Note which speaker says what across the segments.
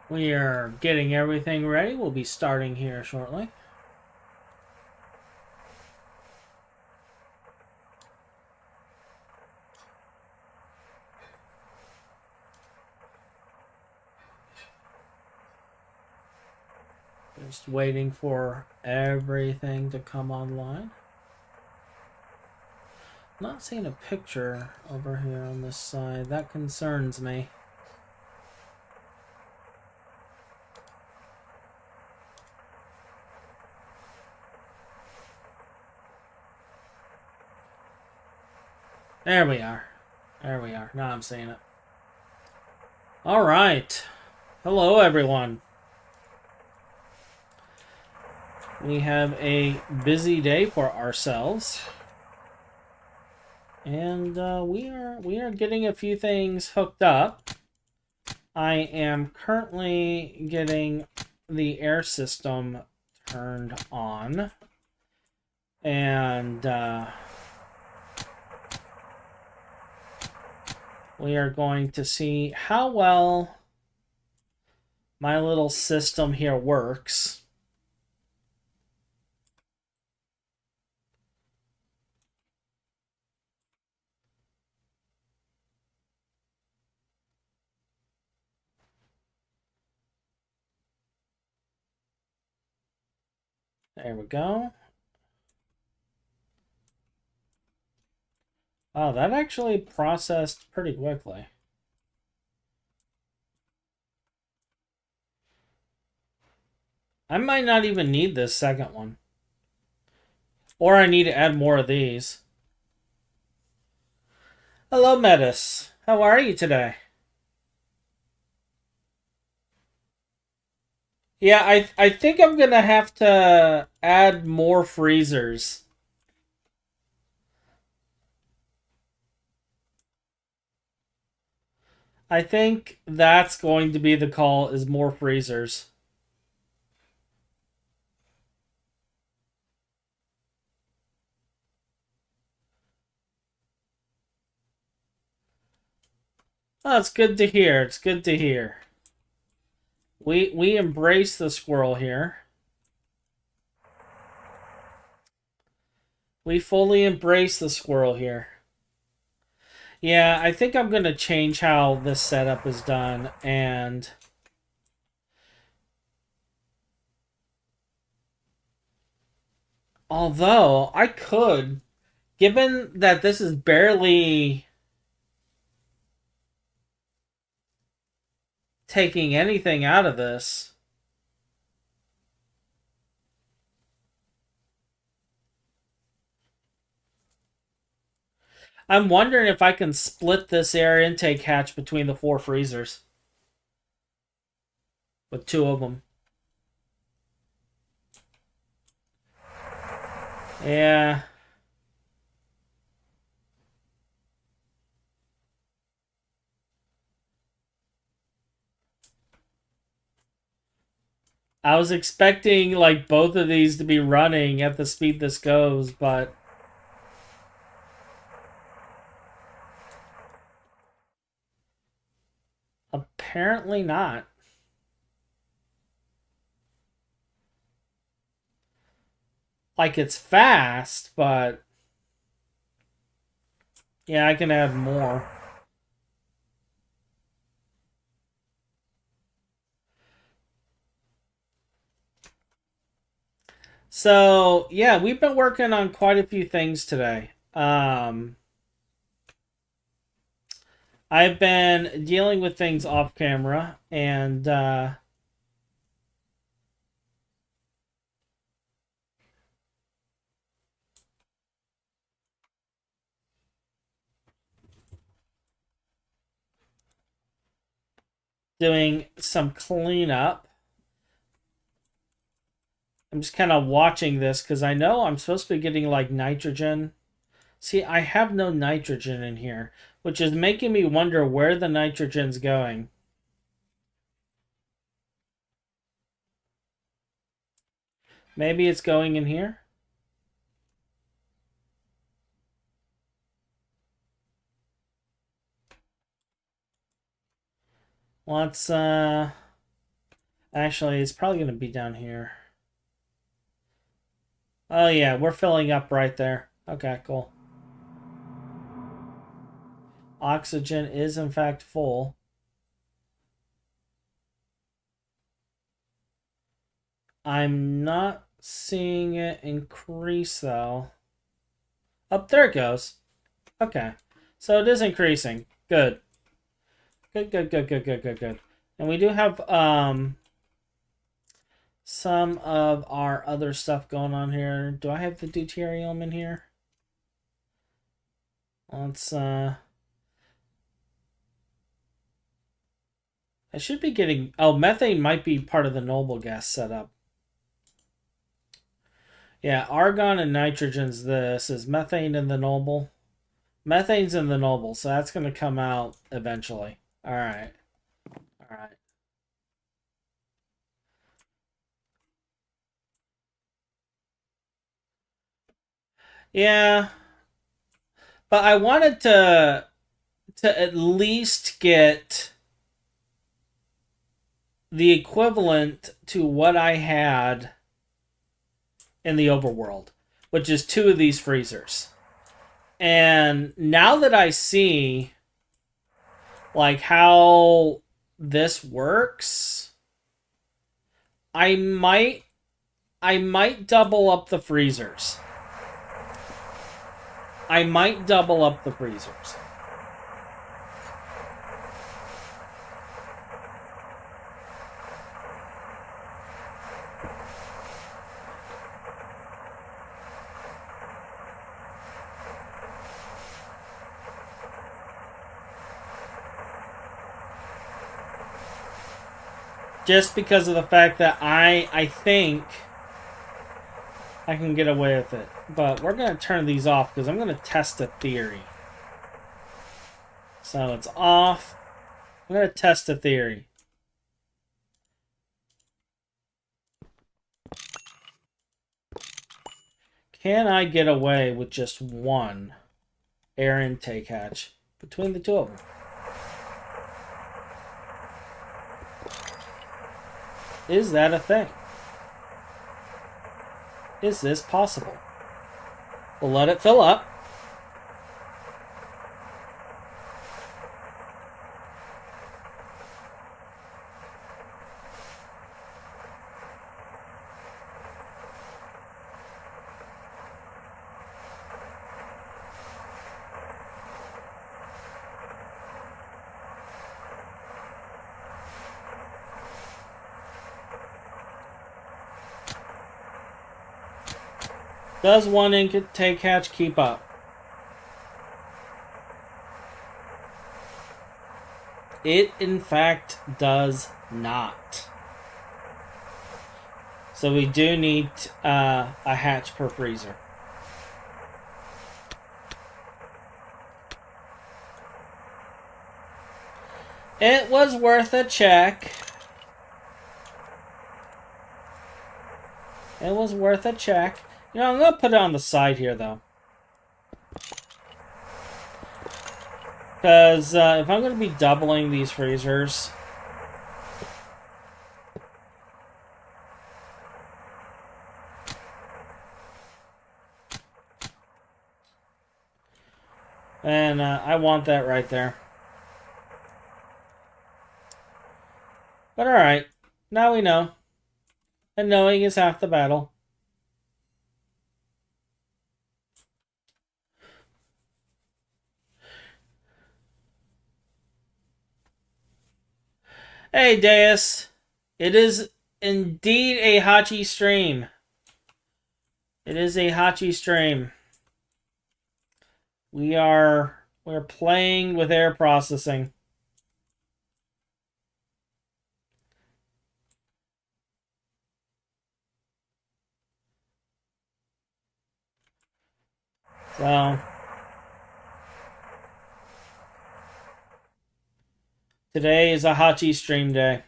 Speaker 1: We are getting everything ready. We'll be starting here shortly. Just waiting for everything to come online. Not seeing a picture over here on this side. That concerns me. There we are. There we are. Now I'm seeing it. All right. Hello, everyone. We have a busy day for ourselves, and we are getting a few things hooked up. I am currently getting the air system turned on, and we are going to see how well my little system here works. There we go. Oh, that actually processed pretty quickly. I might not even need this second one. Or I need to add more of these. Hello, Metis. How are you today? Yeah, I think I'm gonna have to add more freezers. I think that's going to be the call, is more freezers. Oh, it's good to hear. It's good to hear. We embrace the squirrel here. We fully embrace the squirrel here. Yeah, I think I'm going to change how this setup is done, and although I could, given that this is barely taking anything out of this, I'm wondering if I can split this air intake hatch between the 4 freezers with 2 of them. Yeah. I was expecting like both of these to be running at the speed this goes, but apparently not. Like it's fast, but yeah, I can add more. So, yeah, we've been working on quite a few things today. I've been dealing with things off camera and doing some cleanup. I'm just kind of watching this because I know I'm supposed to be getting like nitrogen. See, I have no nitrogen in here, which is making me wonder where the nitrogen's going. Maybe it's going in here? Let's Actually, it's probably going to be down here. Oh yeah, we're filling up right there. Okay, cool. Oxygen is in fact full. I'm not seeing it increase though. Up there it goes. Okay. So it is increasing. Good. Good. And we do have some of our other stuff going on here. Do I have the deuterium in here? Let's I should be getting... Oh, methane might be part of the noble gas setup. Yeah, argon and nitrogen's this. Is methane in the noble? Methane's in the noble, so that's going to come out eventually. Alright. Alright. Yeah. But I wanted to at least get the equivalent to what I had in the overworld, which is 2 of these freezers. And now that I see like how this works, I might double up the freezers. I might double up the freezers. Just because of the fact that I think I can get away with it. But we're going to turn these off because I'm going to test a theory. So it's off. I'm going to test a theory. Can I get away with just one air intake hatch between the 2 of them? Is that a thing? Is this possible? We'll let it fill up. Does one intake hatch keep up? It, in fact, does not. So we do need a hatch per freezer. It was worth a check. It was worth a check. You know, I'm going to put it on the side here, though. Because if I'm going to be doubling these freezers... And I want that right there. But alright. Now we know. And knowing is half the battle. Hey, Deus. It is indeed a Hachi stream. It is a Hachi stream. We're playing with air processing. So today is a Hachi stream day.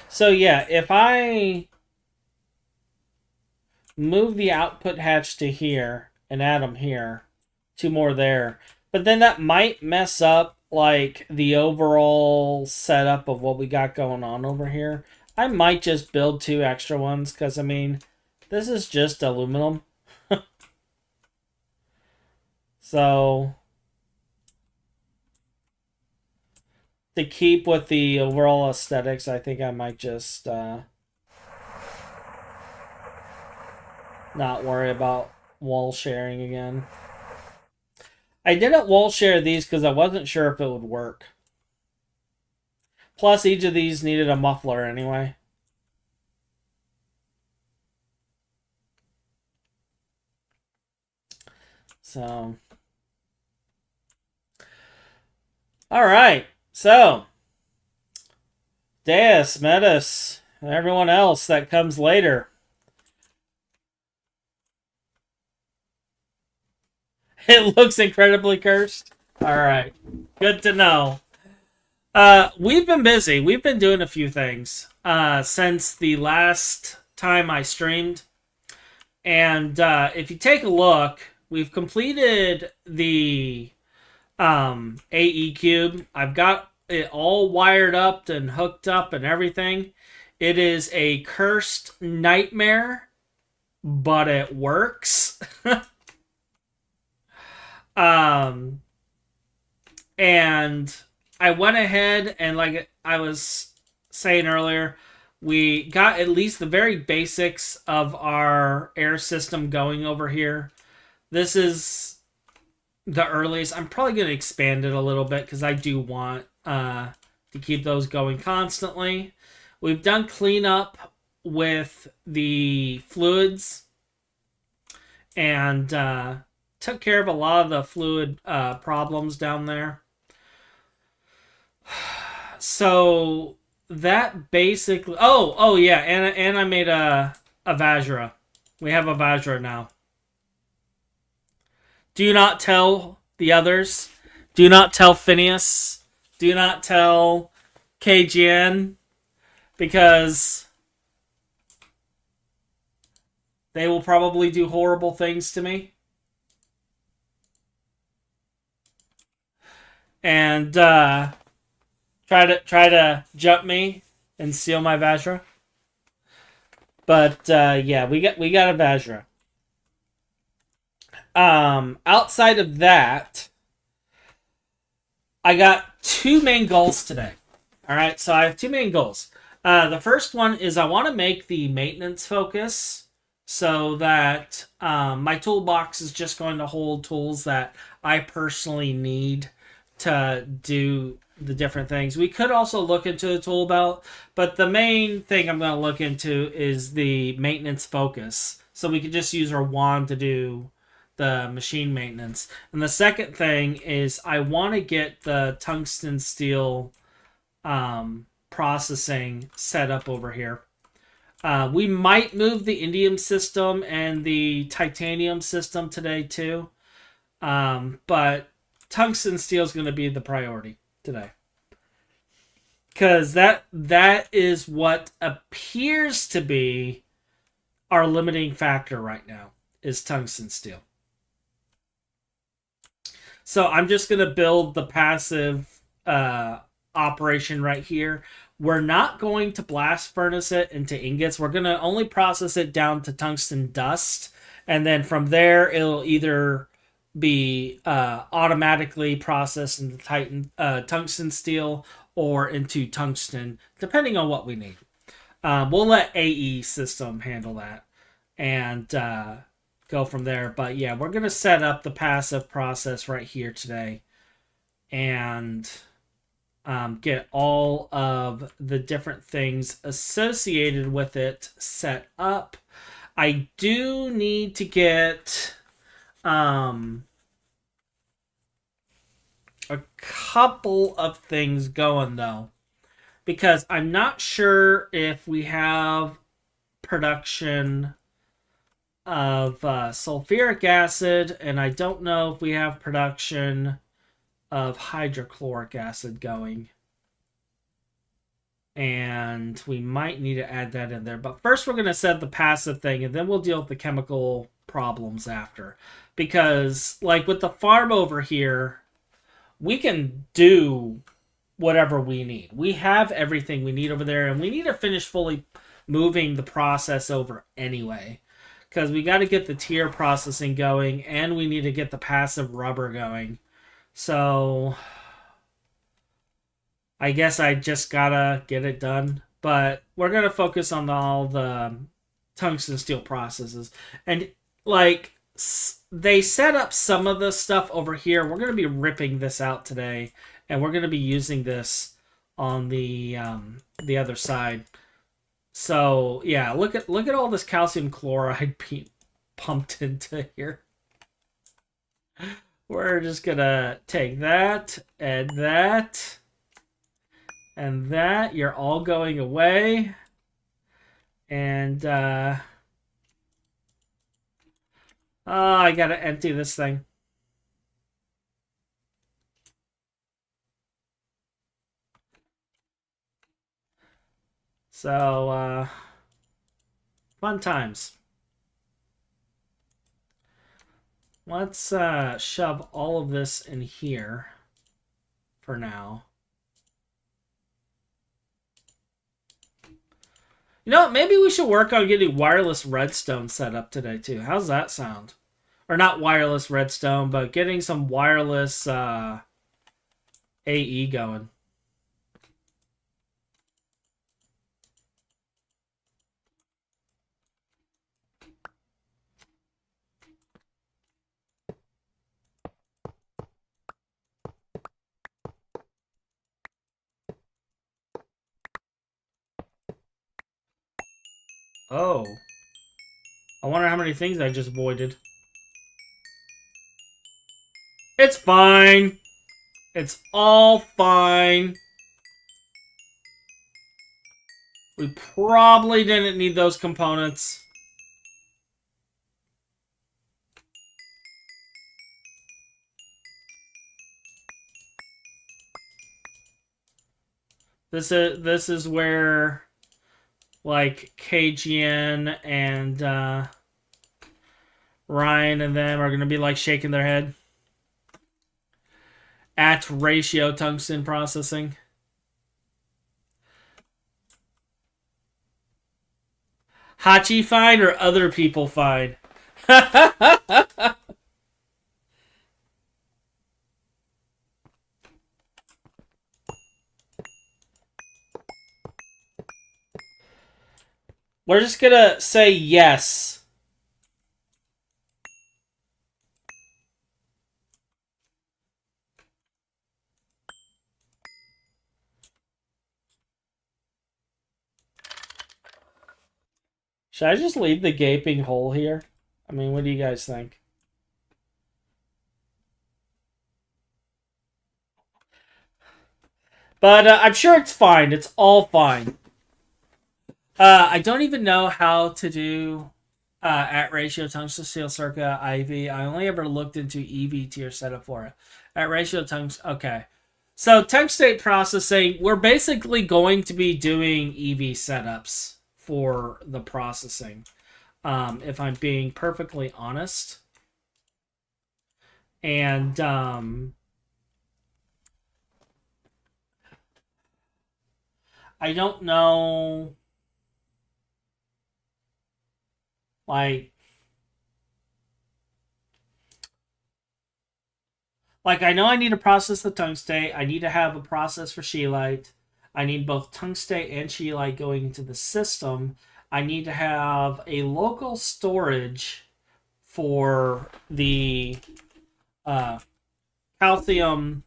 Speaker 1: So yeah, if I move the output hatch to here and add them here, two more there, but then that might mess up like the overall setup of what we got going on over here. I might just build two extra ones because I mean, this is just aluminum. So to keep with the overall aesthetics, I think I might just not worry about wall sharing again. I didn't wall share these because I wasn't sure if it would work. Plus, each of these needed a muffler anyway. So, all right. So, Deus, Metis, and everyone else that comes later. It looks incredibly cursed. All right. Good to know. We've been busy. We've been doing a few things since the last time I streamed. And if you take a look, we've completed the AE cube. I've got it all wired up and hooked up and everything. It is a cursed nightmare, but it works. um, and I went ahead and, like I was saying earlier, we got at least the very basics of our air system going over here. This is the earliest. I'm probably going to expand it a little bit because I do want to keep those going constantly. We've done cleanup with the fluids and took care of a lot of the fluid problems down there. So that basically. Oh yeah, and I made a Vajra. We have a Vajra now. Do not tell the others. Do not tell Phineas. Do not tell KGN because they will probably do horrible things to me. And try to jump me and steal my Vajra. But yeah, we got a Vajra. Outside of that, I got two main goals today. All right, so I have two main goals. The first one is I want to make the maintenance focus so that my toolbox is just going to hold tools that I personally need to do the different things. We could also look into the tool belt, but the main thing I'm going to look into is the maintenance focus. So we could just use our wand to do the machine maintenance. And the second thing is I want to get the tungsten steel processing set up over here. We might move the indium system and the titanium system today too. But tungsten steel is going to be the priority today. Because that is what appears to be our limiting factor right now is tungsten steel. So I'm just going to build the passive operation right here. We're not going to blast furnace it into ingots. We're going to only process it down to tungsten dust. And then from there, it'll either be automatically processed into tungsten steel or into tungsten, depending on what we need. We'll let AE system handle that and go from there. But yeah, we're going to set up the passive process right here today and get all of the different things associated with it set up. I do need to get a couple of things going though, because I'm not sure if we have production of sulfuric acid, and I don't know if we have production of hydrochloric acid going. And we might need to add that in there. But first we're going to set the passive thing, and then we'll deal with the chemical problems after. Because, like, with the farm over here, we can do whatever we need. We have everything we need over there, and we need to finish fully moving the process over anyway. Because we got to get the tier processing going, and we need to get the passive rubber going. So I guess I just gotta get it done. But we're gonna focus on all the tungsten steel processes. And like they set up some of the stuff over here. We're gonna be ripping this out today, and we're gonna be using this on the other side. So yeah, look at all this calcium chloride being pumped into here. We're just gonna take that and that and that. You're all going away. And oh, I gotta empty this thing. So fun times. Let's shove all of this in here for now. You know, maybe we should work on getting wireless redstone set up today too. How's that sound? Or not wireless redstone, but getting some wireless AE going. Oh. I wonder how many things I just voided. It's fine. It's all fine. We probably didn't need those components. This is where like KGN and Ryan and them are gonna be like shaking their head at ratio tungsten processing. Hachi fine or other people fine? We're just gonna say yes. Should I just leave the gaping hole here? I mean, what do you guys think? But I'm sure it's fine. It's all fine. I don't even know how to do at ratio tungsten steel circa IV. I only ever looked into EV tier setup for it. At ratio tungsten. Okay. So tungstate processing, we're basically going to be doing EV setups for the processing. If I'm being perfectly honest. And I don't know, like I know I need to process the tungstate. I need to have a process for scheelite. I need both tungstate and scheelite going into the system. I need to have a local storage for the calcium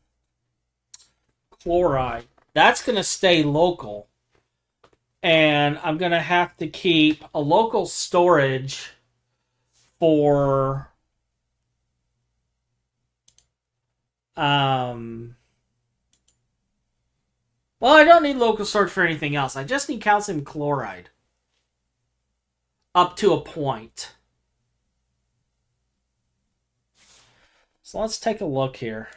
Speaker 1: chloride. That's going to stay local. And I'm going to have to keep a local storage for well, I don't need local storage for anything else. I just need calcium chloride up to a point. So let's take a look here.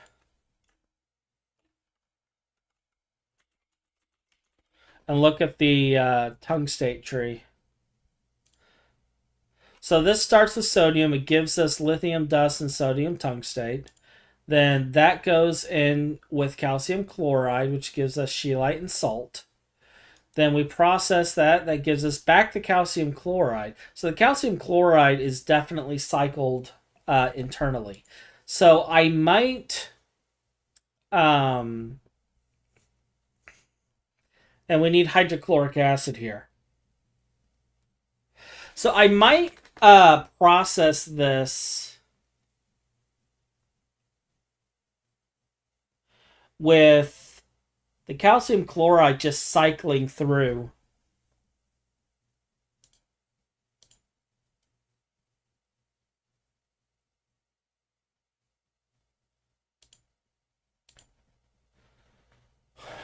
Speaker 1: and look at the tungstate tree. So this starts with sodium. It gives us lithium dust and sodium tungstate. Then that goes in with calcium chloride, which gives us scheelite and salt. Then we process that. That gives us back the calcium chloride. So the calcium chloride is definitely cycled internally. So I might, and we need hydrochloric acid here. So I might process this with the calcium chloride just cycling through.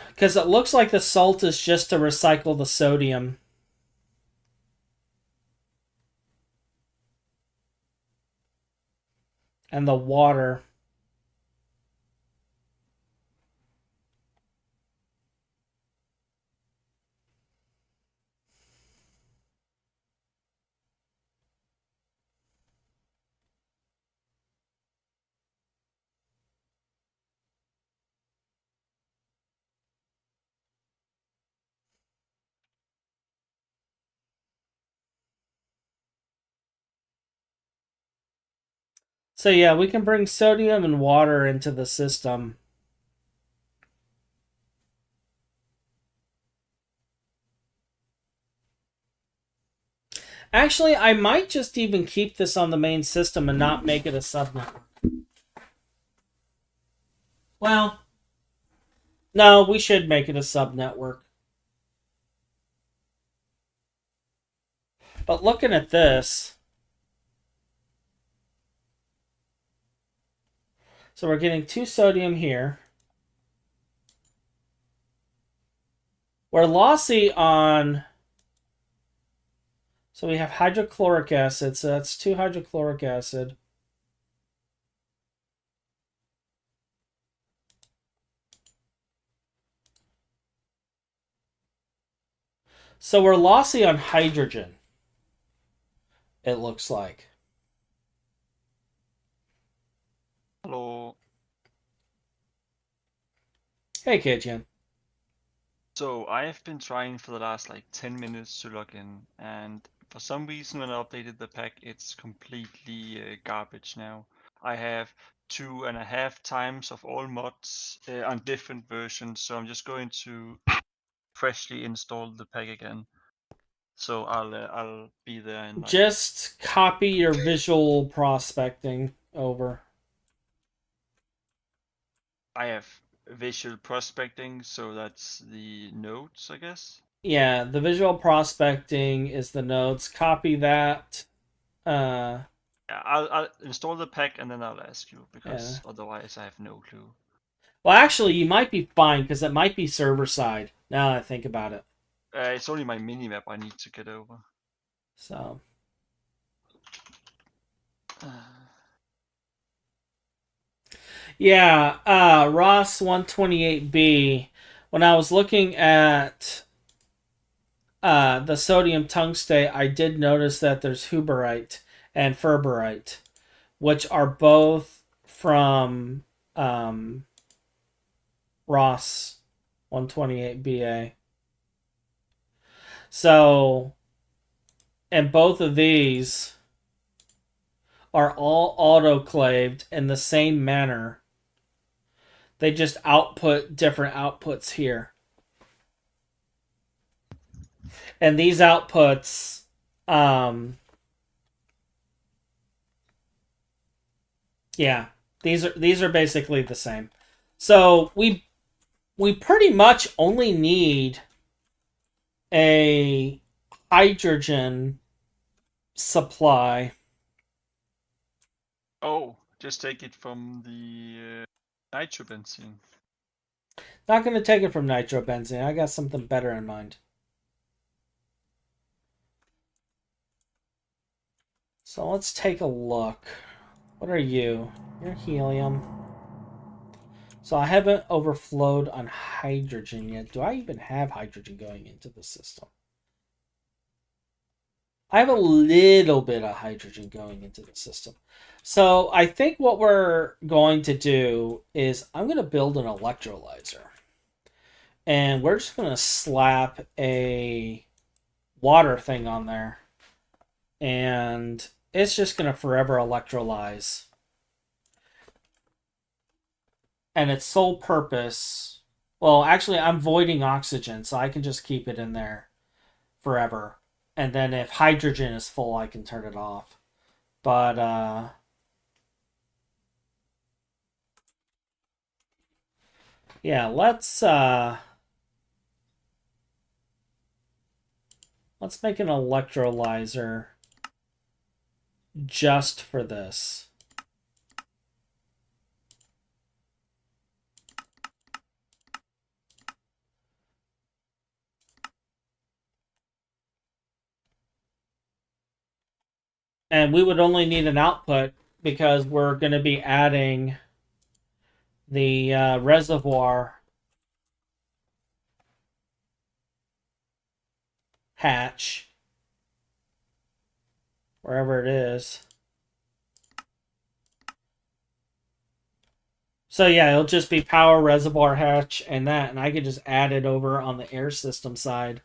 Speaker 1: Because it looks like the salt is just to recycle the sodium. And the water. So yeah, we can bring sodium and water into the system. Actually, I might just even keep this on the main system and not make it a subnetwork. Well, no, we should make it a subnetwork. But looking at this, so we're getting 2 sodium here. We're lossy on, so we have hydrochloric acid, so that's 2 hydrochloric acid. So we're lossy on hydrogen, it looks like.
Speaker 2: Hello.
Speaker 1: Hey, Kitchen.
Speaker 2: So I have been trying for the last like 10 minutes to log in, and for some reason when I updated the pack, it's completely garbage now. I have 2.5 times of all mods on different versions, so I'm just going to freshly install the pack again. So I'll be there in like
Speaker 1: Just copy your visual prospecting over.
Speaker 2: I have visual prospecting, so that's the nodes, I guess.
Speaker 1: Yeah, the visual prospecting is the nodes. Copy that. Uh,
Speaker 2: Yeah, I'll install the pack and then I'll ask you
Speaker 1: yeah.
Speaker 2: because otherwise I have no clue.
Speaker 1: Well, actually, you might be fine because it might be server side. Now that I think about it.
Speaker 2: It's only my minimap I need to get over.
Speaker 1: So yeah, Ross 128B. When I was looking at the sodium tungstate, I did notice that there's huberite and ferberite, which are both from Ross 128BA. So, and both of these are all autoclaved in the same manner. They just output different outputs here. And these outputs, yeah, these are basically the same. So we pretty much only need a hydrogen supply.
Speaker 2: Oh, just take it from the nitrobenzene.
Speaker 1: Not going to take it from nitrobenzene. I got something better in mind. So let's take a look. What are you? You're helium. So I haven't overflowed on hydrogen yet. Do I even have hydrogen going into the system? I have a little bit of hydrogen going into the system. So I think what we're going to do is I'm going to build an electrolyzer. And we're just going to slap a water thing on there. And it's just going to forever electrolyze. And its sole purpose... Well, actually, I'm voiding oxygen, so I can just keep it in there forever. And then if hydrogen is full, I can turn it off. But, yeah, let's make an electrolyzer just for this. And we would only need an output because we're going to be adding the reservoir hatch wherever it is. So yeah, it'll just be power, reservoir hatch, and that, and I could just add it over on the air system side.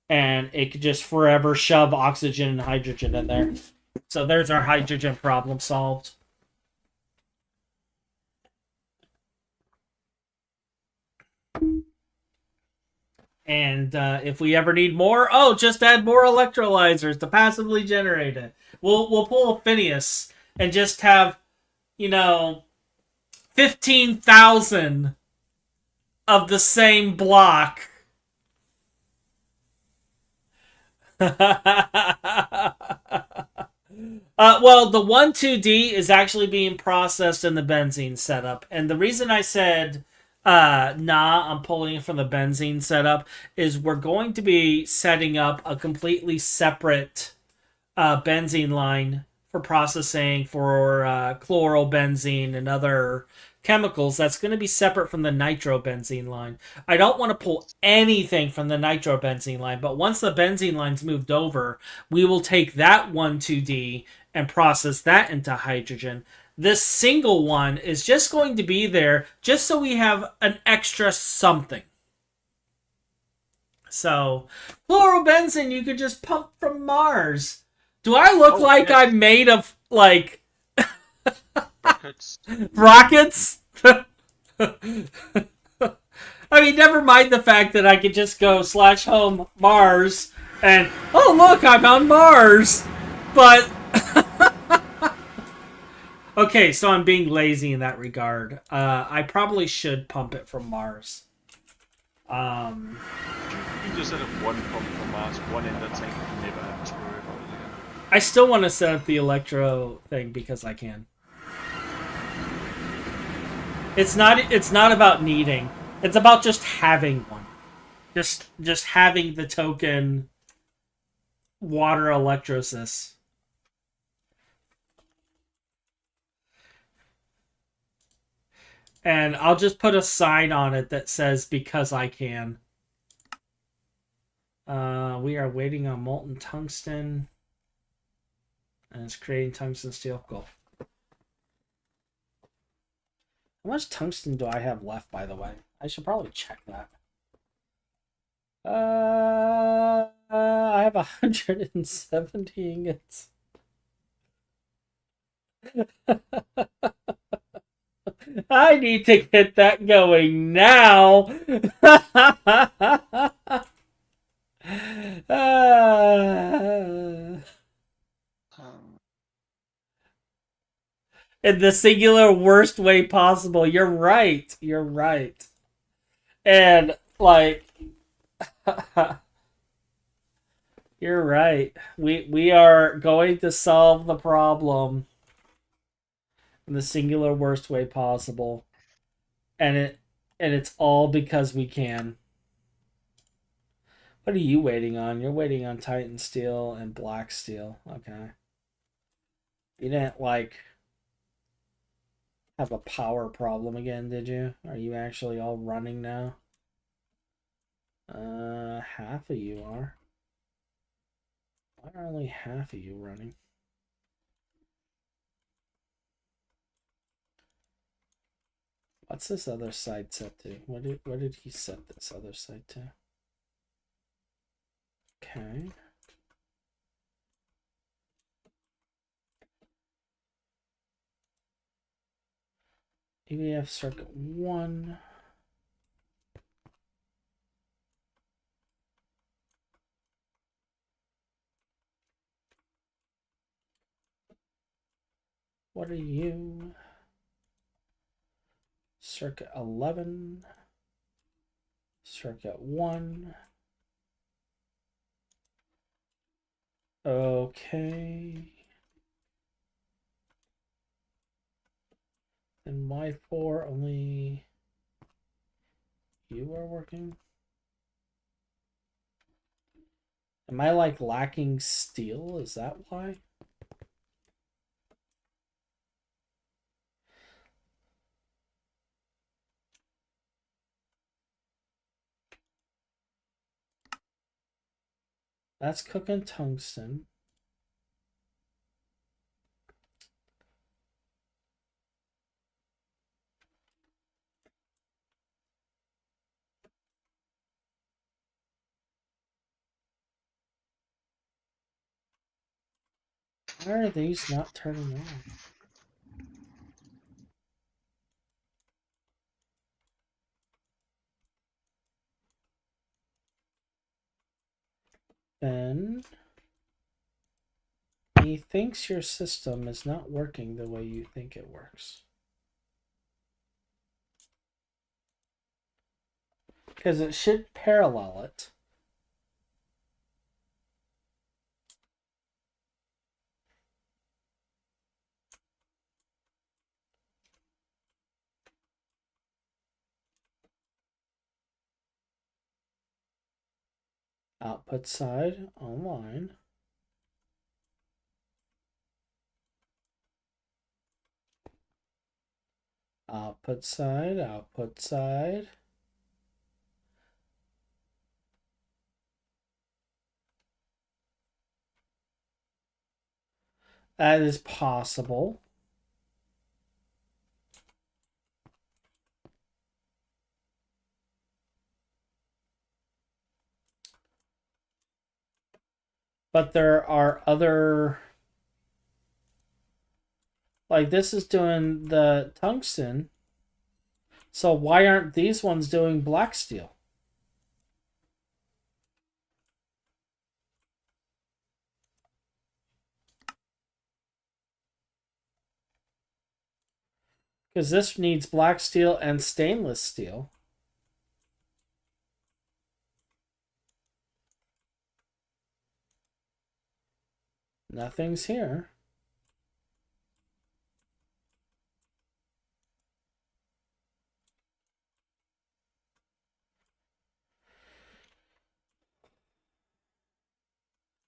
Speaker 1: And it could just forever shove oxygen and hydrogen in there. So there's our hydrogen problem solved. And if we ever need more, just add more electrolyzers to passively generate it. We'll pull a Phineas and just have, 15,000 of the same block. Well, the 1,2-D is actually being processed in the benzene setup. And the reason I said, I'm pulling it from the benzene setup, is we're going to be setting up a completely separate benzene line for processing for chlorobenzene and other chemicals that's going to be separate from the nitrobenzene line. I don't want to pull anything from the nitrobenzene line, but once the benzene line's moved over, we will take that 1,2-D and process that into hydrogen. This single one is just going to be there just so we have an extra something. So, chlorobenzene you could just pump from Mars. Do I look like yes. I'm made of, like...
Speaker 2: rockets?
Speaker 1: Rockets? I mean, never mind the fact that I could just go /home Mars and, oh, look, I'm on Mars. But... Okay, so I'm being lazy in that regard. I probably should pump it from Mars.
Speaker 2: You can just set up one pump from Mars, one in the tank, and never have to worry about it again.
Speaker 1: I still want to set up the electro thing because I can. It's not about needing. It's about just having one. Just having the token water electrosis. And I'll just put a sign on it that says, because I can. We are waiting on molten tungsten. And it's creating tungsten steel. Cool. How much tungsten do I have left, by the way? I should probably check that. I have 170 ingots. I need to get that going now. In the singular worst way possible. You're right. You're right. And, like... You're right. We are going to solve the problem in the singular worst way possible. And it's all because we can. What are you waiting on? You're waiting on Titan steel and black steel. Okay. You didn't, like... have a power problem again, did you? Are you actually all running now? Half of you are. Why are only half of you running? What's this other side set to? What did he set this other side to? Okay. EVF circuit 1. What are you? Circuit 11. Circuit 1. Okay. And Y4 only you are working? Am I like lacking steel? Is that why? That's cooking tungsten. Why are these not turning on? Then he thinks your system is not working the way you think it works. Because it should parallel it. Output side online. Output side, output side. That is possible. But there are other, like this is doing the tungsten. So why aren't these ones doing black steel? Because this needs black steel and stainless steel. Nothing's here.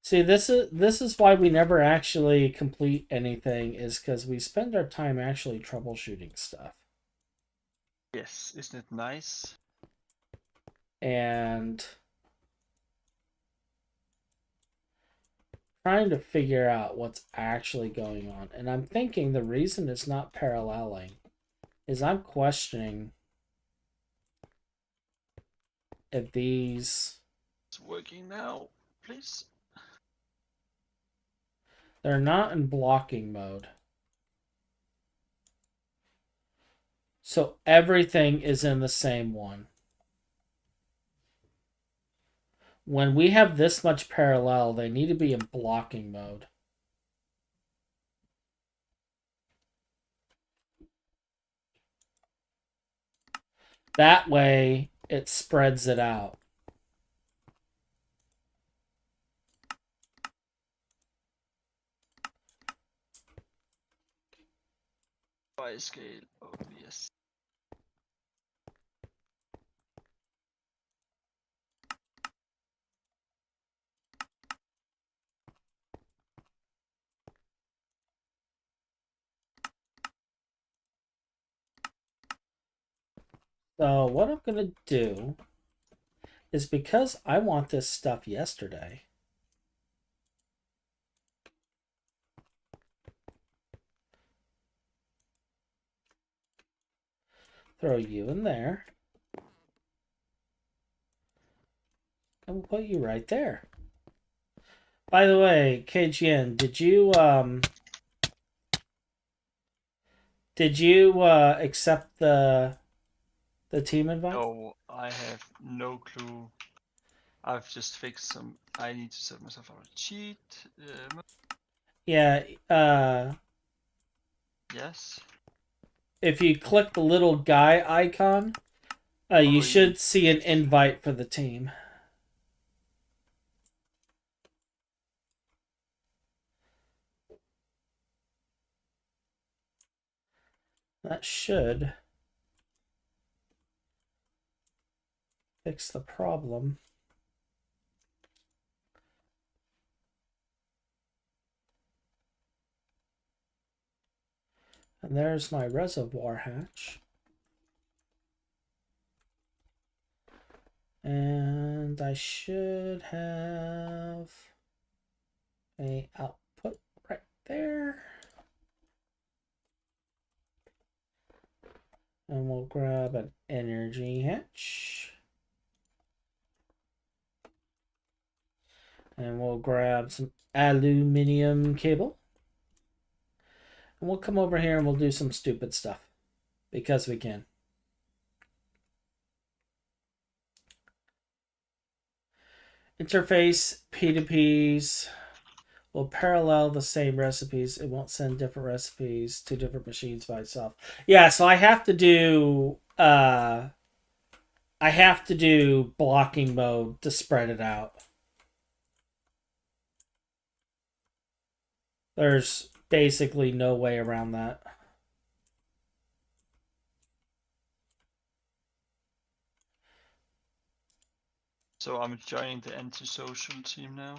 Speaker 1: See, this is why we never actually complete anything, is because we spend our time actually troubleshooting stuff.
Speaker 2: Yes, isn't it nice?
Speaker 1: And trying to figure out what's actually going on. And I'm thinking the reason it's not paralleling is I'm questioning if these,
Speaker 2: It's working now, please.
Speaker 1: they're not in blocking mode. So everything is in the same one. When we have this much parallel, they need to be in blocking mode. That way, it spreads it out.
Speaker 2: By scale, oh yes.
Speaker 1: So what I'm gonna do is, because I want this stuff yesterday, throw you in there, and we'll put you right there. By the way, KGN, did you accept the team invite?
Speaker 2: No, I have no clue. I've just fixed some. I need to set myself on a cheat.
Speaker 1: Yeah.
Speaker 2: Yes.
Speaker 1: If you click the little guy icon, you
Speaker 2: Oh,
Speaker 1: should see an invite for the team. That should fix the problem. And there's my reservoir hatch. And I should have a output right there. And we'll grab an energy hatch. And we'll grab some aluminum cable. And we'll come over here and we'll do some stupid stuff. Because we can. Interface P2Ps will parallel the same recipes. It won't send different recipes to different machines by itself. Yeah, so I have to do blocking mode to spread it out. There's basically no way around that.
Speaker 2: So I'm joining the antisocial team now.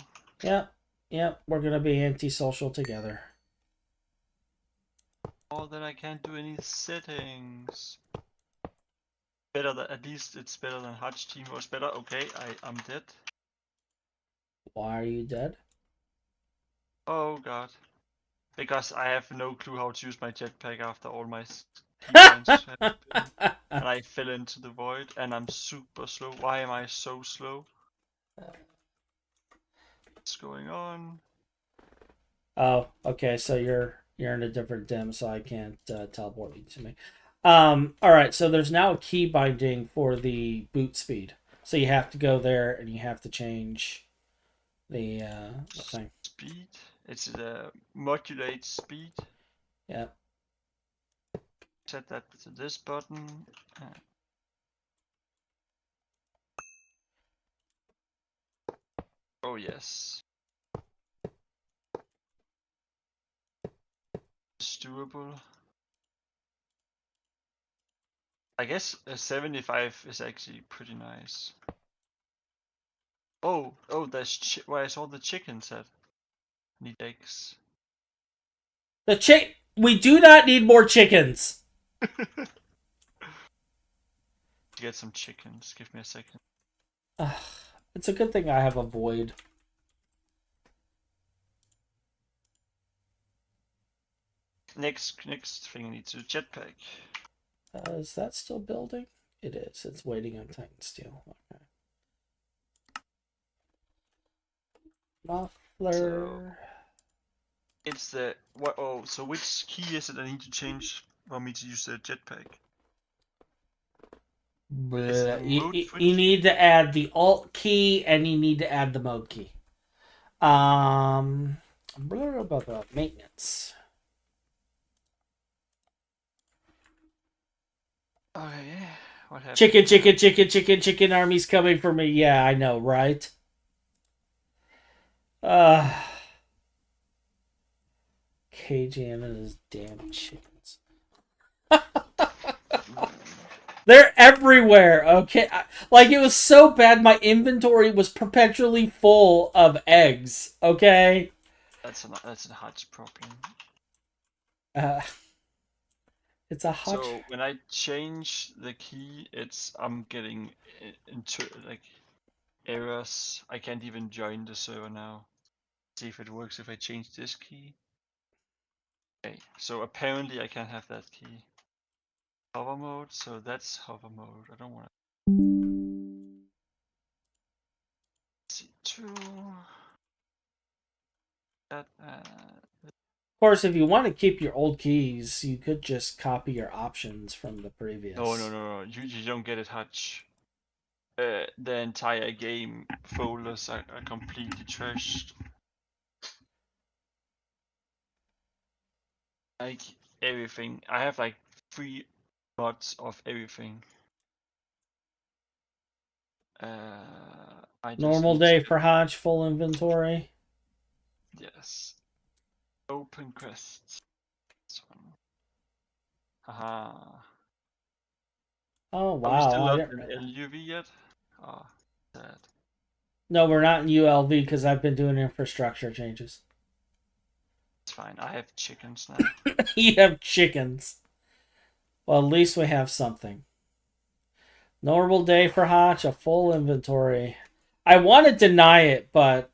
Speaker 1: Yep, we're gonna be antisocial together.
Speaker 2: Oh, then I can't do any settings. Better than, at least it's better than Hutch team was better. Okay, I'm dead.
Speaker 1: Why are you dead?
Speaker 2: Oh god. Because I have no clue how to use my jetpack after all my keybinds have been. And I fell into the void and I'm super slow. Why am I so slow? What's going on?
Speaker 1: Oh, okay. So you're in a different dim, so I can't teleport you to me. All right. So there's now a key binding for the boot speed. So you have to go there and you have to change the thing.
Speaker 2: Speed. It's the modulate speed.
Speaker 1: Yeah.
Speaker 2: Set that to this button. Oh yes. It's doable. I guess a 75 is actually pretty nice. Oh, there's where I saw the chicken set. Need eggs.
Speaker 1: We do not need more chickens.
Speaker 2: Get some chickens. Give me a second.
Speaker 1: It's a good thing I have a void.
Speaker 2: Next thing I need to jetpack.
Speaker 1: Is that still building? It is. It's waiting on Titan Steel. Okay. Muffler.
Speaker 2: So, it's the what? Oh, so which key is it I need to change for me to use the jetpack?
Speaker 1: You need to add the Alt key and you need to add the mode key. Maintenance.
Speaker 2: Okay, what happened?
Speaker 1: Chicken army's coming for me. Yeah, I know, right? KGM and his damn chickens. They're everywhere, okay? Like, it was so bad my inventory was perpetually full of eggs, okay?
Speaker 2: That's a Hutch problem.
Speaker 1: It's a hutch.
Speaker 2: So when I change the key, I'm getting into like errors. I can't even join the server now. See if it works if I change this key. Okay, so apparently I can't have that key. Hover mode, so that's hover mode. I don't want to see two. That
Speaker 1: Of course, if you want to keep your old keys, you could just copy your options from the
Speaker 2: no, no,
Speaker 1: previous.
Speaker 2: no, no. You don't get it, Hutch. The entire game folders are completely trashed. Like everything. I have like 3 mods of everything. I just
Speaker 1: Normal
Speaker 2: need to
Speaker 1: day for Hodge, full inventory.
Speaker 2: yes. Open quests. This one. Haha.
Speaker 1: Oh
Speaker 2: Are we
Speaker 1: wow!
Speaker 2: still
Speaker 1: I
Speaker 2: not
Speaker 1: didn't.
Speaker 2: in LUV yet? Ah, sad.
Speaker 1: No, we're not in ULV because I've been doing infrastructure changes.
Speaker 2: It's fine. I have chickens now.
Speaker 1: You have chickens. Well, at least we have something. Normal day for Hotch, a full inventory. I want to deny it, but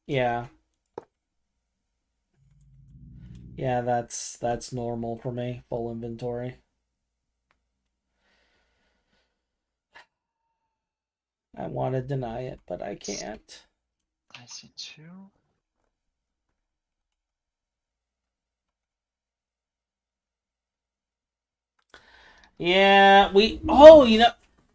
Speaker 1: yeah. Yeah, that's normal for me. Full inventory. I want to deny it, but I can't.
Speaker 2: I see 2.
Speaker 1: Yeah, we. Oh, you know.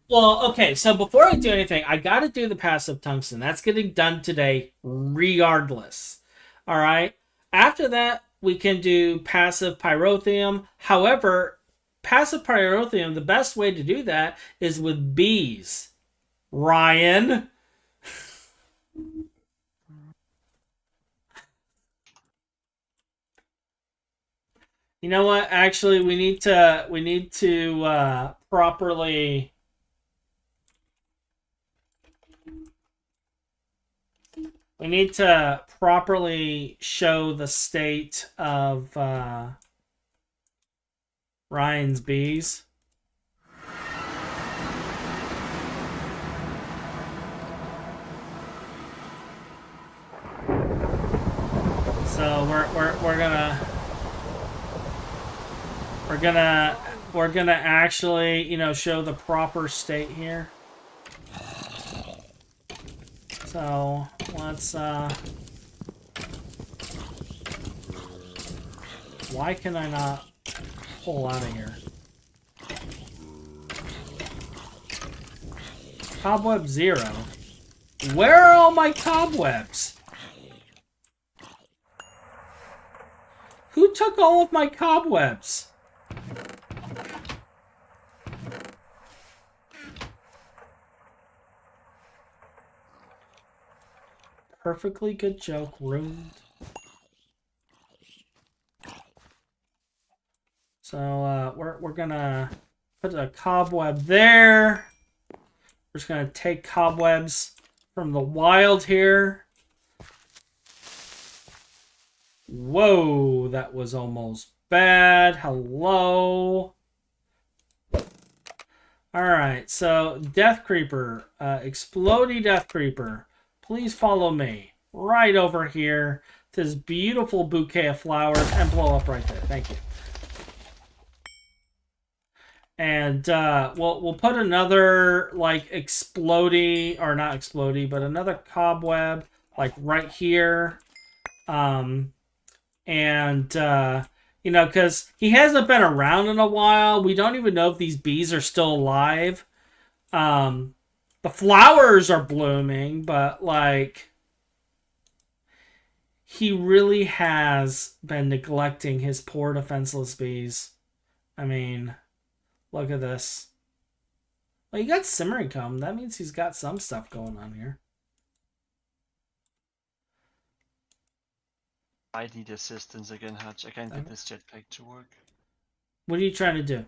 Speaker 1: Well, okay. So before I do anything, I got to do the passive tungsten. That's getting done today, regardless. All right. After that, we can do passive pyrotheum. However, passive pyrotheum, the best way to do that is with bees. Ryan. You know what? Actually, we need to properly. We need to properly show the state of Ryan's bees. So we're gonna actually show the proper state here. So let's why can I not pull out of here? Cobweb 0. Where are all my cobwebs? Who took all of my cobwebs? Perfectly good joke ruined. So we're gonna put a cobweb there. We're just gonna take cobwebs from the wild here. Whoa, that was almost bad. Hello. Alright, so Death Creeper, Explodey Death Creeper, please follow me right over here to this beautiful bouquet of flowers and blow up right there. Thank you. And we'll put another like explodey, or not explodey, but another cobweb like right here. And because he hasn't been around in a while, we don't even know if these bees are still alive. The flowers are blooming, but like he really has been neglecting his poor defenseless bees. I mean, look at this. Well, he got simmering comb. That means he's got some stuff going on here.
Speaker 2: I need assistance again, Hutch. I can't get this jetpack to work.
Speaker 1: What are you trying to do?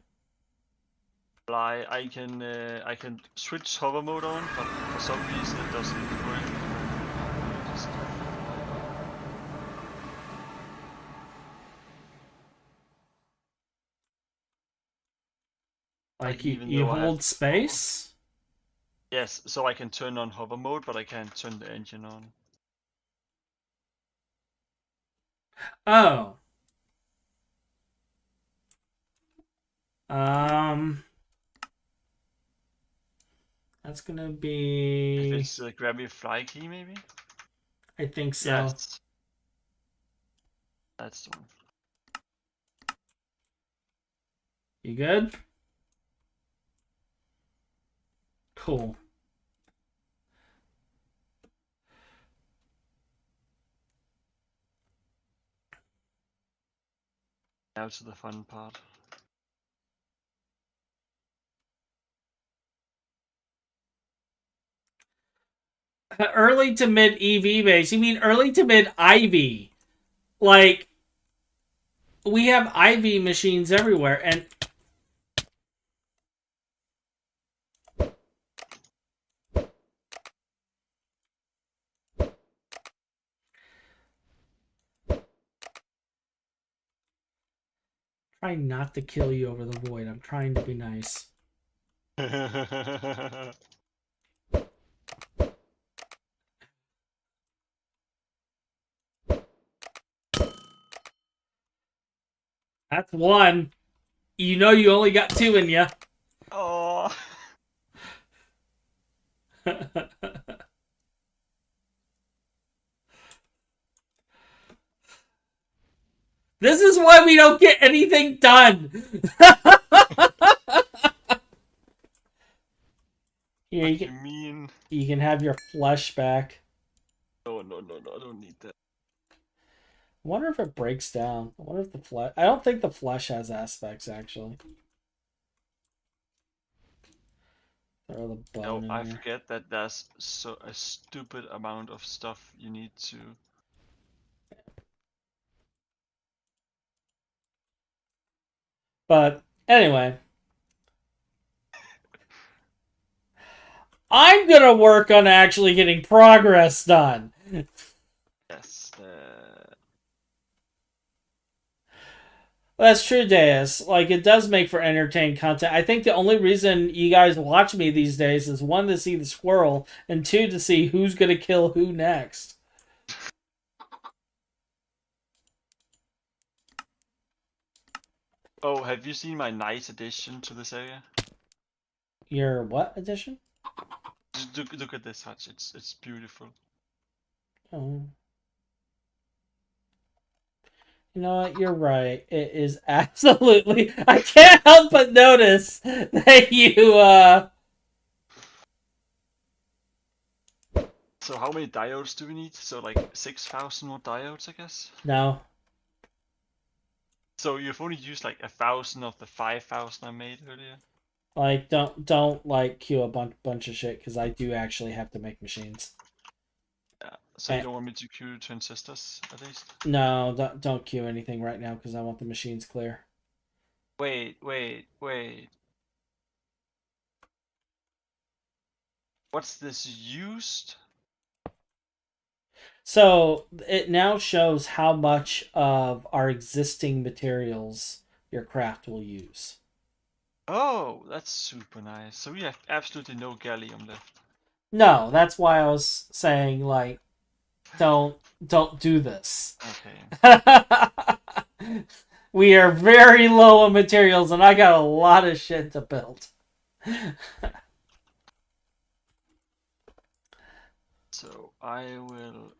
Speaker 2: I can switch hover mode on, but for some reason it doesn't work. Just... Like
Speaker 1: Like
Speaker 2: even
Speaker 1: you
Speaker 2: though I have
Speaker 1: hold space?
Speaker 2: yes, so I can turn on hover mode, but I can't turn the engine on.
Speaker 1: Oh. Um that's gonna
Speaker 2: If
Speaker 1: be
Speaker 2: it's grab your fly key, maybe.
Speaker 1: I think so.
Speaker 2: Yes, that's the one.
Speaker 1: You good? Cool.
Speaker 2: Now to the fun part.
Speaker 1: Early to mid EV base. You mean early to mid IV? Like we have IV machines everywhere, and trying not to kill you over the void. I'm trying to be nice. That's one. You know you only got two in you.
Speaker 2: Oh.
Speaker 1: This is why we don't get anything done. Here,
Speaker 2: What do you mean?
Speaker 1: you can have your flesh back.
Speaker 2: No, no, no, no, I don't need that.
Speaker 1: I wonder if it breaks down. I wonder if the flesh. I don't think the flesh has aspects actually. Throw the bone
Speaker 2: No,
Speaker 1: in
Speaker 2: I
Speaker 1: here.
Speaker 2: forget that there's so a stupid amount of stuff you need to.
Speaker 1: But anyway, I'm gonna work on actually getting progress done.
Speaker 2: Yes.
Speaker 1: That's true, Deus. Like, it does make for entertaining content. I think the only reason you guys watch me these days is one, to see the squirrel, and two, to see who's going to kill who next.
Speaker 2: Oh, have you seen my nice addition to this area?
Speaker 1: Your what edition?
Speaker 2: Just look at this hutch. It's beautiful.
Speaker 1: Oh. You know what? You're right. It is absolutely. I can't help but notice that you,
Speaker 2: So how many diodes do we need? So like 6,000 more diodes, I guess.
Speaker 1: No.
Speaker 2: So you've only used like 1,000 of the 5,000 I made earlier.
Speaker 1: Like, don't, like, queue a bunch of shit, because I do actually have to make machines.
Speaker 2: Yeah. So you don't want me to queue transistors at least?
Speaker 1: No, don't queue anything right now, because I want the machines clear.
Speaker 2: Wait. What's this used?
Speaker 1: So it now shows how much of our existing materials your craft will use.
Speaker 2: Oh, that's super nice. So we have absolutely no gallium left.
Speaker 1: No, that's why I was saying, like, don't do this.
Speaker 2: Okay.
Speaker 1: We are very low on materials, and I got a lot of shit to build.
Speaker 2: So I will.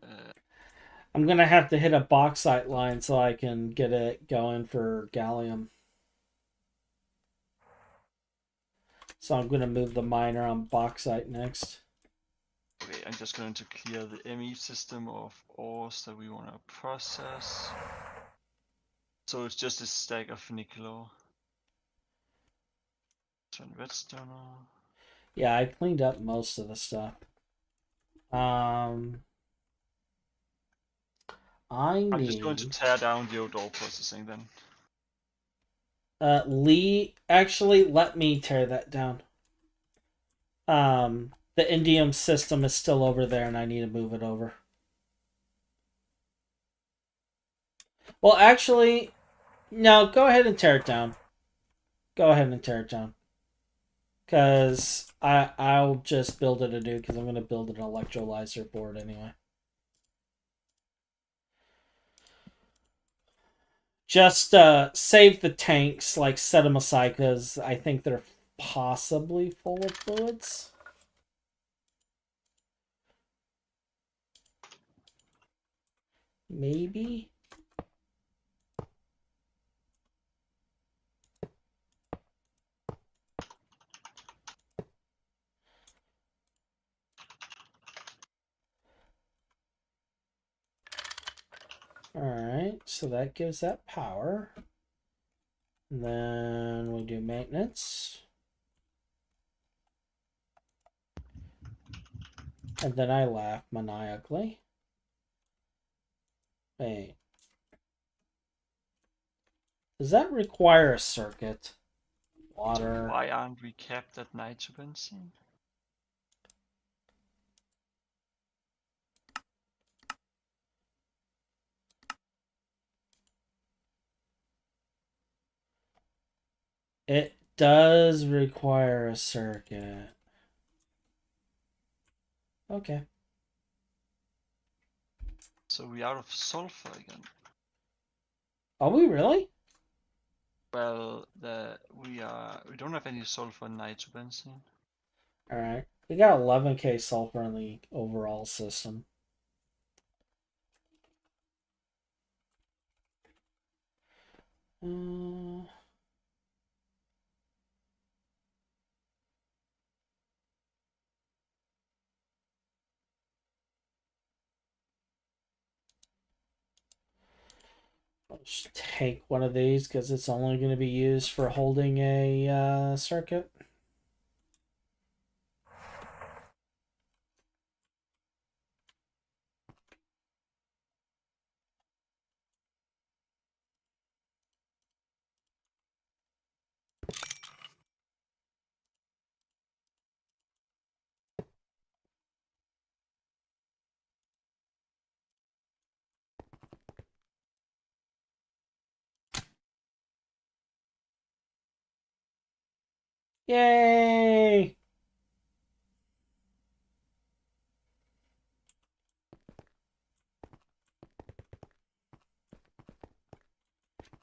Speaker 1: I'm gonna have to hit a bauxite line so I can get it going for gallium. So I'm gonna move the miner on bauxite next.
Speaker 2: Okay, I'm just going to clear the ME system of ores that we want to process. So it's just a stack of nickel ore. Turn redstone on.
Speaker 1: Yeah, I cleaned up most of the stuff. I
Speaker 2: I'm just going to
Speaker 1: need
Speaker 2: tear down the old ore processing then.
Speaker 1: Lee. Actually, let me tear that down. The indium system is still over there, and I need to move it over. Well, actually, no. Go ahead and tear it down. Go ahead and tear it down. Because I'll just build it anew because I'm going to build an electrolyzer for it anyway. Just save the tanks, like set them aside because I think they're possibly full of fluids. Maybe. Alright, so that gives that power. And then we do maintenance. And then I laugh maniacally. Wait. Does that require a circuit? Water.
Speaker 2: Why aren't we capped at nitrobenzene?
Speaker 1: It does require a circuit. Okay.
Speaker 2: So we out of sulfur again.
Speaker 1: Are we really?
Speaker 2: Well, we don't have any sulfur in nitrobenzene.
Speaker 1: Alright. We got 11k sulfur in the overall system. Let's take one of these because it's only going to be used for holding a circuit. Yay!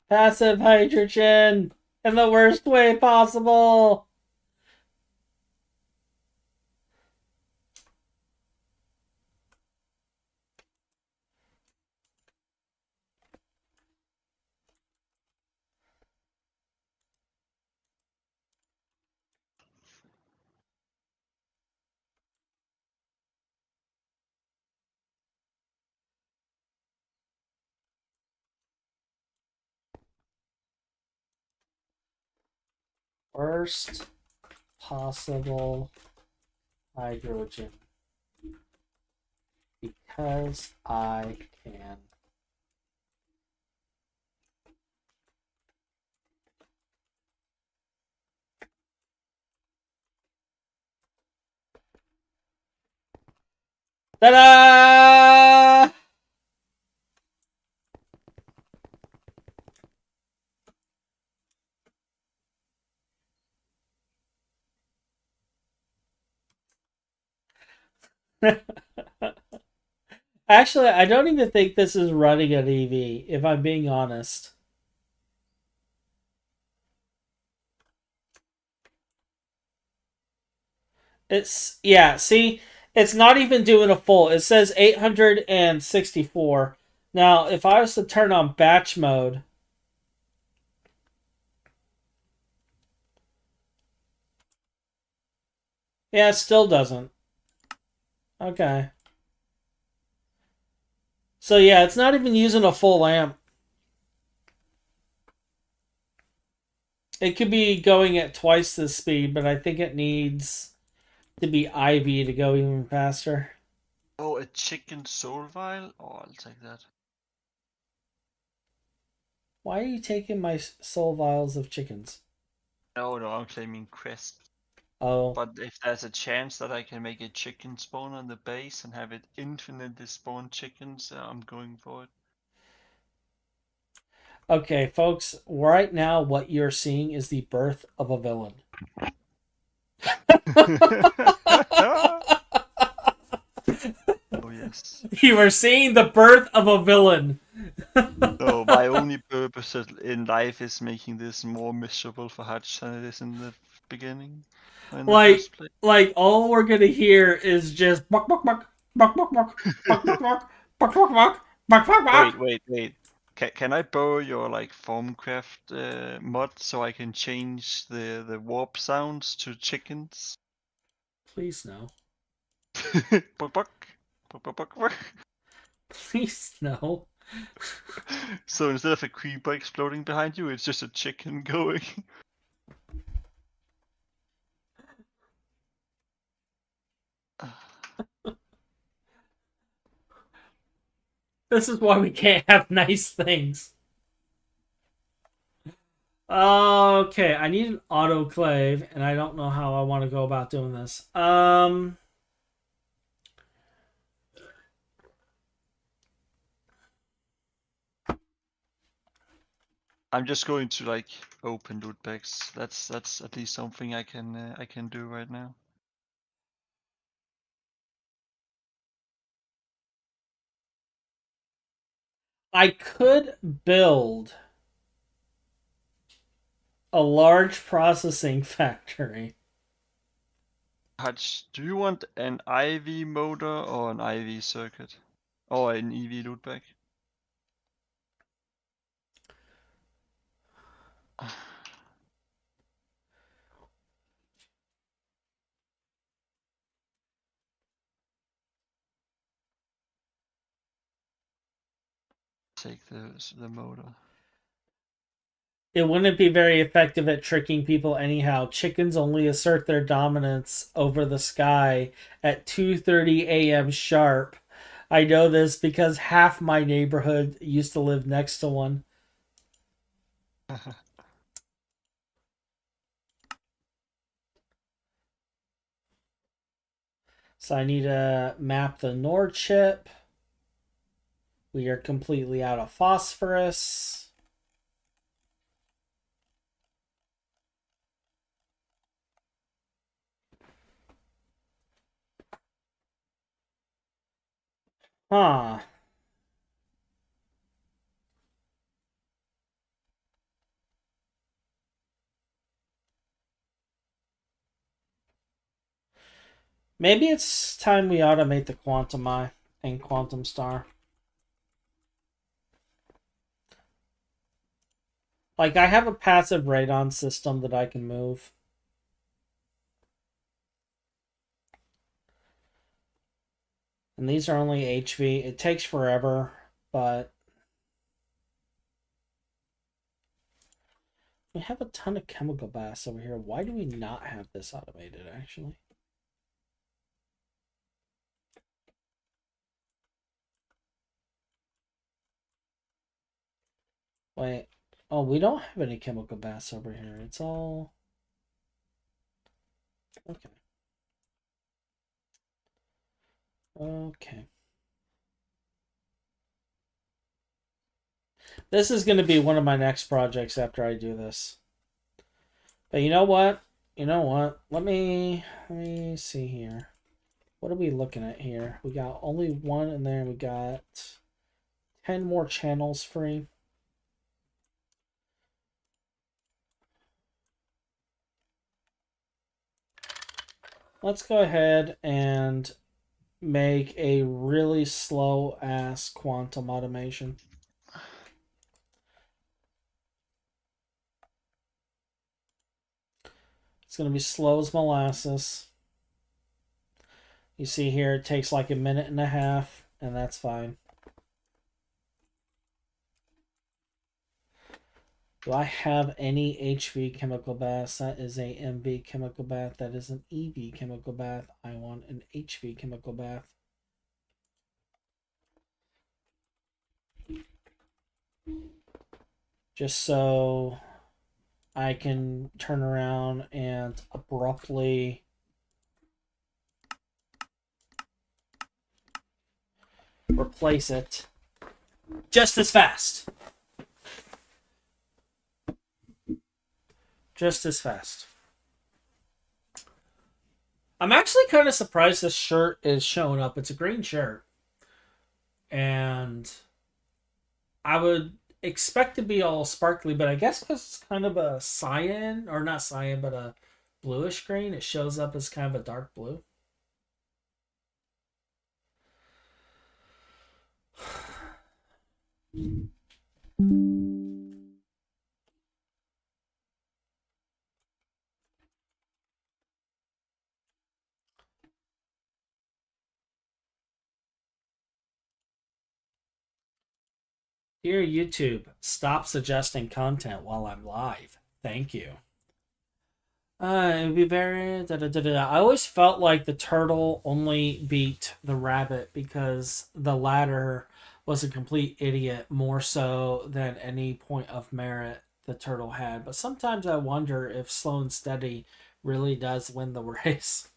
Speaker 1: Passive hydrogen in the worst way possible. Worst possible hydrogen because I can. Ta-da! Actually, I don't even think this is running an EV, if I'm being honest. It's, yeah, see, it's not even doing a full. It says 864. Now, if I was to turn on batch mode, yeah, it still doesn't. Okay. So yeah, it's not even using a full amp. It could be going at twice the speed, but I think it needs to be IV to go even faster.
Speaker 2: Oh, a chicken soul vial? Oh, I'll take that.
Speaker 1: Why are you taking my soul vials of chickens?
Speaker 2: No, no, I'm claiming crest.
Speaker 1: Oh,
Speaker 2: But if there's a chance that I can make a chicken spawn on the base and have it infinitely spawn chickens, I'm going for it.
Speaker 1: okay, folks. Right now, what you're seeing is the birth of a villain.
Speaker 2: Oh yes.
Speaker 1: You are seeing the birth of a villain.
Speaker 2: No, my only purpose in life is making this more miserable for Hutch than it is in the beginning, or in the
Speaker 1: like
Speaker 2: first place.
Speaker 1: like all we're gonna hear is just buck buck buck buck buck buck buck buck buck buck buck buck buck buck buck.
Speaker 2: Wait. Can I borrow your like Formcraft mod so I can change the warp sounds to chickens?
Speaker 1: Please no.
Speaker 2: Buck buck. Buck buck buck buck.
Speaker 1: Please no.
Speaker 2: So instead of a creeper exploding behind you, it's just a chicken going.
Speaker 1: This is why we can't have nice things. Okay, I need an autoclave, and I don't know how I want to go about doing this.
Speaker 2: I'm just going to like open loot bags. That's at least something I can do right now.
Speaker 1: I could build a large processing factory.
Speaker 2: Hutch, do you want an IV motor or an IV circuit? Or an EV loot bag? Take the motor.
Speaker 1: It wouldn't be very effective at tricking people anyhow. Chickens only assert their dominance over the sky at 2:30 a.m. sharp. I know this because half my neighborhood used to live next to one. So I need to map the Nord chip. We are completely out of phosphorus. Huh. Maybe it's time we automate the quantum eye and quantum star. Like, I have a passive radon system that I can move. And these are only HV. It takes forever, but we have a ton of chemical baths over here. Why do we not have this automated, actually? Wait. Oh, we don't have any chemical baths over here. It's all... Okay. Okay. This is going to be one of my next projects after I do this. But you know what? You know what? Let me see here. What are we looking at here? We got only one in there. We got 10 more channels free. Let's go ahead and make a really slow ass quantum automation. It's going to be slow as molasses. You see here, it takes like a minute and a half, and that's fine. Do I have any HV chemical baths? That is a MV chemical bath. That is an EV chemical bath. I want an HV chemical bath. Just so I can turn around and abruptly replace it just as fast. Just as fast. I'm actually kind of surprised this shirt is showing up. It's a green shirt, and I would expect to be all sparkly, but I guess because it's kind of a cyan, or not cyan, but a bluish green, it shows up as kind of a dark blue. Here, YouTube, stop suggesting content while I'm live. Thank you. It would be very. Da, da, da, da. I always felt like the turtle only beat the rabbit because the latter was a complete idiot more so than any point of merit the turtle had. But sometimes I wonder if slow and steady really does win the race.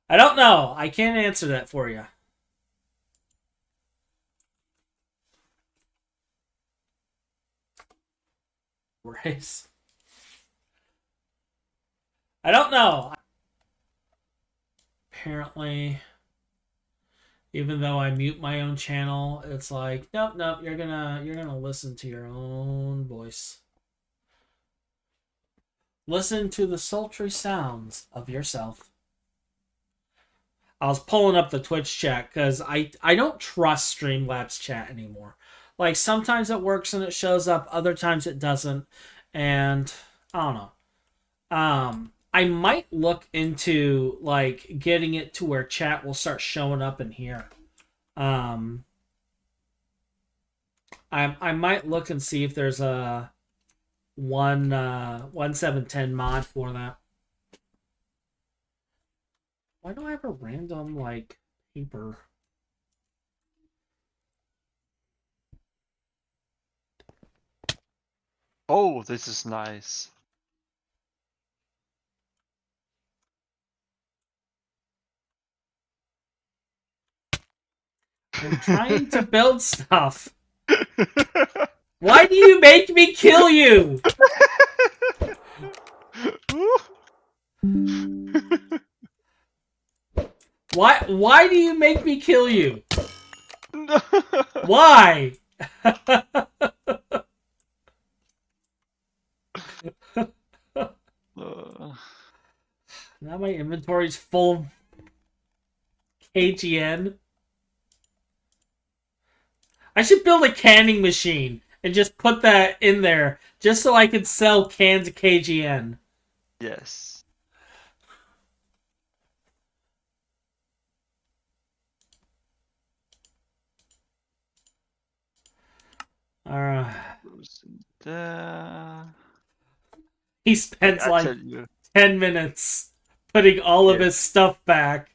Speaker 1: I don't know. I can't answer that for you. Race. I don't know. Apparently, even though I mute my own channel, it's like, nope, nope, you're gonna listen to your own voice. Listen to the sultry sounds of yourself. I was pulling up the Twitch chat because I don't trust Streamlabs chat anymore. Like sometimes it works and it shows up, other times it doesn't, and I don't know. I might look into like getting it to where chat will start showing up in here. Um, I might look and see if there's a 1710 mod for that. Why do I have a random like paper?
Speaker 2: Oh, this is nice.
Speaker 1: I'm trying to build stuff. Why do you make me kill you? Why do you make me kill you?
Speaker 2: No.
Speaker 1: Why? Now my inventory's full of KGN. I should build a canning machine and just put that in there just so I can sell cans of KGN.
Speaker 2: Yes. There.
Speaker 1: He spends
Speaker 2: I
Speaker 1: like
Speaker 2: tell you.
Speaker 1: 10 minutes putting all of
Speaker 2: Yes.
Speaker 1: his stuff back.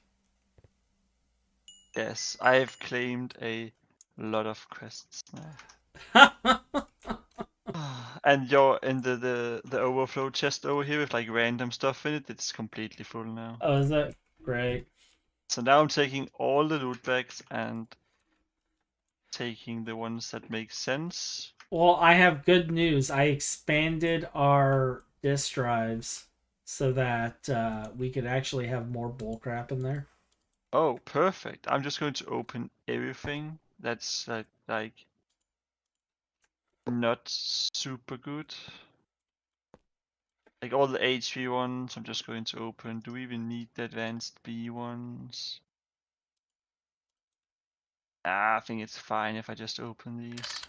Speaker 2: Yes, I've claimed a lot of quests now. And you're in the overflow chest over here with like random stuff in it. It's completely full now.
Speaker 1: Oh, is that great?
Speaker 2: So now I'm taking all the loot bags and taking the ones that make sense.
Speaker 1: Well, I have good news. I expanded our disk drives so that we could actually have more bullcrap in there.
Speaker 2: Oh, perfect. I'm just going to open everything that's like not super good. Like all the HP ones, I'm just going to open. Do we even need the advanced B ones? I think it's fine if I just open these.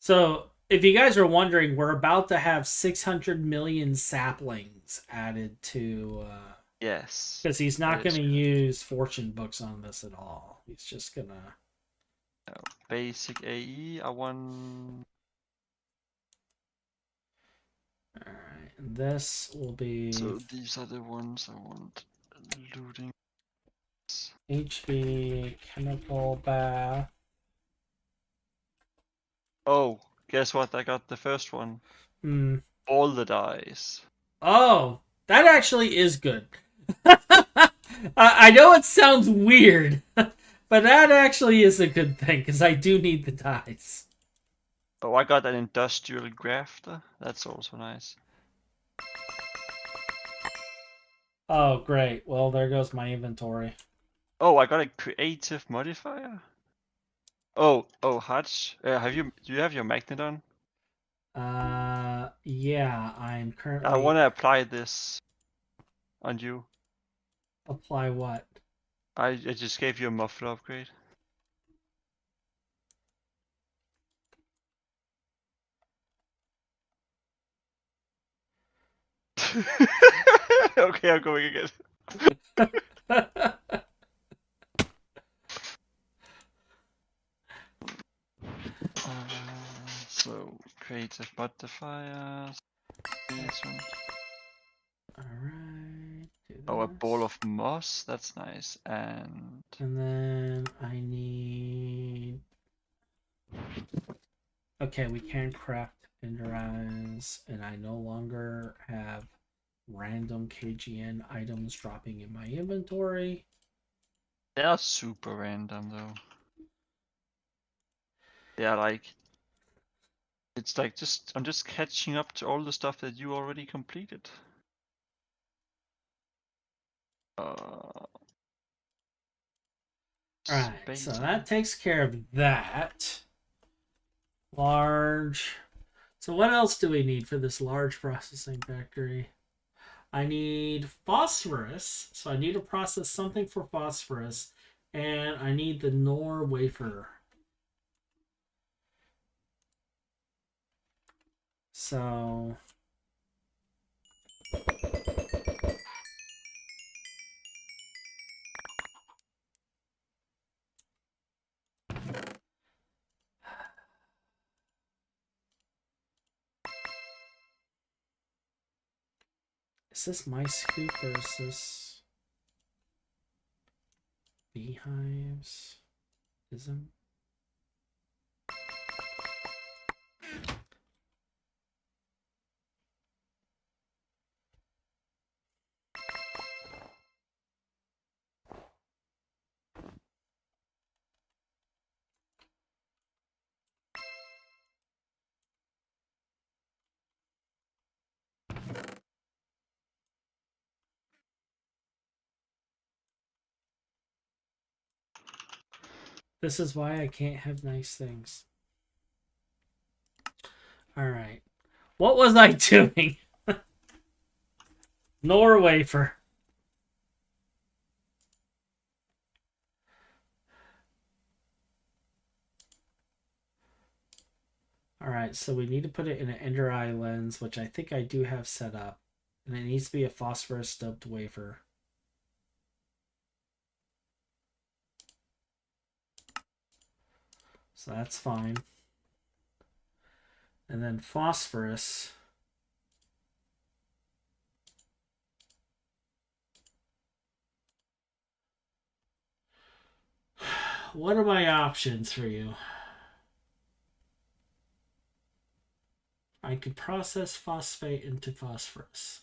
Speaker 1: So, if you guys are wondering, we're about to have 600 million saplings added to.
Speaker 2: Yes.
Speaker 1: Because he's not
Speaker 2: that
Speaker 1: going
Speaker 2: is
Speaker 1: to
Speaker 2: good.
Speaker 1: use fortune books on this at all. He's just going to.
Speaker 2: Basic AE, I want.
Speaker 1: Alright, and this will be
Speaker 2: So these are the ones I want. Looting.
Speaker 1: HB chemical bath.
Speaker 2: Oh, guess what? I got the first one.
Speaker 1: Hmm.
Speaker 2: All the dice.
Speaker 1: Oh, that actually is good. I know it sounds weird, but that actually is a good thing because I do need the dice.
Speaker 2: Oh, I got an industrial grafter. That's also nice.
Speaker 1: Oh, great. Well, there goes my inventory.
Speaker 2: Oh, I got a creative modifier. Oh, Hutch, do you have your magnet on?
Speaker 1: Yeah, I'm
Speaker 2: I want
Speaker 1: currently
Speaker 2: to apply this on you.
Speaker 1: apply what?
Speaker 2: I just gave you a muffler upgrade. Okay, I'm going again. So creative modifiers. This one.
Speaker 1: All right, do
Speaker 2: Oh, a ball
Speaker 1: this.
Speaker 2: of moss. That's nice. And
Speaker 1: And then I need. Okay, we can craft ender eyes, and I no longer have random KGN items dropping in my inventory.
Speaker 2: they are super random though. They are like it's like just I'm just catching up to all the stuff that you already completed. Uh,
Speaker 1: Alright, so
Speaker 2: space.
Speaker 1: that takes care of that. Large. So what else do we need for this large processing factory? I need phosphorus. So I need to process something for phosphorus. And I need the Nor wafer. So is this my scoop or is this beehives? Isn't. This is why I can't have nice things. Alright. What was I doing? Nor wafer. Alright, so we need to put it in an ender eye lens, which I think I do have set up. And it needs to be a phosphorus doped wafer. So that's fine. And then phosphorus. What are my options for you? I could process phosphate into phosphorus.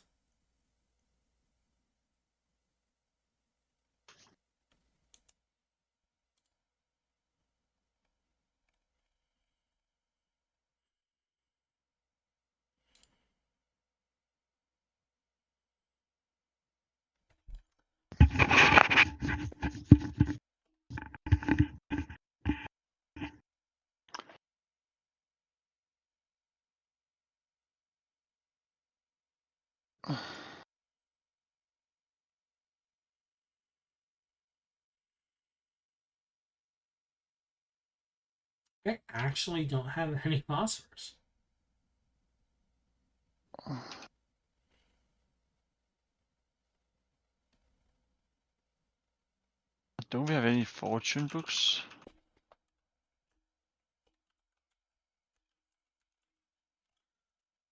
Speaker 1: I actually don't have any phosphorus.
Speaker 2: Don't we have any fortune books?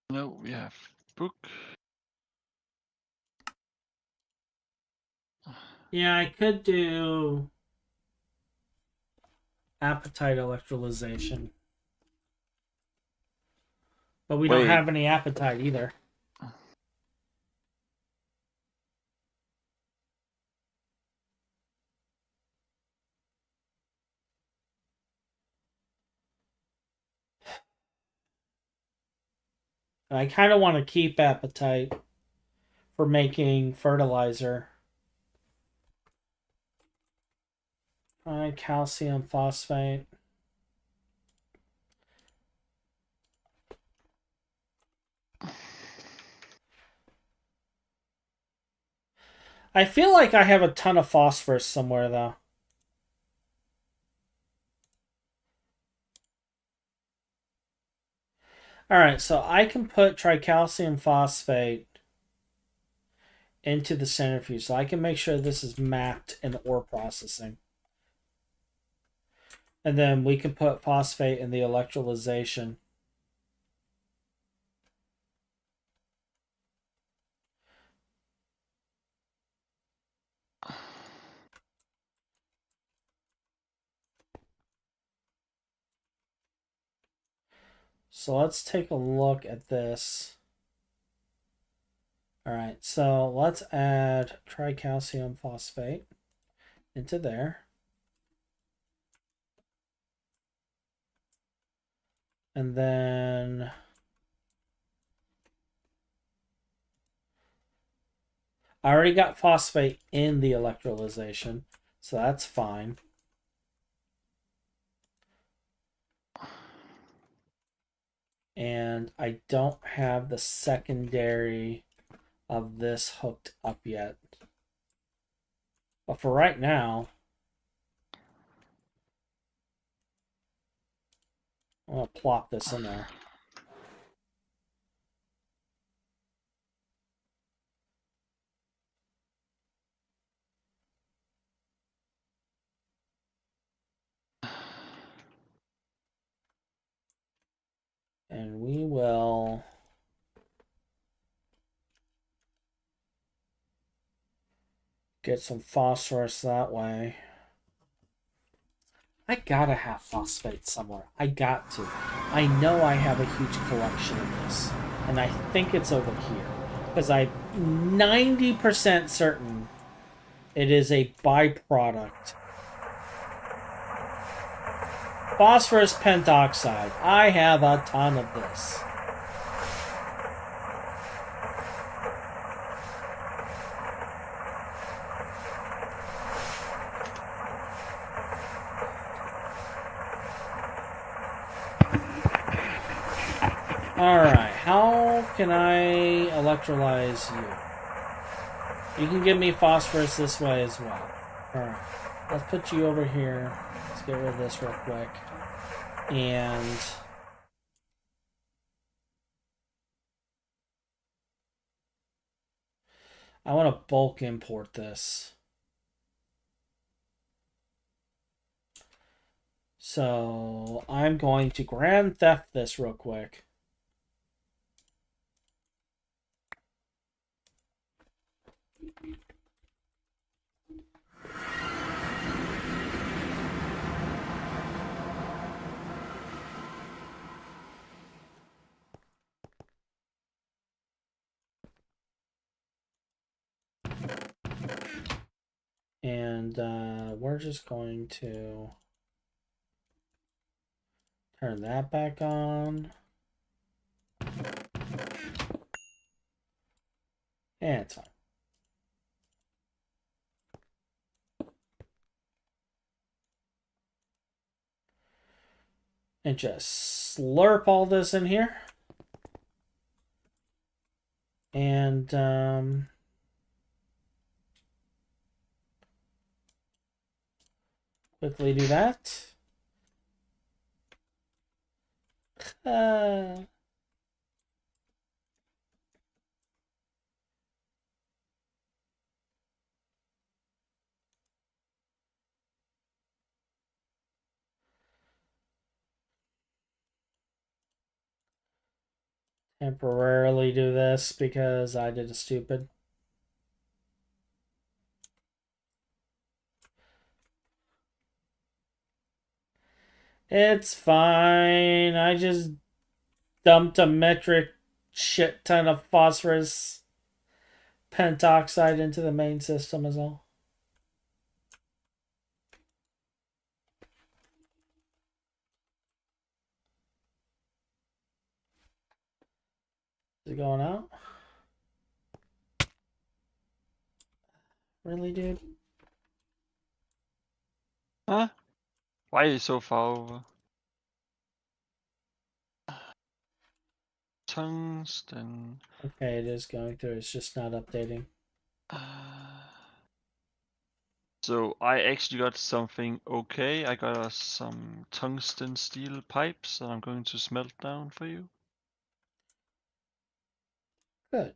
Speaker 2: No, we have book.
Speaker 1: Yeah, I could do appetite electrolyzation. But we don't
Speaker 2: Wait,
Speaker 1: have any appetite either. I kind of want to keep appetite for making fertilizer. Calcium phosphate. I feel like I have a ton of phosphorus somewhere, though. Alright, so I can put tricalcium phosphate into the centrifuge. So I can make sure this is mapped in ore processing. And then we can put phosphate in the electrolyzation. So let's take a look at this. All right, so let's add tricalcium phosphate into there. And then I already got phosphate in the electrolyzation, so that's fine. And I don't have the secondary of this hooked up yet. But for right now, I'm going to plop this in there. And we will get some phosphorus that way. I gotta have phosphate somewhere. I got to. I know I have a huge collection of this. And I think it's over here. Because I'm 90% certain it is a byproduct. Phosphorus pentoxide. I have a ton of this. Alright, how can I electrolyze you? You can give me phosphorus this way as well. Alright, let's put you over here. Let's get rid of this real quick. And I want to bulk import this. So I'm going to grand theft this real quick. And we're just going to turn that back on. And it's fine. And just slurp all this in here. And quickly do that. Uh, temporarily do this because I did a stupid. It's fine. I just dumped a metric shit ton of phosphorus pentoxide into the main system is all. Is it going out? Really, dude?
Speaker 2: Huh? Why are you so far over? Tungsten.
Speaker 1: Okay, it is going through. It's just not updating.
Speaker 2: So I actually got something okay. I got us some tungsten steel pipes that I'm going to smelt down for you.
Speaker 1: Good.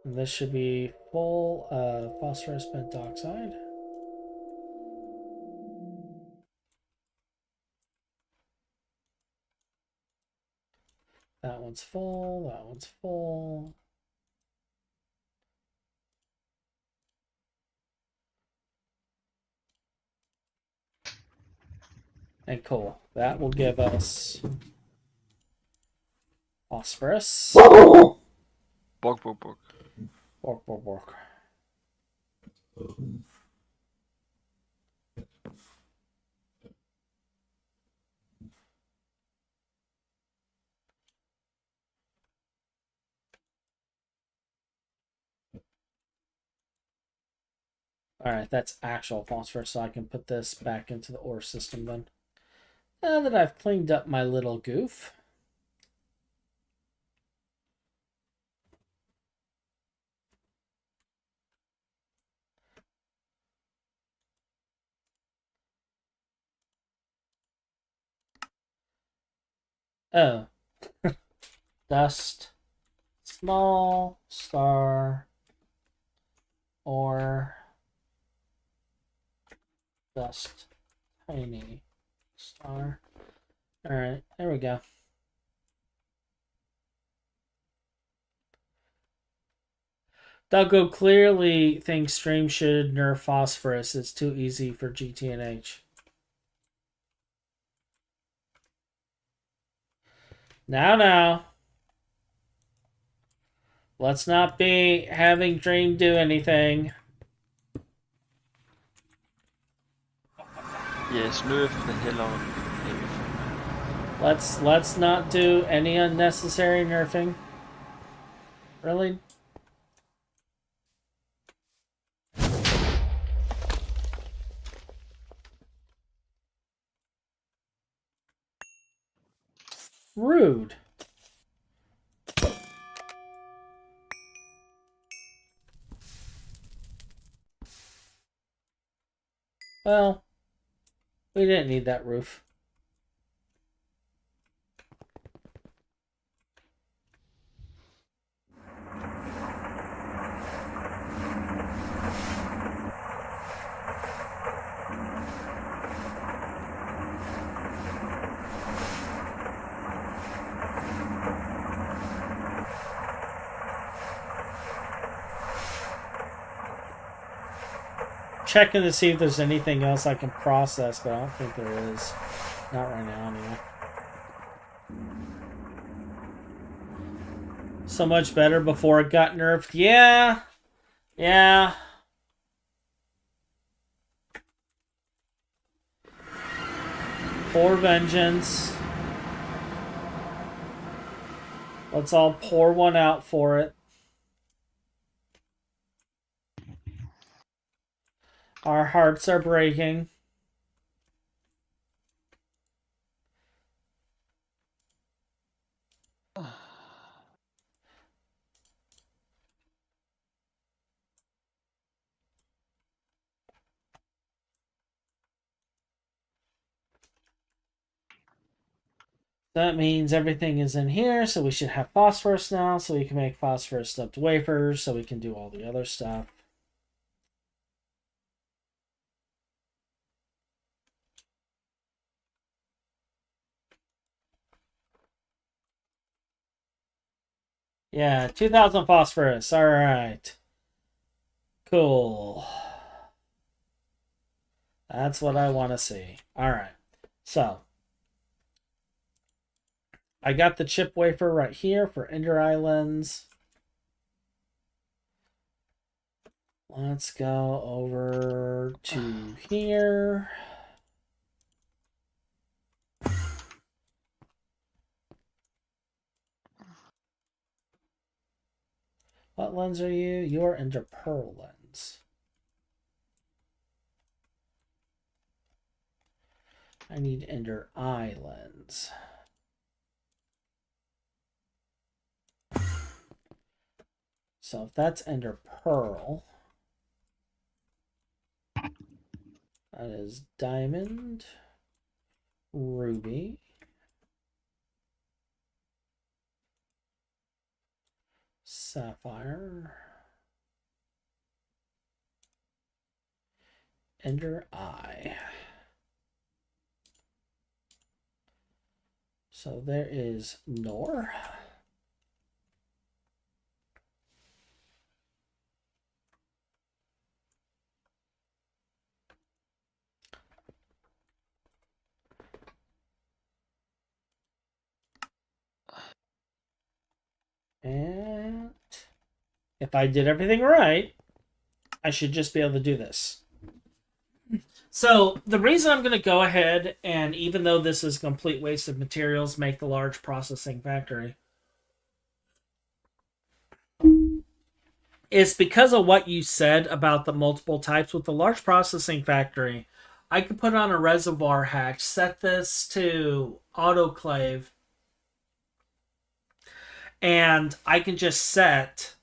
Speaker 1: And this should be full phosphorus pentoxide. That one's full. That one's full. And cool. That will give us phosphorus.
Speaker 2: Bog, bog, bog.
Speaker 1: Work, work, work. Alright, that's actual phosphorus, so I can put this back into the ore system then. Now that I've cleaned up my little goof. Oh. Dust. Small star. Or dust. Tiny star. Alright, there we go. Duggo clearly thinks Stream should nerf phosphorus. It's too easy for GTNH. Now. Let's not be having Dream do anything.
Speaker 2: Yes, nerf the hell out of everything.
Speaker 1: Let's not do any unnecessary nerfing. Really? Rude. Well, we didn't need that roof. Checking to see if there's anything else I can process, but I don't think there is. Not right now, anyway. So much better before it got nerfed. Yeah. Yeah. Pour vengeance. Let's all pour one out for it. Our hearts are breaking. That means everything is in here, so we should have phosphorus now, so we can make phosphorus stuffed wafers, so we can do all the other stuff. Yeah, 2,000 phosphorus. All right. Cool. That's what I want to see. All right. So, I got the chip wafer right here for Ender Islands. Let's go over to here. What lens are you? You're Ender Pearl lens. I need Ender Eye lens. So if that's Ender Pearl, that is Diamond, Ruby, Sapphire, Ender Eye. So there is Nor. And if I did everything right, I should just be able to do this. So the reason I'm going to go ahead and, even though this is a complete waste of materials, make the large processing factory is because of what you said about the multiple types. With the large processing factory, I could put on a reservoir hatch, set this to autoclave, and I can just set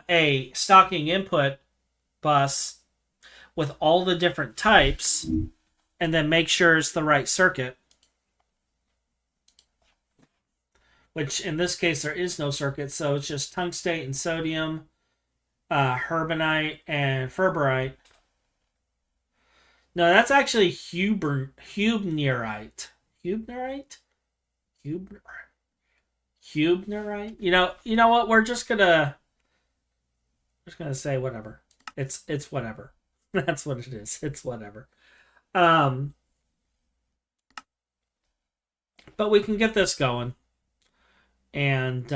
Speaker 1: a stocking input bus with all the different types and then make sure it's the right circuit. Which in this case there is no circuit, so it's just tungstate and sodium, herbonite and ferberite. No, that's actually hubnerite. Hubnerite? Hubnerite? You know what? We're just gonna say whatever. It's whatever. That's what it is. It's whatever. Um, but we can get this going and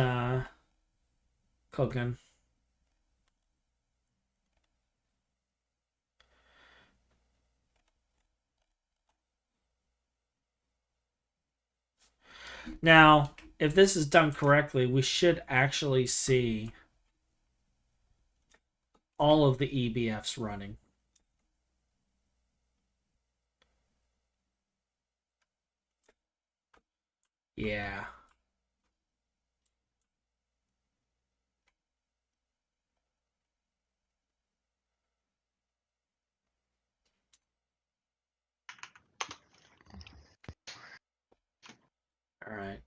Speaker 1: cooking. Now, if this is done correctly, we should actually see all of the EBFs running. Yeah. All right.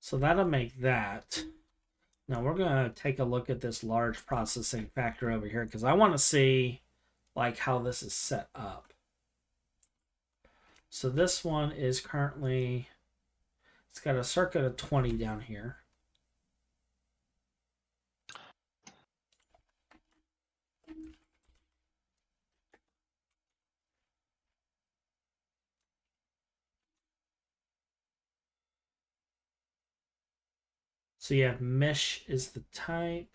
Speaker 1: So that'll make that. Now we're going to take a look at this large processing factor over here because I want to see like how this is set up. So this one is currently, it's got a circuit of 20 down here. So you have mesh is the type.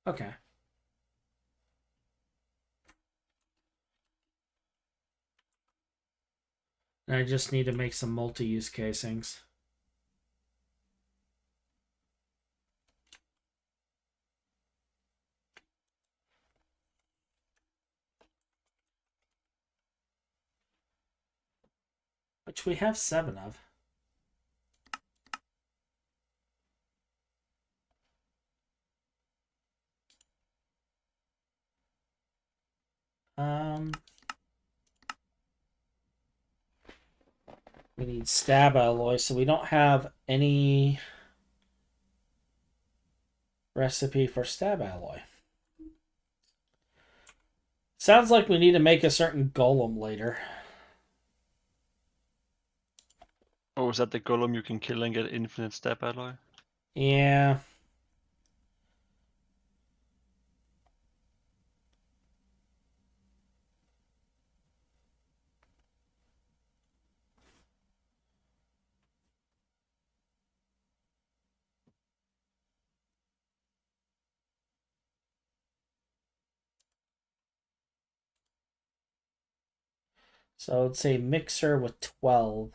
Speaker 1: Okay. And I just need to make some multi-use casings. Which we have 7 of. We need stab alloy, so we don't have any recipe for stab alloy. Sounds like we need to make a certain golem later.
Speaker 2: Oh, is that the golem you can kill and get infinite stab alloy?
Speaker 1: Yeah. So it's a mixer with 12.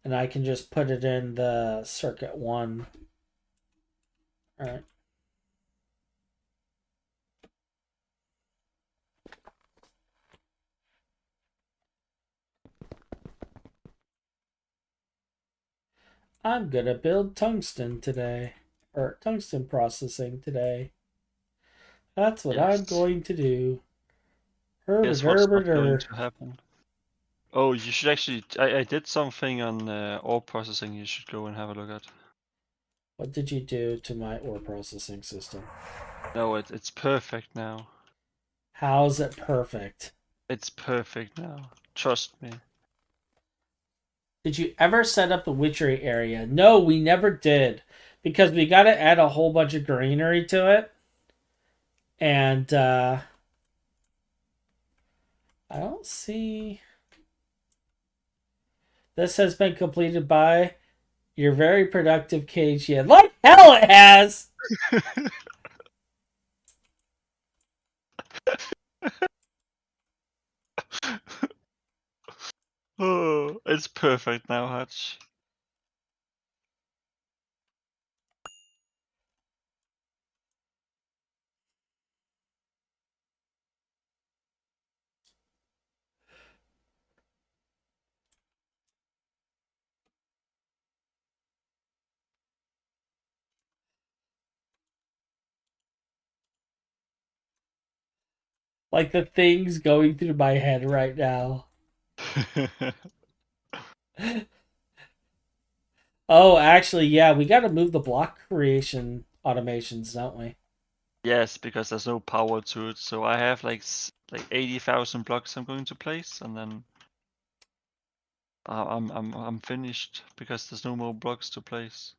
Speaker 1: And I can just put it in the circuit 1. All right. I'm gonna build tungsten today. Or tungsten processing today. That's what I'm
Speaker 2: Yes.
Speaker 1: going to do. Herbert,
Speaker 2: Guess what's not going
Speaker 1: Herbert.
Speaker 2: to happen? Oh, you should actually. I did something on ore processing. You should go and have a look at.
Speaker 1: What did you do to my ore processing system?
Speaker 2: No, it's perfect now.
Speaker 1: How's it perfect?
Speaker 2: It's perfect now. Trust me.
Speaker 1: Did you ever set up the witchery area? No, we never did. Because we got to add a whole bunch of greenery to it. And I don't see. This has been completed by your very productive KGN. Like hell it has!
Speaker 2: Oh, it's perfect now, Hutch.
Speaker 1: Like the things going through my head right now. Oh, actually, yeah, we got to move the block creation automations, don't we?
Speaker 2: Yes, because there's no power to it. So I have like 80,000 blocks I'm going to place, and then I'm finished because there's no more blocks to place.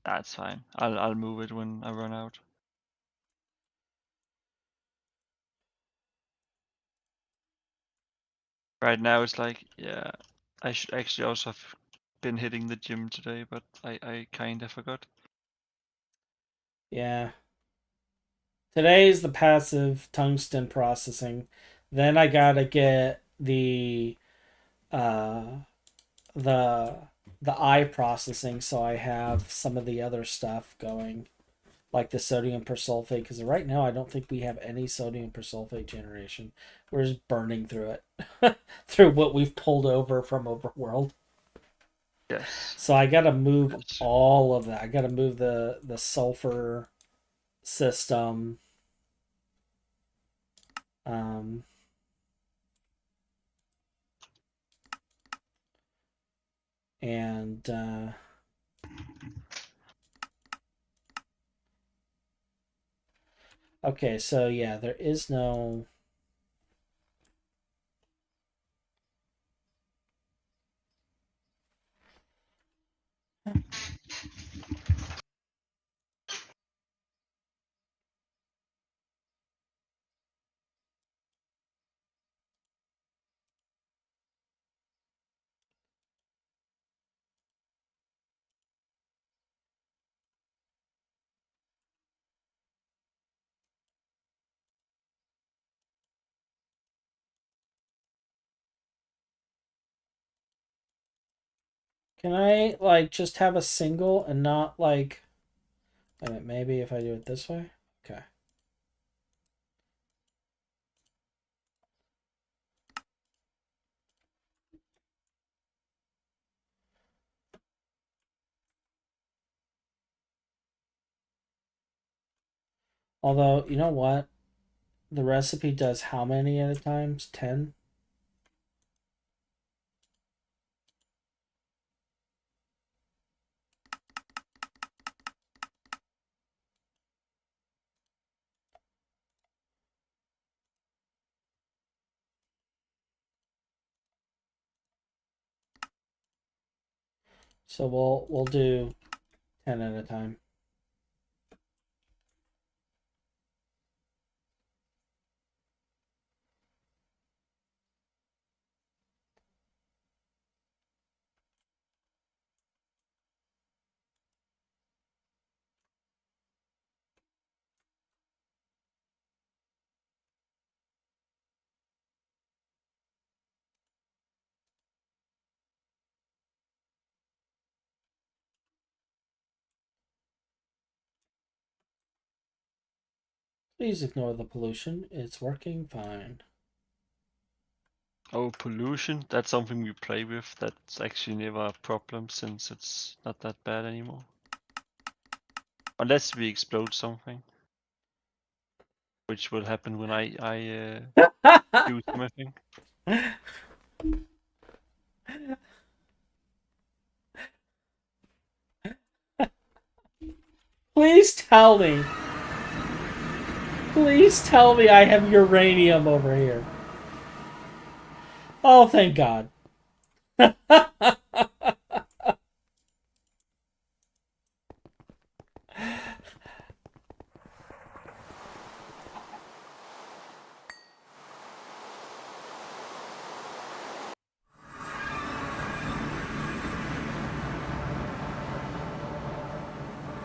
Speaker 2: That's fine. I'll move it when I run out. Right now it's like, yeah, I should actually also have been hitting the gym today, but I kinda forgot.
Speaker 1: Yeah. Today's the passive tungsten processing. Then I gotta get uh the the eye processing so I have some of the other stuff going, like the sodium persulfate, because right now I don't think we have any sodium persulfate generation. We're just burning through it through what we've pulled over from Overworld.
Speaker 2: Yes.
Speaker 1: So I gotta move
Speaker 2: Yes.
Speaker 1: all of that. I gotta move the sulfur system. Um, and okay, so yeah, there is no. Can I like just have a single and not like? Wait a minute, maybe if I do it this way. Okay. Although you know what, the recipe does how many at a time? 10. So we'll do 10 at a time. Please ignore the pollution. It's working fine.
Speaker 2: Oh, pollution. That's something we play with. That's actually never a problem since it's not that bad anymore. Unless we explode something. Which will happen when I do something.
Speaker 1: Please tell me. Please tell me I have uranium over here. Oh, thank God.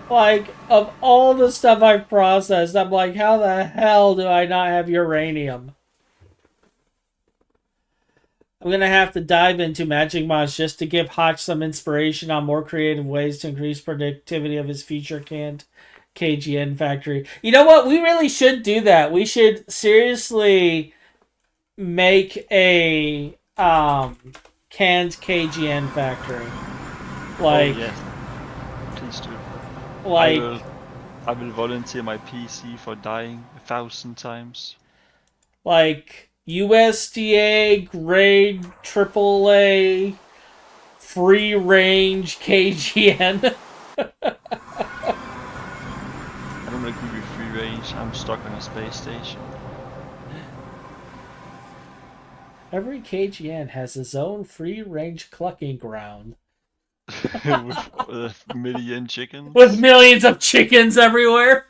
Speaker 1: Like, of all the stuff I've processed, I'm like, how the hell do I not have uranium? I'm gonna have to dive into Magic Mods just to give Hotch some inspiration on more creative ways to increase productivity of his future canned KGN factory. You know what? We really should do that. We should seriously make a canned KGN factory.
Speaker 2: Oh
Speaker 1: Like,
Speaker 2: yes, please do. I
Speaker 1: like,
Speaker 2: will I will volunteer my PC for dying 1,000 times.
Speaker 1: like USDA grade AAA free range KGN.
Speaker 2: I don't agree with free range. I'm stuck on a space station.
Speaker 1: Every KGN has its own free range clucking ground
Speaker 2: With a million
Speaker 1: with
Speaker 2: chickens.
Speaker 1: millions of chickens everywhere.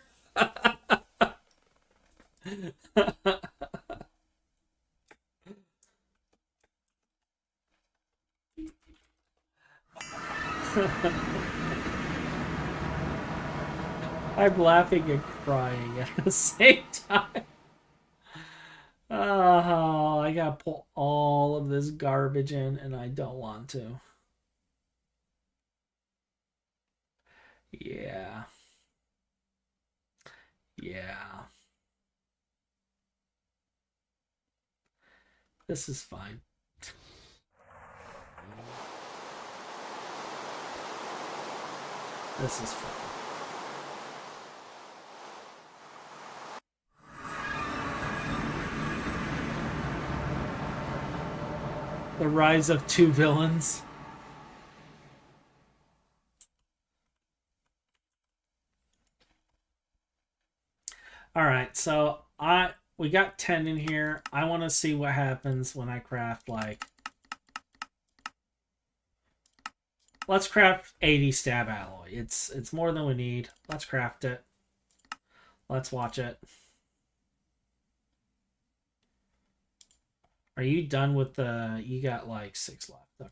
Speaker 1: I'm laughing and crying at the same time. Oh, I gotta pull all of this garbage in, and I don't want to. Yeah. Yeah. This is fine. This is fine. The rise of two villains. All right, so we got 10 in here. I want to see what happens when I craft like let's craft 80 stab alloy. It's more than we need. Let's craft it. Let's watch it. Are you done with the you got like 6 left. Okay.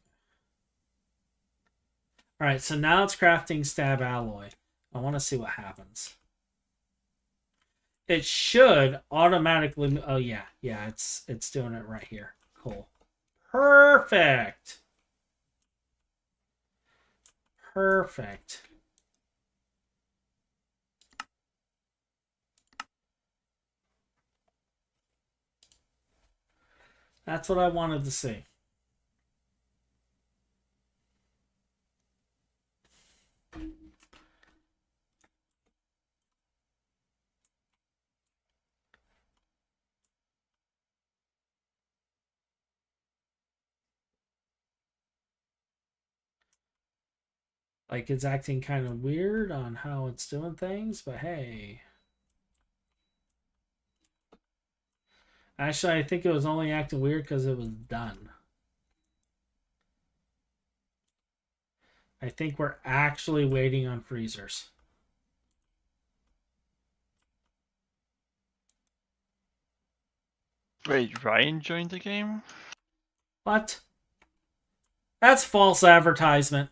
Speaker 1: All right, so now it's crafting stab alloy. I want to see what happens. It should automatically. Oh yeah, yeah. It's doing it right here. Cool. Perfect. Perfect. That's what I wanted to see. Like, it's acting kind of weird on how it's doing things, but hey. Actually, I think it was only acting weird because it was done. I think we're actually waiting on freezers.
Speaker 2: Wait, Ryan joined the game?
Speaker 1: What? That's false advertisement.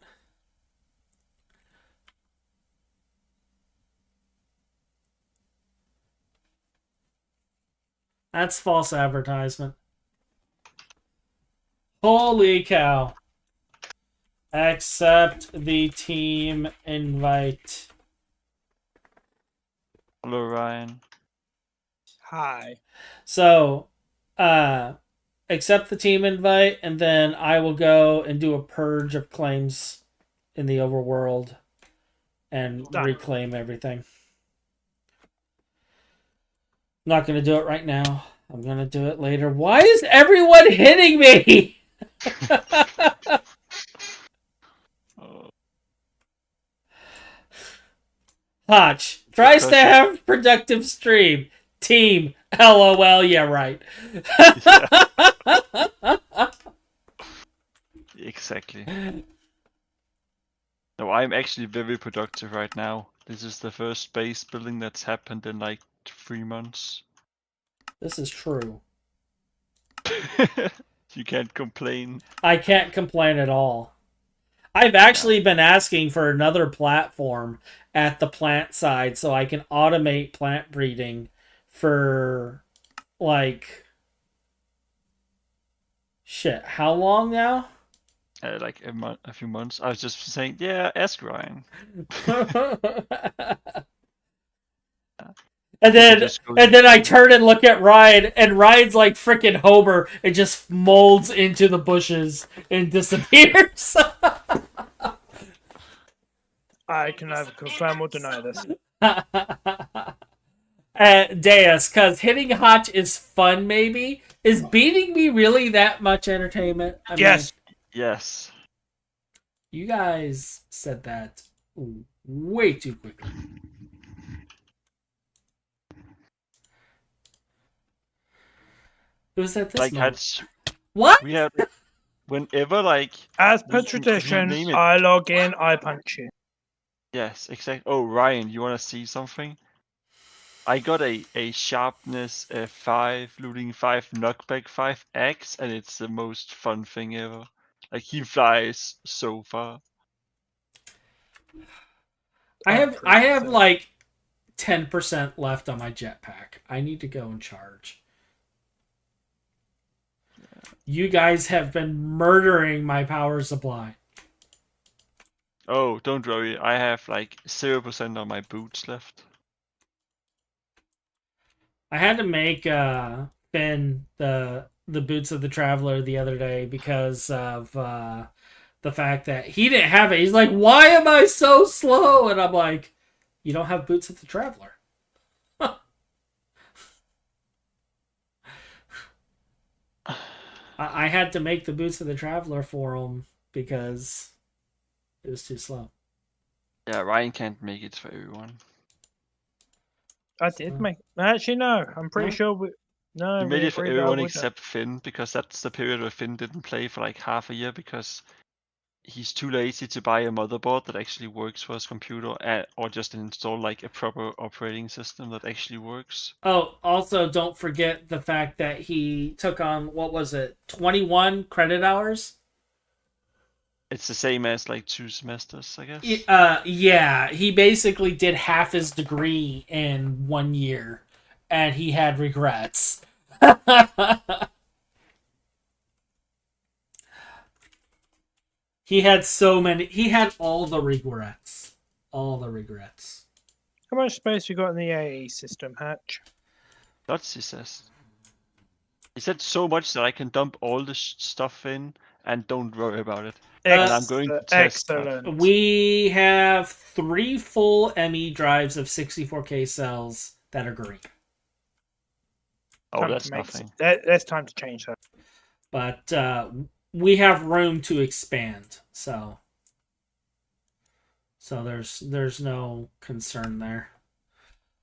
Speaker 1: That's false advertisement. Holy cow. Accept the team invite.
Speaker 2: Hello, Ryan.
Speaker 3: Hi.
Speaker 1: So, accept the team invite, and then I will go and do a purge of claims in the overworld and
Speaker 3: Done.
Speaker 1: reclaim everything. I'm not going to do it right now. I'm going to do it later. Why is everyone hitting me?
Speaker 2: Oh,
Speaker 1: Hotch tries to
Speaker 2: because you,
Speaker 1: have productive stream. Team, LOL, yeah, right.
Speaker 2: yeah, exactly. No, I'm actually very productive right now. This is the first base building that's happened in like 3 months.
Speaker 1: This is true.
Speaker 2: You can't complain.
Speaker 1: I can't complain at all. I've
Speaker 2: Yeah.
Speaker 1: actually been asking for another platform at the plant side so I can automate plant breeding for like shit. How long now?
Speaker 2: Like a few months. I was just saying, yeah, ask Ryan.
Speaker 1: And
Speaker 2: You can
Speaker 1: then
Speaker 2: just go.
Speaker 1: and then I turn and look at Ryan, and Ryan's like freaking Homer and just molds into the bushes and disappears.
Speaker 3: I can neither confirm or deny this.
Speaker 1: Deus, because hitting Hotch is fun, maybe. Is beating me really that much entertainment? I mean,
Speaker 3: Yes.
Speaker 2: Yes.
Speaker 1: you guys said that way too quickly. It was at this
Speaker 2: Like
Speaker 1: moment.
Speaker 2: that's
Speaker 1: What?
Speaker 2: we have whenever like
Speaker 3: As per
Speaker 2: you
Speaker 3: tradition,
Speaker 2: name it.
Speaker 3: I log in, I punch you.
Speaker 2: Yes, exactly. Oh, Ryan, you want to see something? I got a sharpness 5, looting 5, knockback 5 axe, and it's the most fun thing ever. Like he flies so far.
Speaker 1: I have like 10% left on my jetpack. I need to go and charge. You guys have been murdering my power supply.
Speaker 2: Oh, don't worry, I have like 0% on my boots left.
Speaker 1: I had to make Finn the boots of the traveler the other day because of the fact that he didn't have it. He's like, "Why am I so slow?" And I'm like, "You don't have boots of the traveler." I had to make the boots of the traveler for him because it was too slow.
Speaker 2: Yeah, Ryan can't make it for everyone.
Speaker 3: I did make. Actually, no. I'm pretty
Speaker 1: Huh?
Speaker 3: sure we. No,
Speaker 2: You made
Speaker 3: we
Speaker 2: it for
Speaker 3: agreed that I
Speaker 2: everyone
Speaker 3: would.
Speaker 2: except Finn, because that's the period where Finn didn't play for like half a year because he's too lazy to buy a motherboard that actually works for his computer, or just install like a proper operating system that actually works.
Speaker 1: Oh, also don't forget the fact that he took on what was it, 21 credit hours?
Speaker 2: It's the same as like 2 semesters, I guess.
Speaker 1: Yeah, he basically did half his degree in 1 year, and he had regrets. He had so many. He had all the regrets. All the regrets.
Speaker 3: How much space you got in the AE system, Hatch?
Speaker 2: That's he says. He said so much that I can dump all the stuff in and don't worry about it. And I'm going to test that.
Speaker 3: Excellent.
Speaker 1: We have 3 full ME drives of 64K cells that are green.
Speaker 2: Oh,
Speaker 3: Time
Speaker 2: that's
Speaker 3: to make.
Speaker 2: nothing.
Speaker 3: That's time to change that.
Speaker 1: But we have room to expand, so there's no concern there.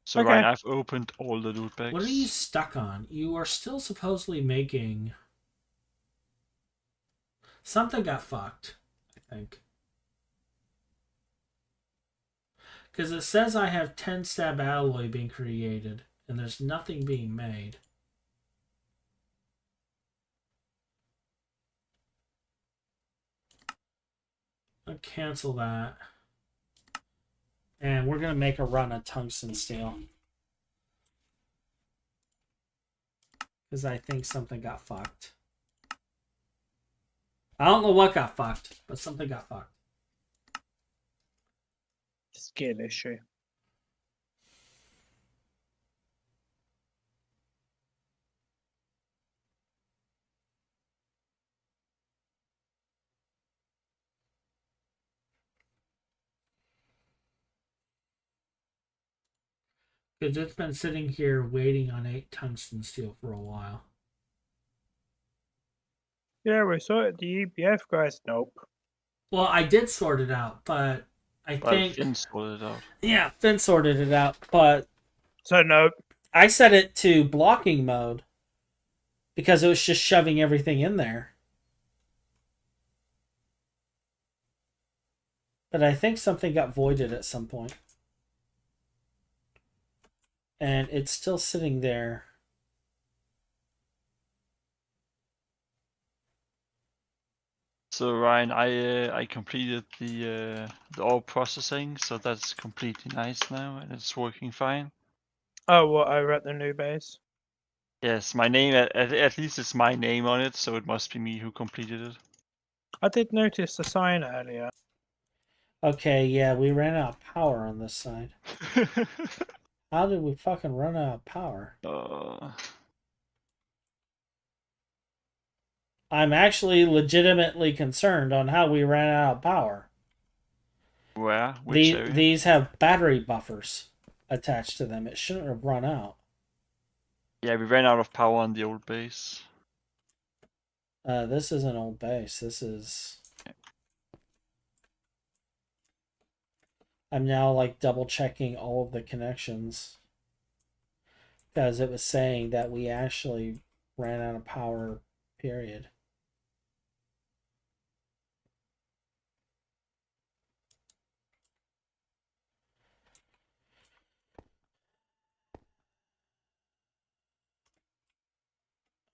Speaker 2: So
Speaker 3: Okay.
Speaker 2: Ryan, I've opened all the loot bags.
Speaker 1: What are you stuck on? You are still supposedly making. Something got fucked, I think. Because it says I have 10 stab alloy being created, and there's nothing being made. I'll cancel that. And we're going to make a run of tungsten steel. Because I think something got fucked. I don't know what got fucked, but something got fucked.
Speaker 3: Skill issue.
Speaker 1: Because it's been sitting here waiting on 8 tungsten steel for a while.
Speaker 3: Yeah, we sorted the EBF guys. Nope.
Speaker 1: Well, I did sort it out, but I
Speaker 2: Well,
Speaker 1: think
Speaker 2: Finn sorted it out.
Speaker 1: yeah, Finn sorted it out, but
Speaker 3: So nope.
Speaker 1: I set it to blocking mode because it was just shoving everything in there. But I think something got voided at some point. And it's still sitting there.
Speaker 2: So Ryan, I completed the ore processing, so that's completely nice now, and it's working fine.
Speaker 3: Oh, what over at the new base?
Speaker 2: Yes, my name at least it's my name on it, so it must be me who completed it.
Speaker 3: I did notice the sign earlier.
Speaker 1: Okay, yeah, we ran out of power on this side. How did we fucking run out of power? I'm actually legitimately concerned on how we ran out of power.
Speaker 2: Where? Which area?
Speaker 1: These have battery buffers attached to them. It shouldn't have run out.
Speaker 2: Yeah, we ran out of power on the old base.
Speaker 1: This is an old base. This is... I'm now like double checking all of the connections. Because it was saying that we actually ran out of power, period.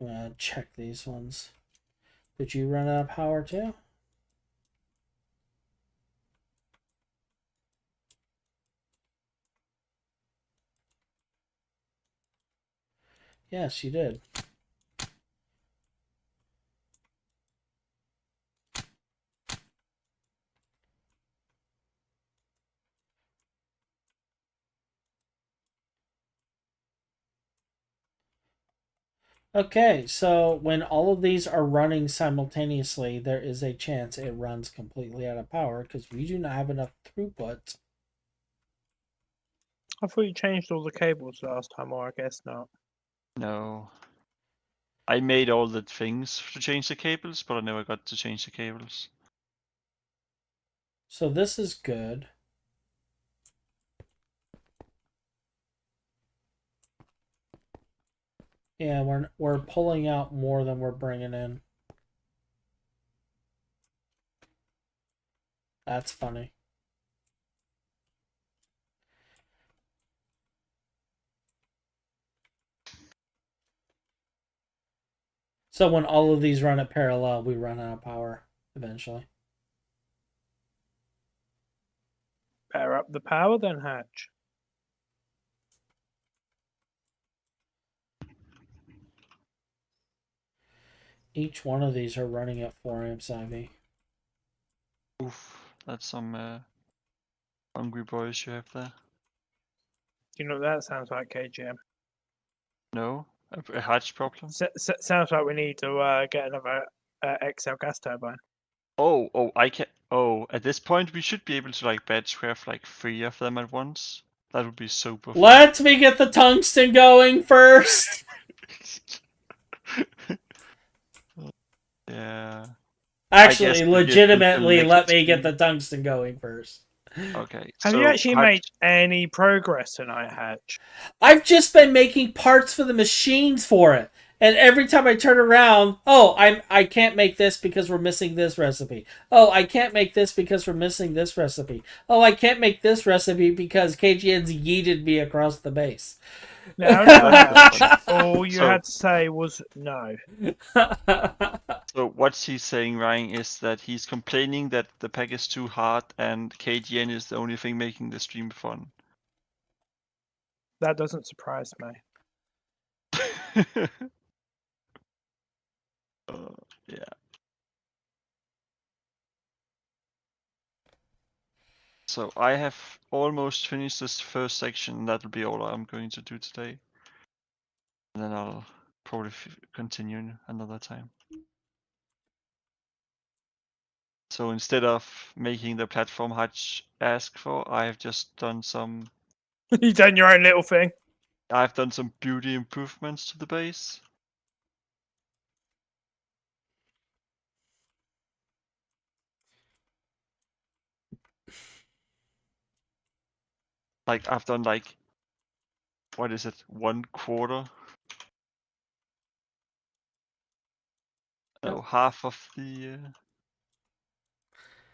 Speaker 1: I'm gonna check these ones. Did you run out of power too? Yes, you did. Okay, so when all of these are running simultaneously, there is a chance it runs completely out of power because we do not have enough throughput.
Speaker 3: I thought you changed all the cables last time, or I guess not.
Speaker 2: No. I made all the things to change the cables, but I never got to change the cables.
Speaker 1: So this is good. Yeah, we're pulling out more than we're bringing in. That's funny. So when all of these run at parallel, we run out of power eventually.
Speaker 3: Better up the power then, Hatch.
Speaker 1: Each one of these are running at 4 amps IV.
Speaker 2: Oof, that's some hungry boys you have there.
Speaker 3: You know what that sounds like, KGM.
Speaker 2: No? A hatch problem?
Speaker 3: Sounds like we need to get another XL gas turbine.
Speaker 2: Oh, I can. Oh, at this point we should be able to like batch craft like 3 of them at once. That would be super fun.
Speaker 1: Let me get the tungsten going first.
Speaker 2: Yeah.
Speaker 1: Actually,
Speaker 2: we get
Speaker 1: legitimately,
Speaker 2: until
Speaker 1: let
Speaker 2: next
Speaker 1: me get
Speaker 2: stream.
Speaker 1: the tungsten going first.
Speaker 2: Okay.
Speaker 3: Have you actually made any progress tonight, Hatch?
Speaker 1: I've just been making parts for the machines for it. And every time I turn around, oh, I can't make this because we're missing this recipe. Oh, I can't make this because we're missing this recipe. Oh, I can't make this recipe because KGN's yeeted me across the base.
Speaker 3: No, Hatch. All you had to say was no.
Speaker 2: So what he's saying, Ryan, is that he's complaining that the pack is too hard and KGN is the only thing making the stream fun.
Speaker 3: That doesn't surprise me.
Speaker 2: Yeah. So I have almost finished this first section. That'll be all I'm going to do today. And then I'll probably continue another time. So instead of making the platform Hutch asked for, I have just done some
Speaker 3: You done your own little thing.
Speaker 2: I've done some beauty improvements to the base. Like I've done like, what is it, 1/4? No, half of the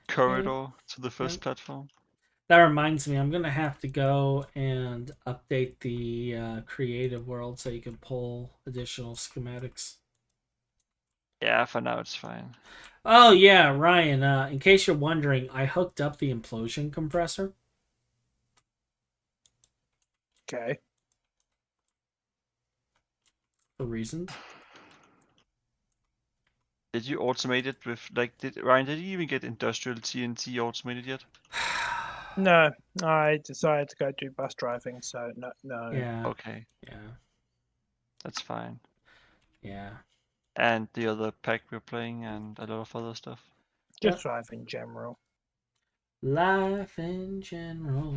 Speaker 2: corridor to the first platform.
Speaker 1: That reminds me, I'm gonna have to go and update the creative world so you can pull additional schematics.
Speaker 2: Yeah, for now it's fine.
Speaker 1: Oh yeah, Ryan. In case you're wondering, I hooked up the implosion compressor.
Speaker 3: Okay.
Speaker 1: For reasons.
Speaker 2: Did you automate it with like? Ryan? Did you even get industrial TNT automated yet?
Speaker 3: No, I decided to go do bus driving, so no.
Speaker 1: Yeah.
Speaker 2: Okay,
Speaker 1: Yeah.
Speaker 2: that's fine.
Speaker 1: Yeah.
Speaker 2: And the other pack we're playing, and a lot of other stuff.
Speaker 3: Just life in general.
Speaker 1: Life in general.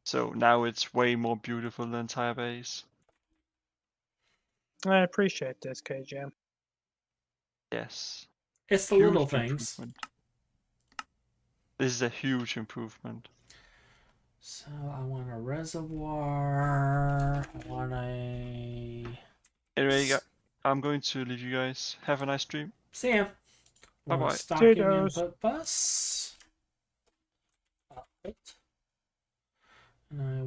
Speaker 2: So now it's way more beautiful, the entire base.
Speaker 3: I appreciate this, KGM.
Speaker 2: Yes.
Speaker 1: It's the
Speaker 2: Huge
Speaker 1: little things.
Speaker 2: improvement. This is a huge improvement.
Speaker 1: So I want a reservoir. I want a.
Speaker 2: Anyway, I'm going to leave you guys. Have a nice stream.
Speaker 1: See ya.
Speaker 2: Bye
Speaker 1: Want a
Speaker 2: bye.
Speaker 1: stocking
Speaker 3: Toodles.
Speaker 1: input bus. Output. And I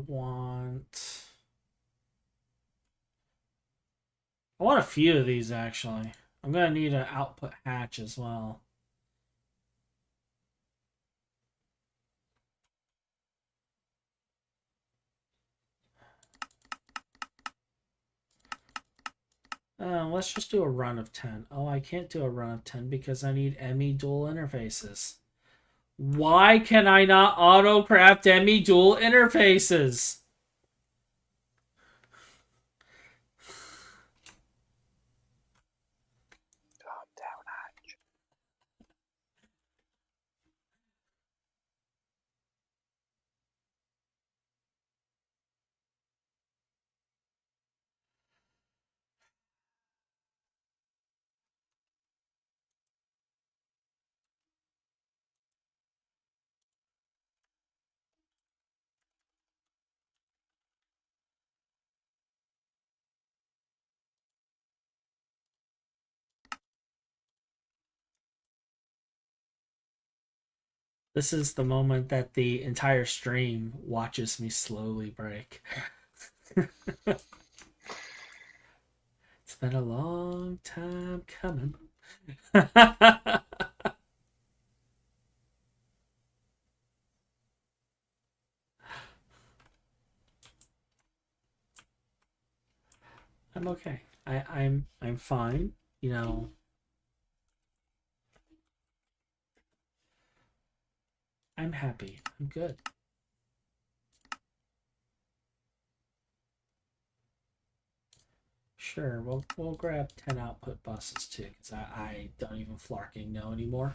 Speaker 1: want a few of these actually. I'm gonna need an output hatch as well. Let's just do a run of 10. Oh, I can't do a run of 10 because I need ME dual interfaces. Why can I not auto-craft ME dual interfaces?
Speaker 3: Calm down, Hatch.
Speaker 1: This is the moment that the entire stream watches me slowly break. It's been a long time coming. I'm okay. I'm fine. You know, I'm happy. I'm good. Sure, we'll grab 10 output buses too, because I don't even flarking know anymore.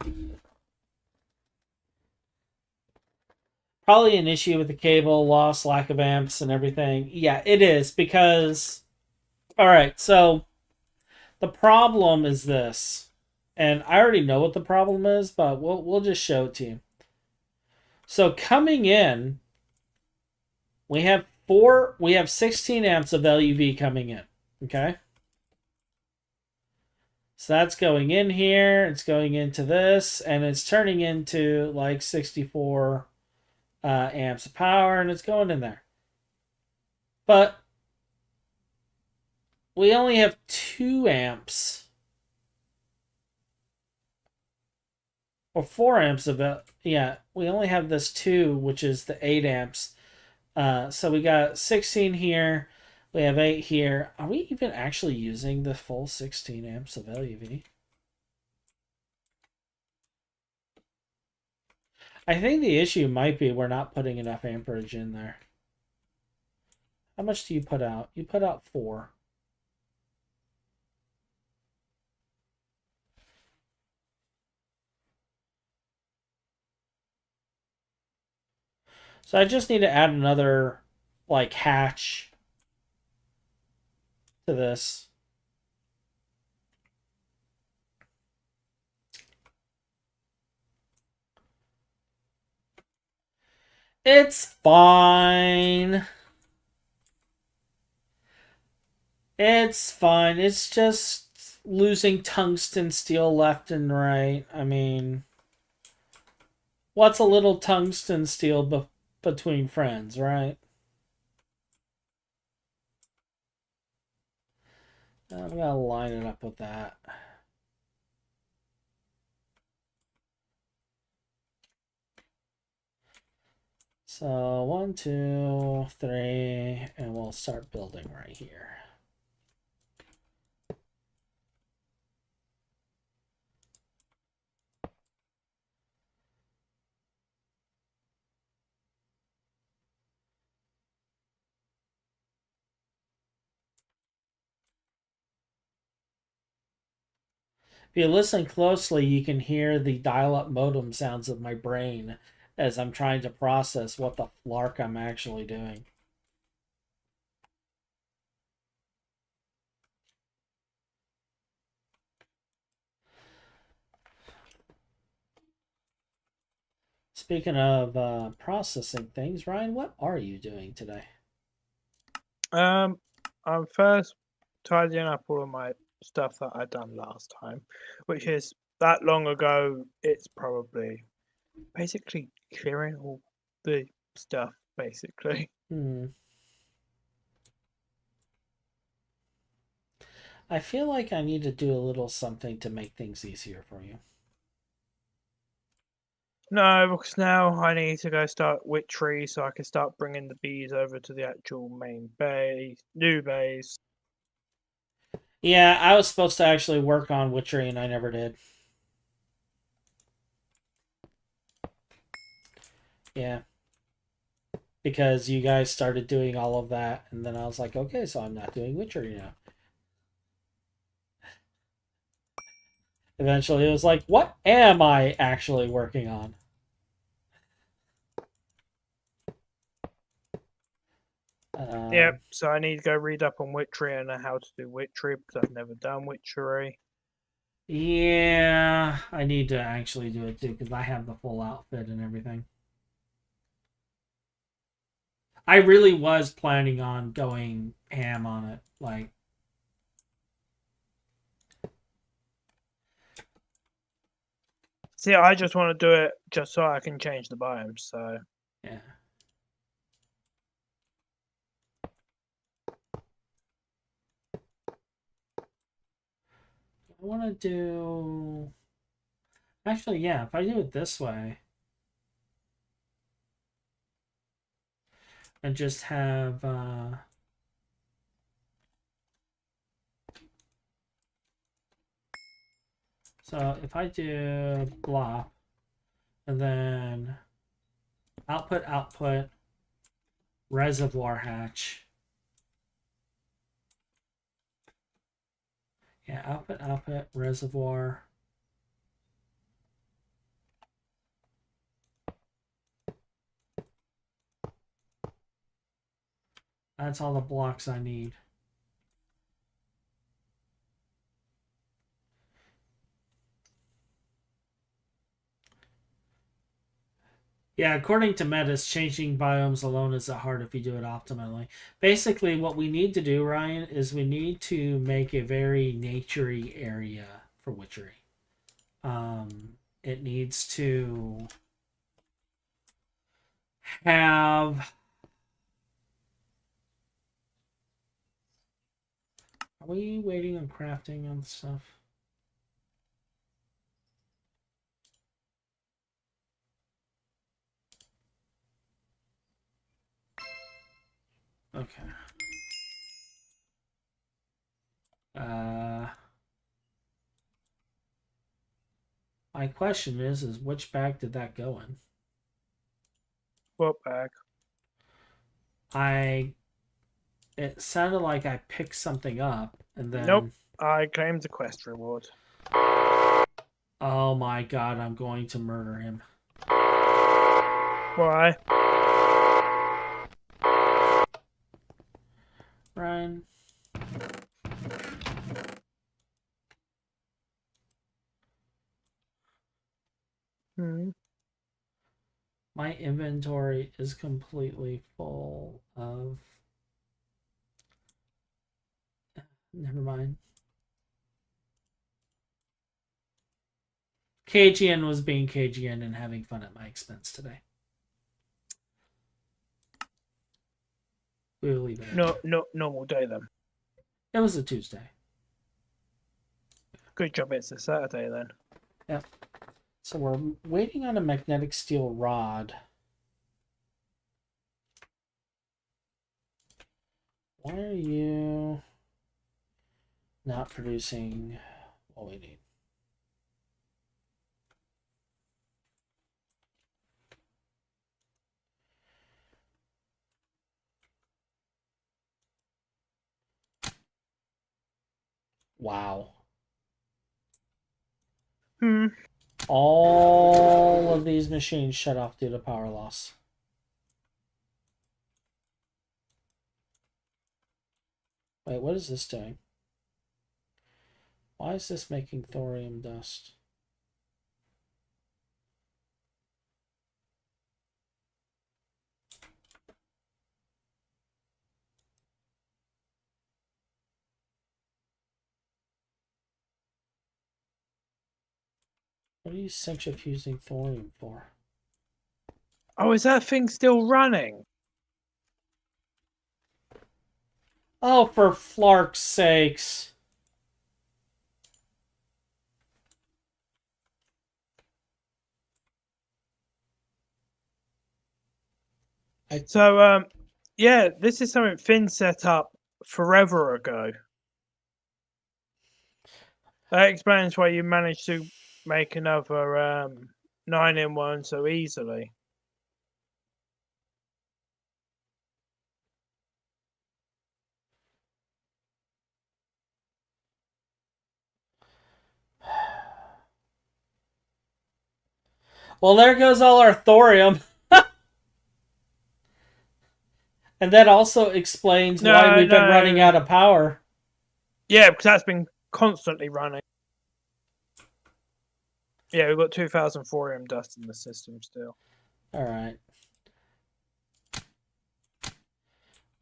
Speaker 1: Probably an issue with the cable, loss, lack of amps, and everything. Yeah, it is because. All right, so the problem is this, and I already know what the problem is, but we'll just show it to you. So coming in, we have 16 amps of LUV coming in. Okay. So that's going in here, it's going into this, and it's turning into like 64 amps of power, and it's going in there. But we only have 2 amps or 4 amps of it. Yeah, we only have this 2, which is the 8 amps. So we got 16 here. We have 8 here. Are we even actually using the full 16 amps of LUV? I think the issue might be we're not putting enough amperage in there. How much do you put out? You put out 4. So I just need to add another, like, hatch to this. It's fine. It's fine. It's just losing tungsten steel left and right. I mean, what's a little tungsten steel between friends, right? I'm gonna line it up with that. So 1, 2, 3, and we'll start building right here. If you listen closely, you can hear the dial-up modem sounds of my brain as I'm trying to process what the flark I'm actually doing. Speaking of processing things, Ryan, what are you doing today?
Speaker 3: I'm first tidying up all of my stuff that I done last time, which is that long ago. It's probably basically clearing all the stuff, basically.
Speaker 1: I feel like I need to do a little something to make things easier for you.
Speaker 3: No, because now I need to go start witchery so I can start bringing the bees over to the actual main base, new base.
Speaker 1: Yeah, I was supposed to actually work on witchery and I never did. Yeah. Because you guys started doing all of that, and then I was like, okay, so I'm not doing witchery now. Eventually, it was like, what am I actually working on?
Speaker 3: Yep, so I need to go read up on witchery and how to do witchery because I've never done witchery.
Speaker 1: Yeah, I need to actually do it too because I have the full outfit and everything. I really was planning on going ham on it. Like,
Speaker 3: see, I just want to do it just so I can change the biomes, so.
Speaker 1: yeah. I want to do. Actually, yeah, if I do it this way and just have. So if I do glop and then output reservoir hatch. Yeah, output reservoir. That's all the blocks I need. Yeah, according to Metis, changing biomes alone isn't hard if you do it optimally. Basically, what we need to do, Ryan, is we need to make a very naturey area for witchery. It needs to have. Are we waiting on crafting on stuff? Okay. My question is which bag did that go in?
Speaker 3: What bag?
Speaker 1: It sounded like I picked something up and then.
Speaker 3: Nope, I claimed the quest reward.
Speaker 1: Oh my god, I'm going to murder him.
Speaker 3: Why? Hmm.
Speaker 1: My inventory is completely full of. Never mind. KGN was being KGN and having fun at my expense today. We will leave it.
Speaker 3: No, normal day then.
Speaker 1: It was a Tuesday.
Speaker 3: Good job. It's a Saturday then.
Speaker 1: Yep. So we're waiting on a magnetic steel rod. Why are you not producing what we need? Wow.
Speaker 3: Hmm.
Speaker 1: All of these machines shut off due to power loss. Wait, what is this doing? Why is this making thorium dust? What are you centrifuging thorium for?
Speaker 3: Oh, is that thing still running?
Speaker 1: Oh, for Flark's sakes.
Speaker 3: So, yeah, this is something Finn set up forever ago. That explains why you managed to make another 9-in-1 so easily.
Speaker 1: Well, there goes all our thorium. And that also explains why we've been running out of power.
Speaker 3: Yeah, because that's been constantly running. Yeah, we've got 2,000 thorium dust in the system still.
Speaker 1: Alright.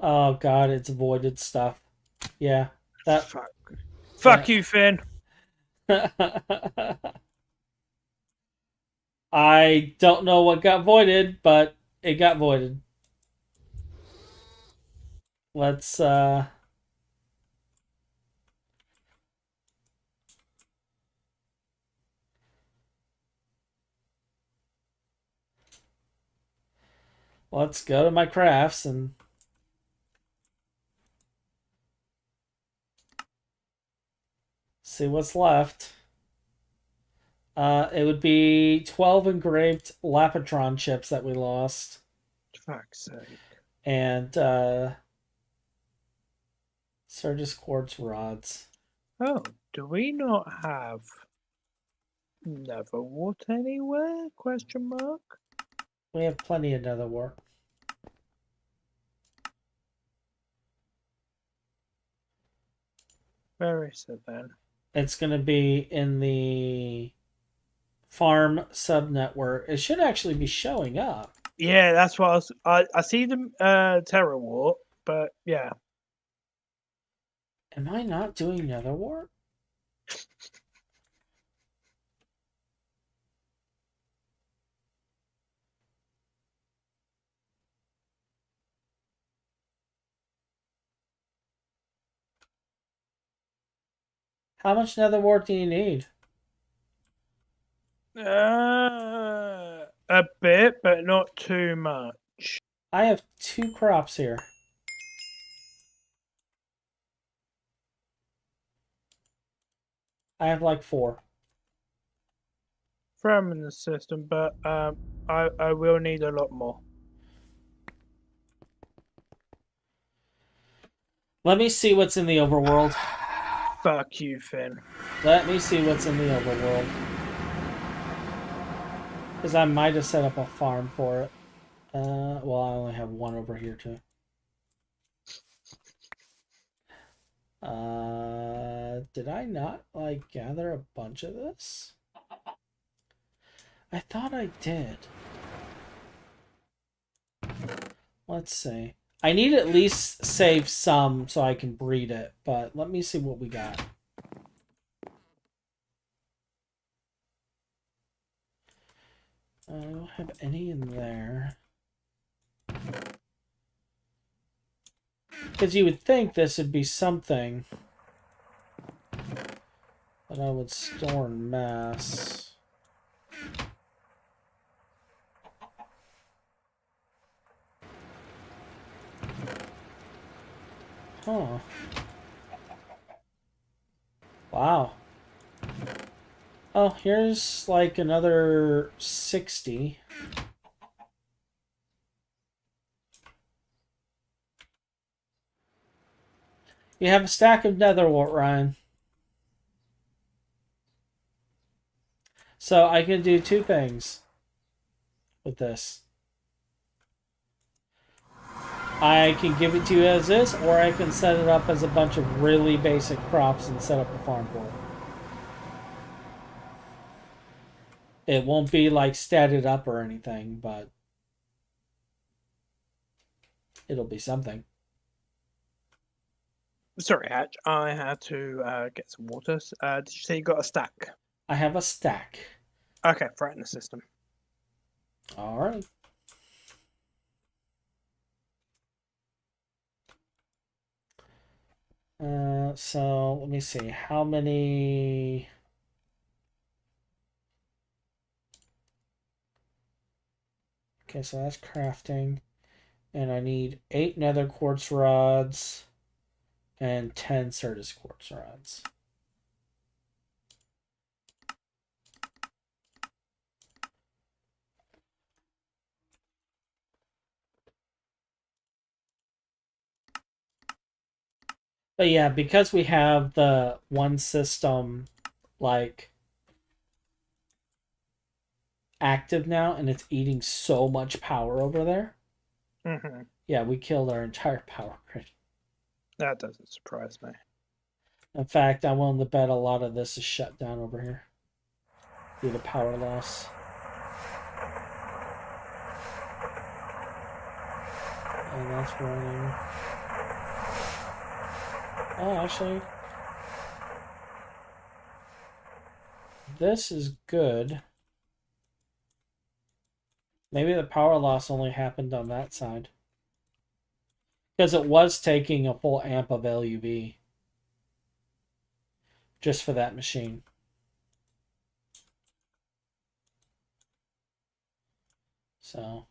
Speaker 1: Oh god, it's voided stuff. Yeah. That
Speaker 3: Fuck you, Finn.
Speaker 1: I don't know what got voided, but it got voided. Let's let's go to my crafts and see what's left. It would be 12 engraved Lapatron chips that we lost.
Speaker 3: Fuck's sake.
Speaker 1: And Surges quartz rods.
Speaker 3: Oh, do we not have Neverwort anywhere? Question mark.
Speaker 1: We have plenty of nether wart.
Speaker 3: Where is it then?
Speaker 1: It's going to be in the farm subnetwork. It should actually be showing up.
Speaker 3: Yeah, that's what I see the Terrawart, but yeah.
Speaker 1: Am I not doing nether wart? How much nether wart do you need?
Speaker 3: A bit, but not too much.
Speaker 1: I have 2 crops here. I have like 4.
Speaker 3: Throw them in the system, but I will need a lot more.
Speaker 1: Let me see what's in the overworld.
Speaker 3: Fuck you, Finn.
Speaker 1: Let me see what's in the overworld. Because I might have set up a farm for it. Well, I only have 1 over here, too. Did I not, like, gather a bunch of this? I thought I did. Let's see. I need to at least save some so I can breed it, but let me see what we got. I don't have any in there. Because you would think this would be something that I would store in mass. Huh. Wow. Oh, here's like another 60. You have a stack of netherwort, Ryan. So I can do two things with this. I can give it to you as is, or I can set it up as a bunch of really basic crops and set up a farm for it. It won't be like statted up or anything, but it'll be something.
Speaker 3: Sorry, Hatch. I had to get some water. Did you say you got a stack?
Speaker 1: I have a stack.
Speaker 3: Okay, right in the system.
Speaker 1: All right. So let me see. How many? Okay, so that's crafting. And I need 8 nether quartz rods and 10 certus quartz rods. But yeah, because we have the one system like active now and it's eating so much power over there.
Speaker 3: Mm-hmm.
Speaker 1: Yeah, we killed our entire power grid.
Speaker 3: That doesn't surprise me.
Speaker 1: In fact, I'm willing to bet a lot of this is shut down over here due to power loss. And that's running. Oh, actually, this is good. Maybe the power loss only happened on that side. Because it was taking a full amp of LUV. Just for that machine. So.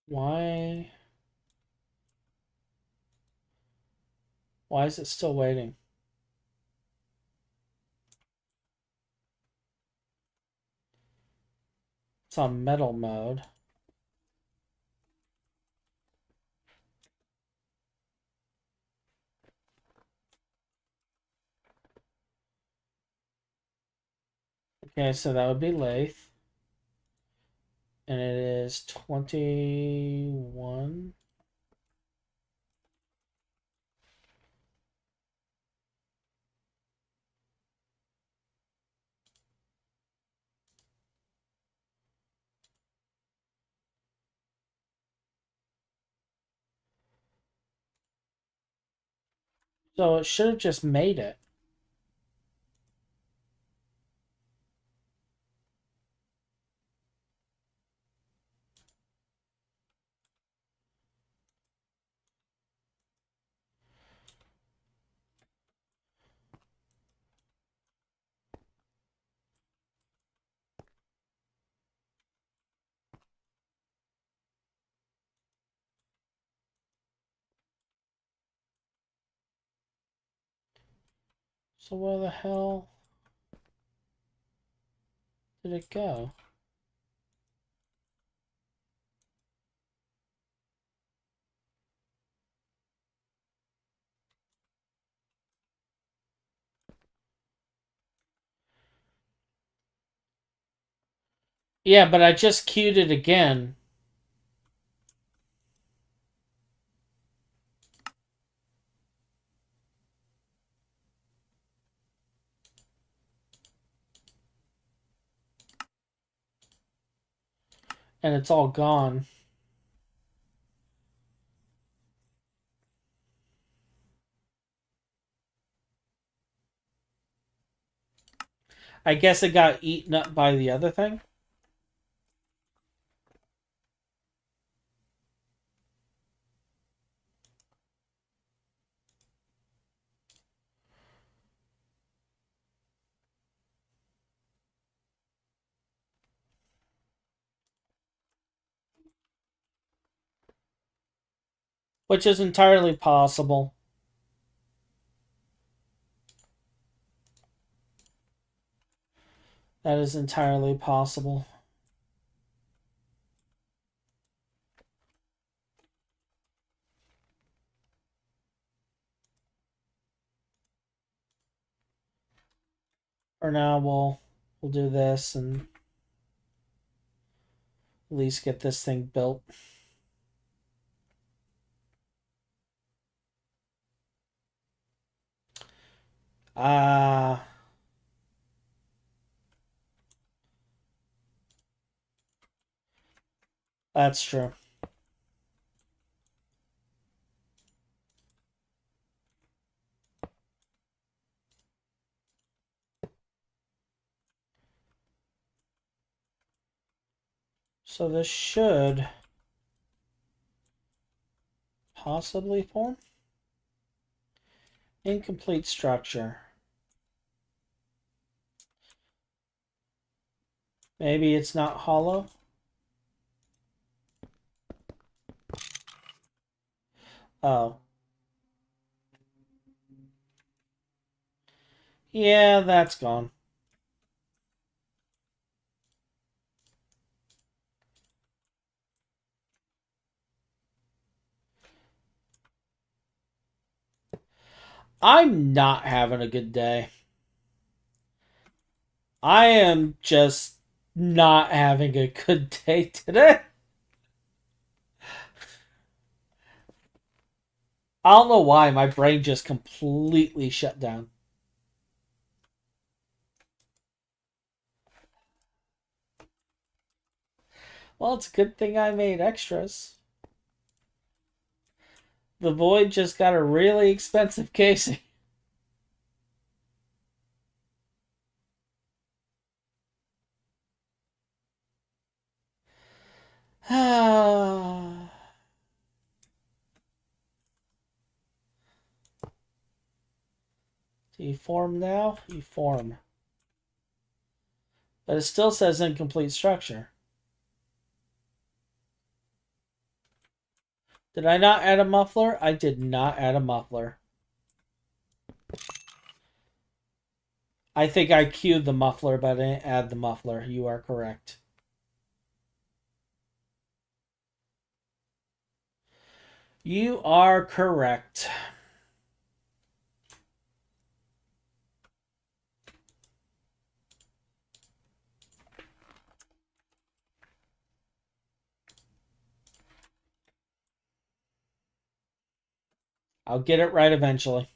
Speaker 1: Why? Why is it still waiting? It's on metal mode. Okay, so that would be lathe. And it is 21. So it should have just made it. So where the hell? Did it go? Yeah, but I just queued it again. And it's all gone. I guess it got eaten up by the other thing. Which is entirely possible. That is entirely possible. For now, we'll do this and at least get this thing built. That's true. So this should possibly form. Incomplete structure. Maybe it's not hollow. Oh. Yeah, that's gone. I'm not having a good day. I am just not having a good day today. I don't know why my brain just completely shut down. Well, it's a good thing I made extras. The Void just got a really expensive casing. Do you form now? You form. But it still says incomplete structure. Did I not add a muffler? I did not add a muffler. I think I queued the muffler, but I didn't add the muffler. You are correct. You are correct. I'll get it right eventually.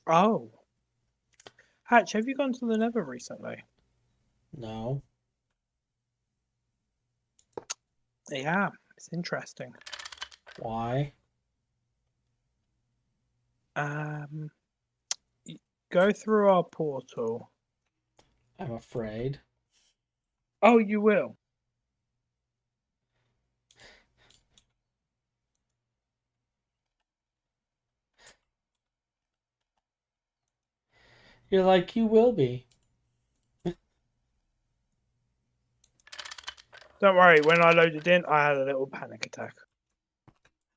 Speaker 3: Oh. Hatch, have you gone to the Nether recently?
Speaker 1: No.
Speaker 3: Yeah, it's interesting.
Speaker 1: Why?
Speaker 3: Go through our portal.
Speaker 1: I'm afraid.
Speaker 3: Oh, you will.
Speaker 1: You're like, you will be.
Speaker 3: Don't worry, when I loaded in, I had a little panic attack.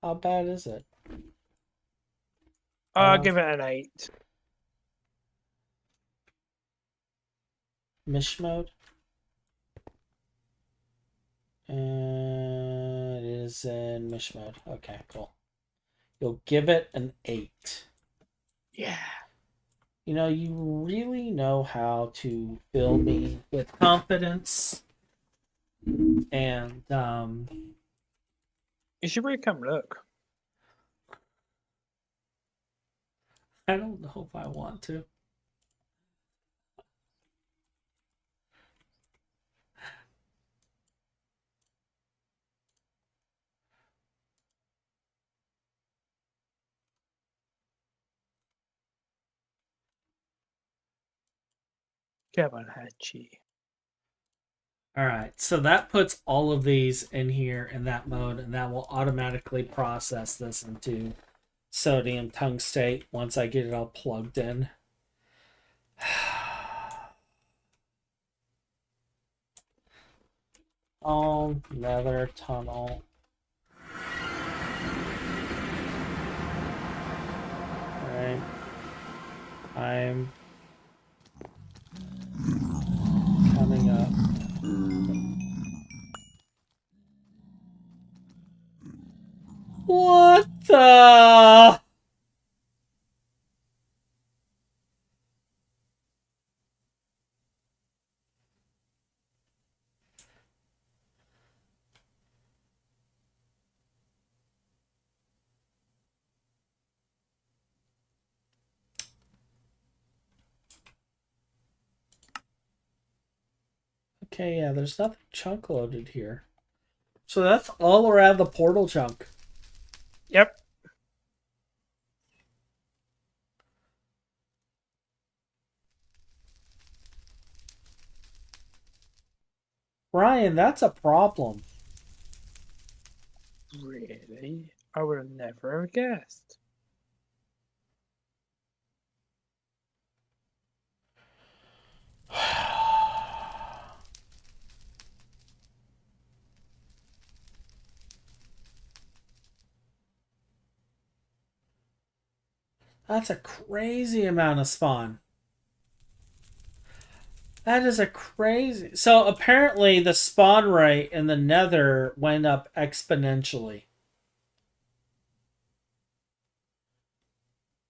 Speaker 1: How bad is it?
Speaker 3: I'll give it an 8.
Speaker 1: Mish mode? And it is in Mish mode. Okay, cool. You'll give it an 8.
Speaker 3: Yeah.
Speaker 1: You know, you really know how to fill me with confidence. And,
Speaker 3: You should really come look.
Speaker 1: I don't know if I want to.
Speaker 3: Come on, Hachi.
Speaker 1: Alright, so that puts all of these in here in that mode, and that will automatically process this into sodium tungstate once I get it all plugged in. Oh, nether tunnel. Alright. I'm coming up. What the? Okay, yeah, there's nothing chunk loaded here. So that's all around the portal chunk.
Speaker 3: Yep.
Speaker 1: Ryan, that's a problem.
Speaker 3: Really? I would have never have guessed.
Speaker 1: That's a crazy amount of spawn. That is a crazy. So apparently the spawn rate in the nether went up exponentially.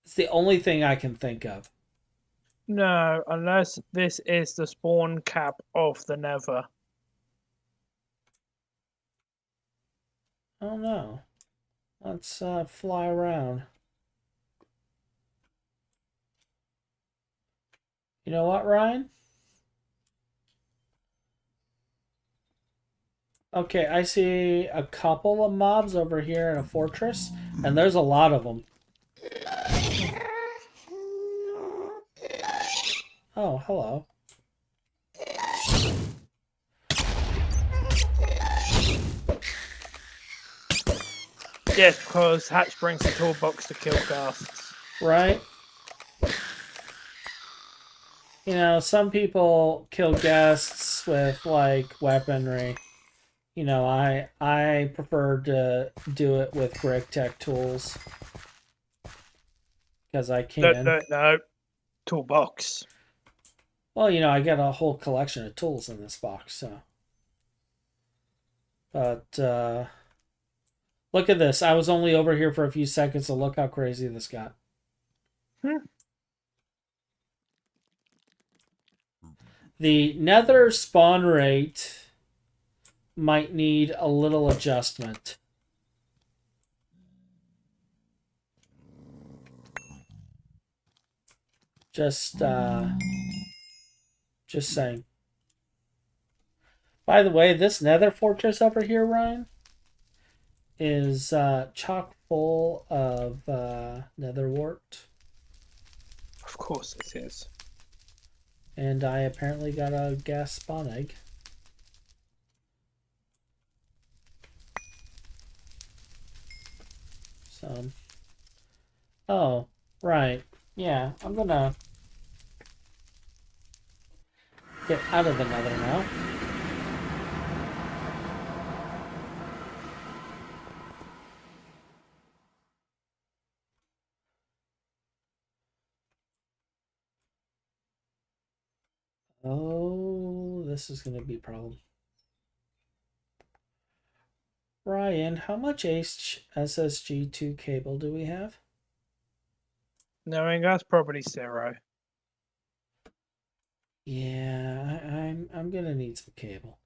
Speaker 1: It's the only thing I can think of.
Speaker 3: No, unless this is the spawn cap of the Nether.
Speaker 1: Oh no. Let's fly around. You know what, Ryan? Okay, I see a couple of mobs over here in a fortress, and there's a lot of them. Oh, hello.
Speaker 3: Yes, because Hatch brings the toolbox to kill ghasts.
Speaker 1: Right? You know, some people kill guests with, like, weaponry. You know, I prefer to do it with Brick Tech tools. Because I can.
Speaker 3: No. Toolbox.
Speaker 1: Well, you know, I got a whole collection of tools in this box, so. But, look at this. I was only over here for a few seconds, so look how crazy this got. The nether spawn rate might need a little adjustment. Just saying. By the way, this nether fortress over here, Ryan, is chock full of nether wart.
Speaker 3: Of course it is.
Speaker 1: And I apparently got a gas spawn egg. So, oh, right. Yeah, I'm gonna get out of the nether now. Oh this is going to be a problem. Ryan, how much SSG2 cable do we have?
Speaker 3: Knowing us, probably 0.
Speaker 1: Yeah, I'm gonna need some cable.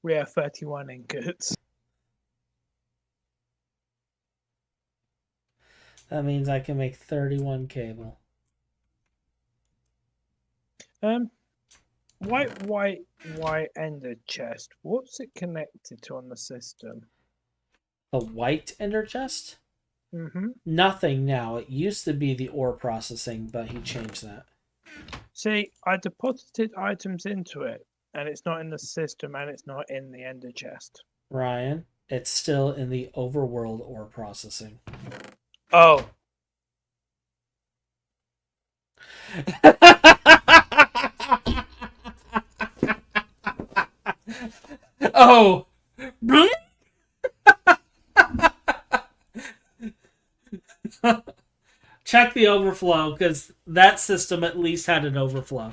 Speaker 3: We have 31 ingots.
Speaker 1: That means I can make 31 cable.
Speaker 3: White ender chest. What's it connected to on the system?
Speaker 1: The white ender chest?
Speaker 3: Mm-hmm.
Speaker 1: Nothing now. It used to be the ore processing, but he changed that.
Speaker 3: See, I deposited items into it, and it's not in the system, and it's not in the ender chest.
Speaker 1: Ryan, it's still in the overworld ore processing.
Speaker 3: Oh.
Speaker 1: Oh. Check the overflow, because that system at least had an overflow.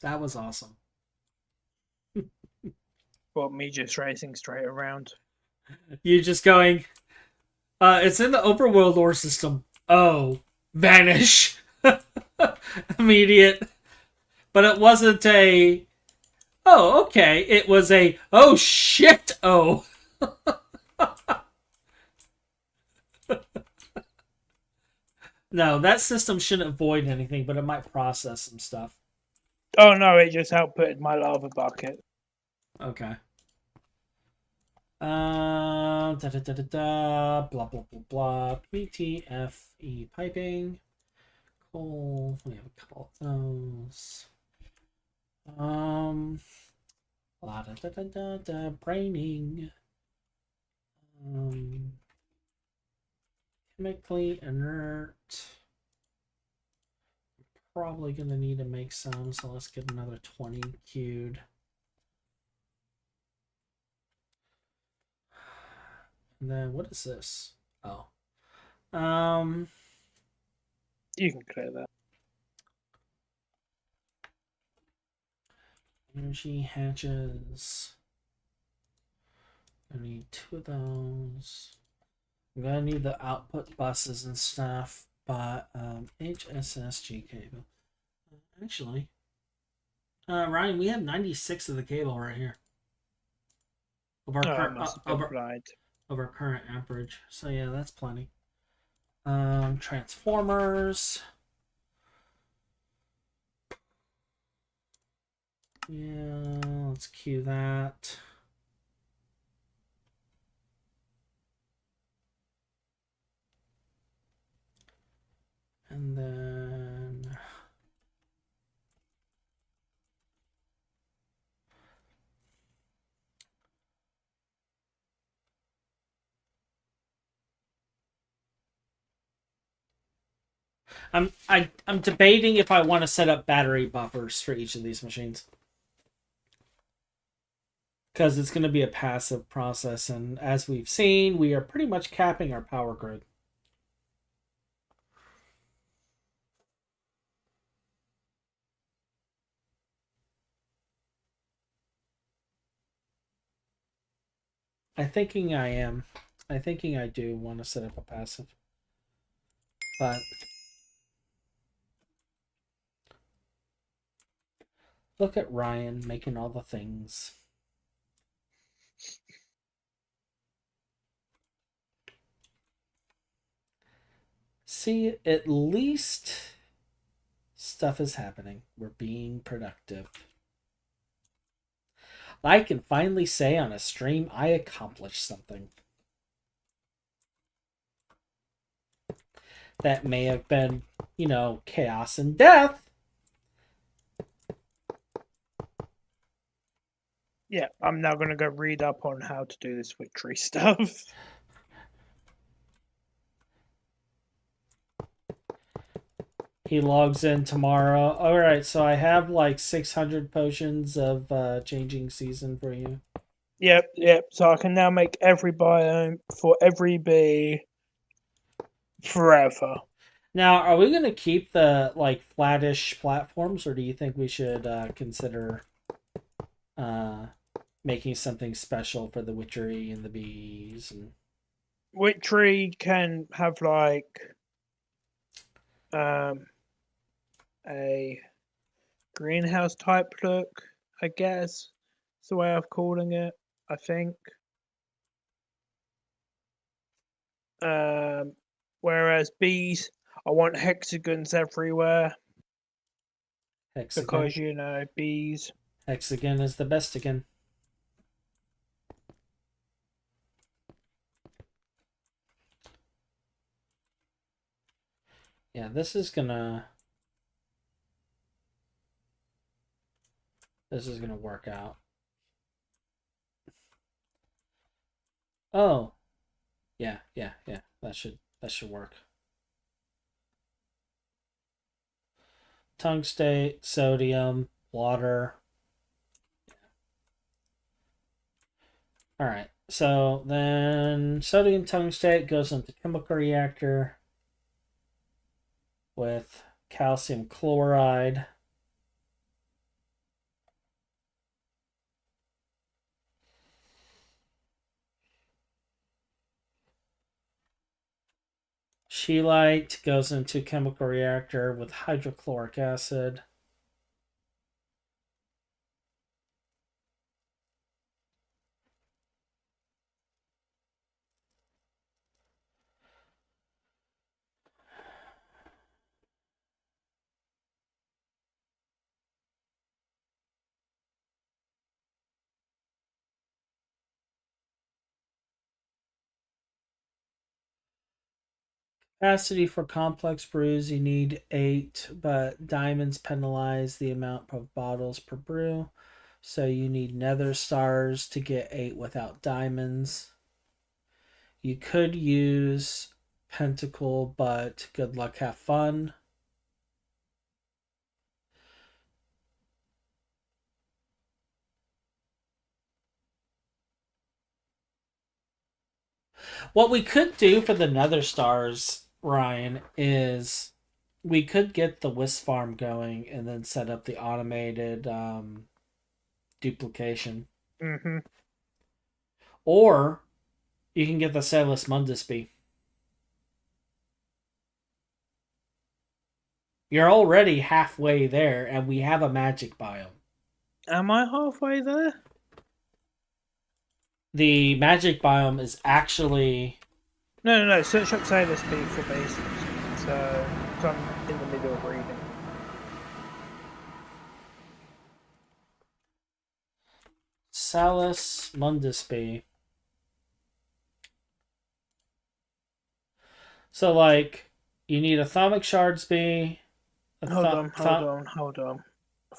Speaker 1: That was awesome.
Speaker 3: Well, me just racing straight around.
Speaker 1: You just going, it's in the overworld ore system. Oh, vanish. Immediate. But it wasn't a, oh, okay. It was a, oh, shit, oh. No, that system shouldn't void anything, but it might process some stuff.
Speaker 3: Oh no, it just outputted my lava bucket.
Speaker 1: Okay. Da da da da da. Blah blah blah blah. PTFE piping. Cool. We have a couple of those. La da da da da da. Braining. Chemically inert. Probably gonna need to make some, so let's get another 20 queued. And then what is this? Oh.
Speaker 3: You can clear that.
Speaker 1: Energy hatches. I need 2 of those. I'm gonna need the output buses and stuff, but HSSG cable. Actually, Ryan, we have 96 of the cable right here. Of our current amperage. So yeah, that's plenty. Transformers. Yeah, let's cue that. And then I'm debating if I want to set up battery buffers for each of these machines. Because it's going to be a passive process, and as we've seen, we are pretty much capping our power grid. I'm thinking I do want to set up a passive. But look at Ryan making all the things. See, at least stuff is happening. We're being productive. I can finally say on a stream I accomplished something. That may have been, chaos and death.
Speaker 3: Yeah, I'm now going to go read up on how to do this victory stuff.
Speaker 1: He logs in tomorrow. Alright, so I have like 600 potions of changing season for you.
Speaker 3: Yep. So I can now make every biome for every bee forever.
Speaker 1: Now, are we going to keep the like flattish platforms, or do you think we should consider uh, making something special for the witchery and the bees? And...
Speaker 3: Witchery can have like a greenhouse type look, I guess. It's the way of calling it, I think. Whereas bees, I want hexagons everywhere
Speaker 1: Hexagon.
Speaker 3: because bees.
Speaker 1: Hexagon is the best again. Yeah, this is gonna work out. Oh, yeah. That should work. Tungsten, sodium, water. All right. So then sodium tungstate goes into chemical reactor with calcium chloride. Scheelite goes into chemical reactor with hydrochloric acid. Capacity for complex brews, you need 8, but diamonds penalize the amount of bottles per brew. So you need nether stars to get 8 without diamonds. You could use pentacle, but good luck, have fun. What we could do for the nether stars, Ryan, is we could get the wisp farm going and then set up the automated duplication.
Speaker 3: Mm-hmm.
Speaker 1: Or you can get the Salis Mundus bee. You're already halfway there, and we have a magic biome.
Speaker 3: Am I halfway there?
Speaker 1: The magic biome is actually...
Speaker 3: No. Search up Sailor Speed for basics. So I'm in the middle of reading.
Speaker 1: Salis Mundus bee. So, like, you need a Thaumic Shards bee.
Speaker 3: Hold on.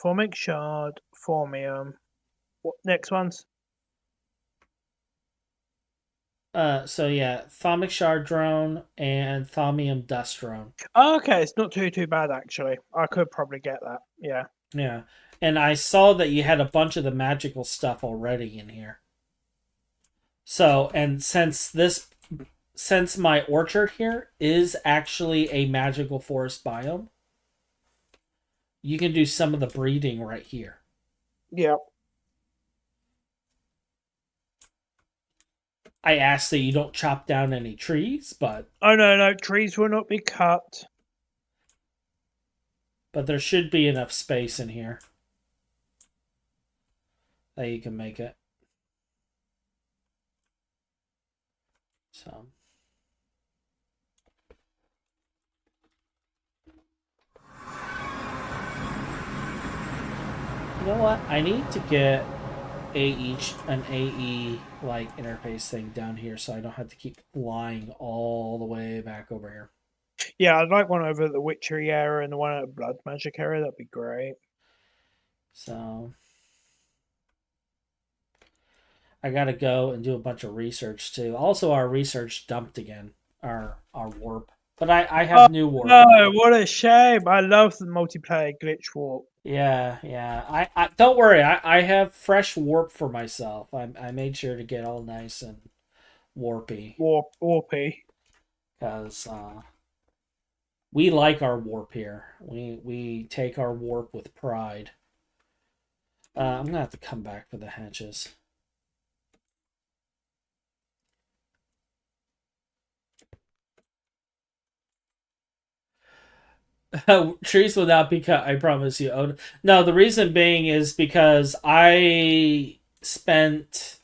Speaker 3: Formic Shard, Formium. What next ones?
Speaker 1: So yeah, Thaumic Shard drone and Thaumium Dust drone.
Speaker 3: Oh, okay, it's not too bad actually. I could probably get that. Yeah.
Speaker 1: Yeah. And I saw that you had a bunch of the magical stuff already in here. So, and since my orchard here is actually a magical forest biome, you can do some of the breeding right here.
Speaker 3: Yeah.
Speaker 1: I ask that you don't chop down any trees, but
Speaker 3: Oh no, trees will not be cut.
Speaker 1: but there should be enough space in here that you can make it. So you know what? I need to get an AE like interface thing down here so I don't have to keep flying all the way back over here.
Speaker 3: Yeah, I'd like one over the Witchery area and the one at the Blood Magic area. That'd be great.
Speaker 1: So I gotta go and do a bunch of research too. Also, our research dumped again. Our warp. But I have new warp.
Speaker 3: No, what a shame. I love the multiplayer glitch warp.
Speaker 1: Yeah, yeah. I don't worry. I have fresh warp for myself. I made sure to get all nice and warpy
Speaker 3: Warpy.
Speaker 1: because we like our warp here. We take our warp with pride. I'm gonna have to come back for the hatches. Trees will not be cut. I promise you. Oh, no, the reason being is because I spent.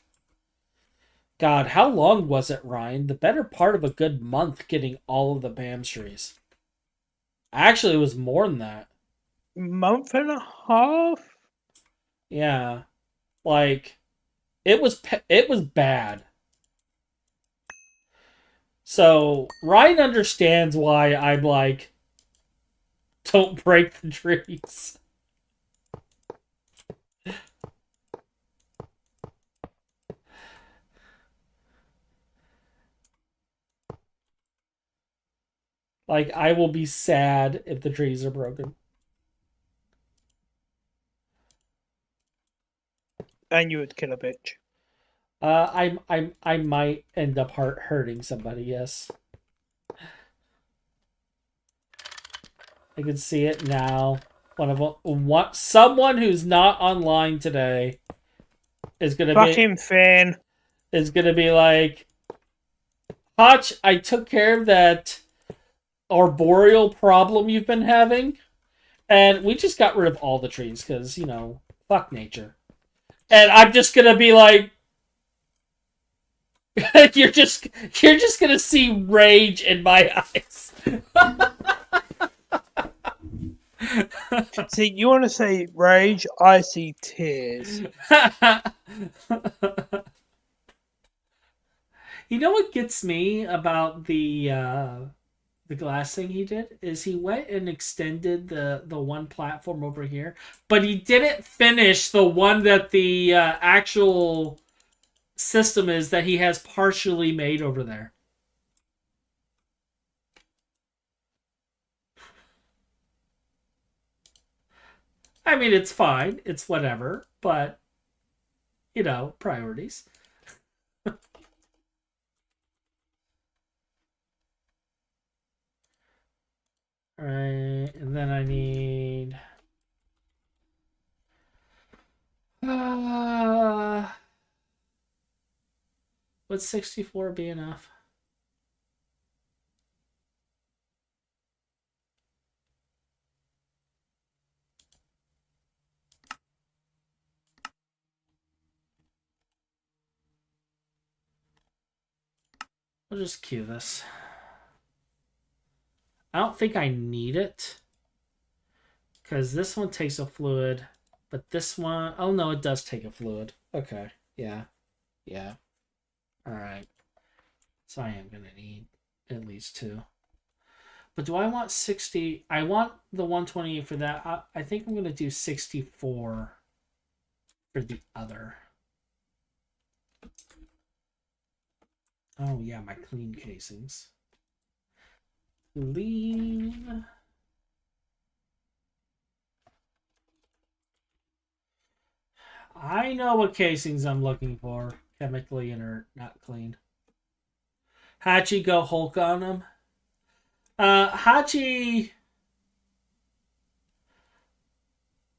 Speaker 1: God, how long was it, Ryan? The better part of a good month getting all of the BAM trees. Actually, it was more than that.
Speaker 3: Month and a half.
Speaker 1: Yeah, like it was bad. So Ryan understands why I'm like, don't break the trees. Like I will be sad if the trees are broken.
Speaker 3: And you would kill a bitch.
Speaker 1: I might end up hurting somebody. Yes, I can see it now. Someone who's not online today is gonna
Speaker 3: Fuck
Speaker 1: be
Speaker 3: him, Finn.
Speaker 1: is gonna be like, Hotch, I took care of that arboreal problem you've been having, and we just got rid of all the trees because fuck nature. And I'm just gonna be like, you're just gonna see rage in my eyes.
Speaker 3: See, you want to say rage? I see tears.
Speaker 1: You know what gets me about the glass thing he did is he went and extended the one platform over here, but he didn't finish the one that the actual system is that he has partially made over there. I mean, it's fine, it's whatever, but priorities. All right, and then I need. Uh, would 64 be enough? I'll just queue this. I don't think I need it because this one takes a fluid, but this one, oh no, it does take a fluid. Okay, yeah, yeah. All right. So I am gonna need at least two. But do I want 60? I want the 128 for that. I think I'm gonna do 64 for the other. Oh yeah, my clean casings. Clean. I know what casings I'm looking for. Chemically inert, not clean. Hachi go Hulk on them.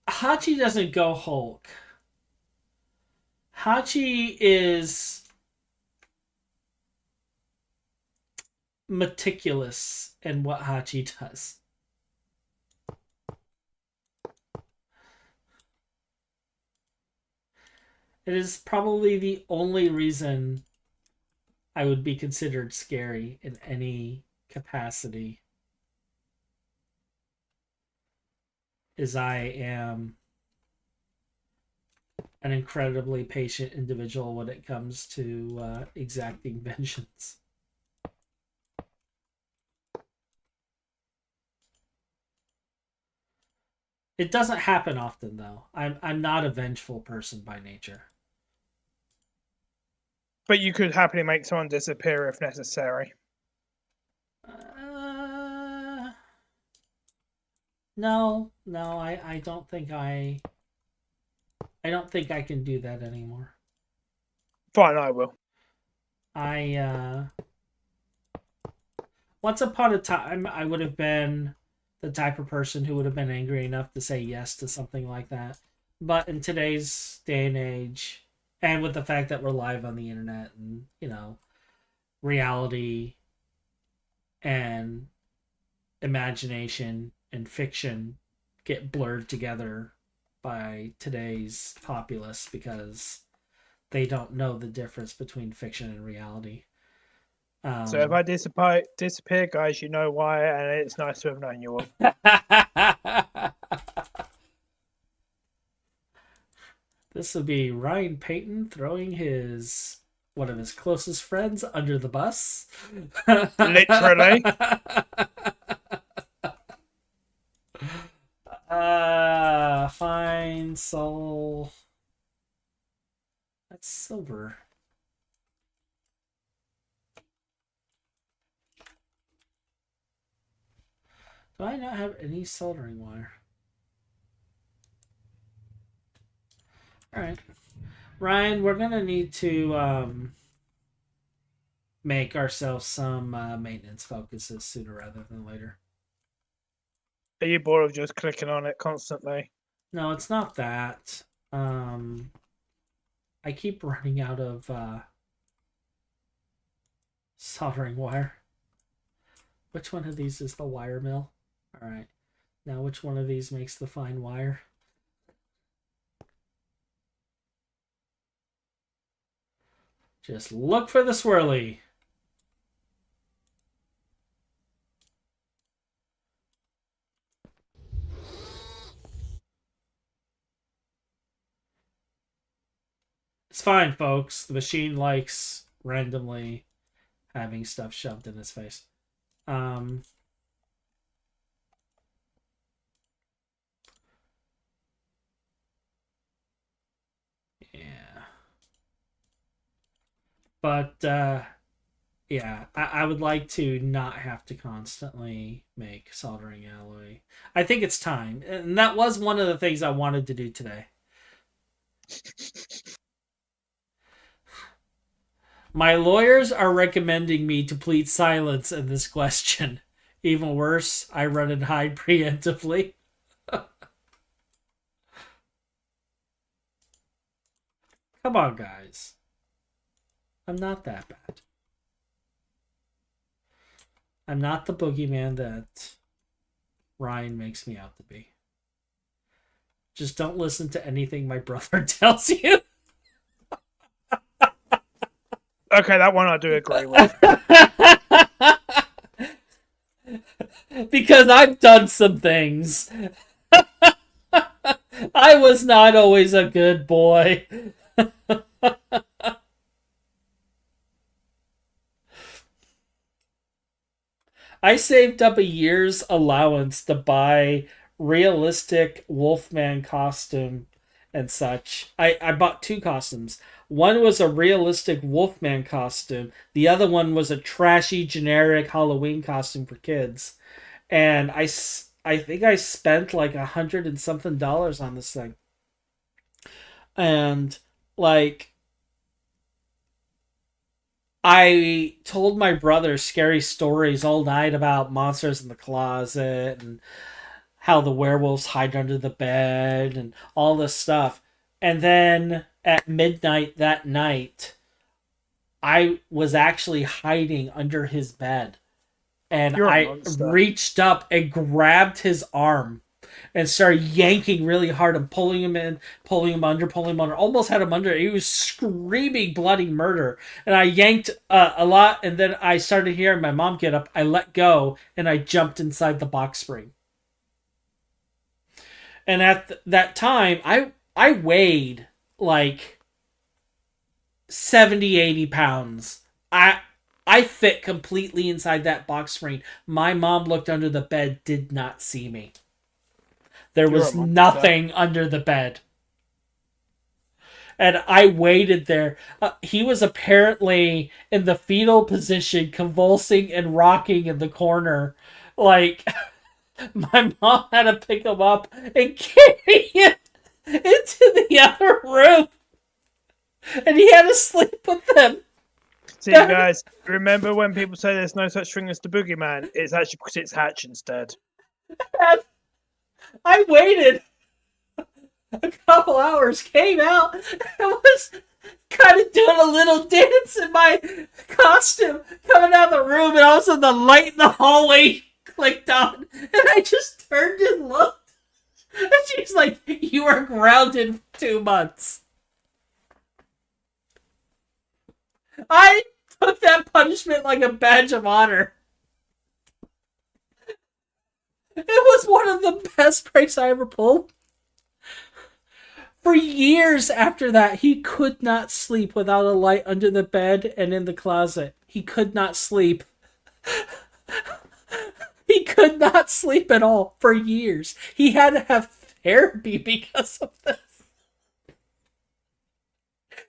Speaker 1: Hachi doesn't go Hulk. Hachi is meticulous in what Hachi does. It is probably the only reason I would be considered scary in any capacity. Is I am an incredibly patient individual when it comes to exacting vengeance. It doesn't happen often, though. I'm not a vengeful person by nature.
Speaker 3: But you could happily make someone disappear if necessary.
Speaker 1: No, no, I don't think I don't think I can do that anymore.
Speaker 3: Fine, I will.
Speaker 1: I once upon a time I would have been the type of person who would have been angry enough to say yes to something like that. But in today's day and age, and with the fact that we're live on the internet and, reality and imagination and fiction get blurred together by today's populace because they don't know the difference between fiction and reality.
Speaker 3: So if I disappear, guys, you know why, and it's nice to have known you all.
Speaker 1: This would be Ryan Payton throwing one of his closest friends under the bus.
Speaker 3: Literally.
Speaker 1: Fine soul. That's silver. Do I not have any soldering wire? Alright. Ryan, we're gonna need to make ourselves some maintenance focuses sooner rather than later.
Speaker 3: Are you bored of just clicking on it constantly?
Speaker 1: No, it's not that. I keep running out of soldering wire. Which one of these is the wire mill? Alright. Now which one of these makes the fine wire? Just look for the swirly. It's fine, folks. The machine likes randomly having stuff shoved in his face. Yeah. But, yeah, I would like to not have to constantly make soldering alloy. I think it's time. And that was one of the things I wanted to do today. My lawyers are recommending me to plead silence in this question. Even worse, I run and hide preemptively. Come on, guys. I'm not that bad. I'm not the boogeyman that Ryan makes me out to be. Just don't listen to anything my brother tells you.
Speaker 3: Okay, that one I do agree with.
Speaker 1: Because I've done some things. I was not always a good boy. I saved up a year's allowance to buy realistic Wolfman costume and such. I bought two costumes. One was a realistic Wolfman costume. The other one was a trashy generic Halloween costume for kids. And I think I spent like $100 and something on this thing. And like I told my brother scary stories all night about monsters in the closet and how the werewolves hide under the bed and all this stuff. And then at midnight that night, I was actually hiding under his bed. And
Speaker 3: You're a
Speaker 1: I
Speaker 3: monster.
Speaker 1: reached up and grabbed his arm and started yanking really hard and pulling him in, pulling him under, pulling him under. Almost had him under. He was screaming bloody murder. And I yanked a lot, and then I started hearing my mom get up. I let go, and I jumped inside the box spring. And at that time, I weighed like 70, 80 pounds. I fit completely inside that box spring. My mom looked under the bed, did not see me. There was nothing under the bed. And I waited there. He was apparently in the fetal position, convulsing and rocking in the corner. Like, My mom had to pick him up and carry him into the other room, and he had to sleep with them.
Speaker 3: See, guys, remember when people say there's no such thing as the boogeyman? It's actually because it's Hatch instead.
Speaker 1: And I waited a couple hours, came out, and was kind of doing a little dance in my costume, coming out of the room, and all of a sudden the light in the hallway clicked on, and I just turned and looked, and she's like, "You are grounded for 2 months." I took that punishment like a badge of honor. It was one of the best pranks I ever pulled. For years after that, he could not sleep without a light under the bed and in the closet. He could not sleep. He could not sleep at all for years. He had to have therapy because of this.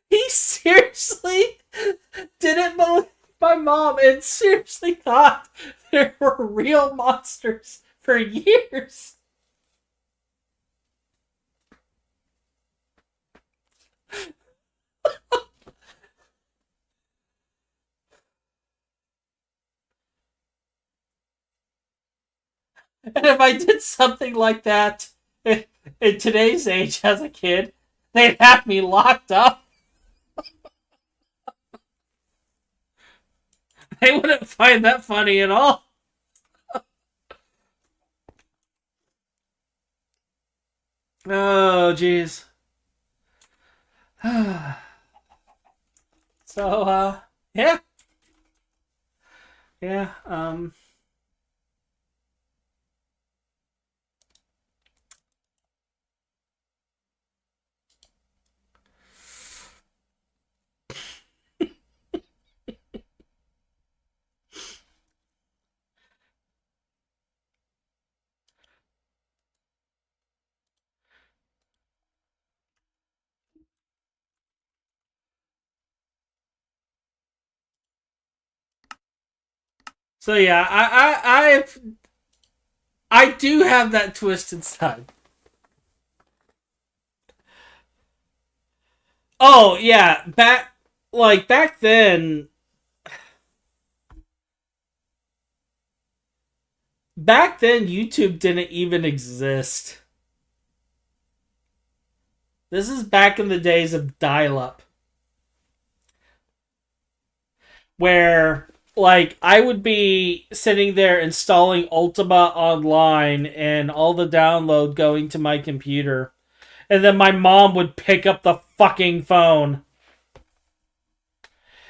Speaker 1: He seriously didn't believe my mom and seriously thought there were real monsters for years. And if I did something like that in today's age as a kid, they'd have me locked up. They wouldn't find that funny at all. Oh, jeez. So, yeah. Yeah, so yeah, I do have that twisted side. Oh yeah, back then, YouTube didn't even exist. This is back in the days of dial-up, where like I would be sitting there installing Ultima Online and all the download going to my computer, and then my mom would pick up the fucking phone,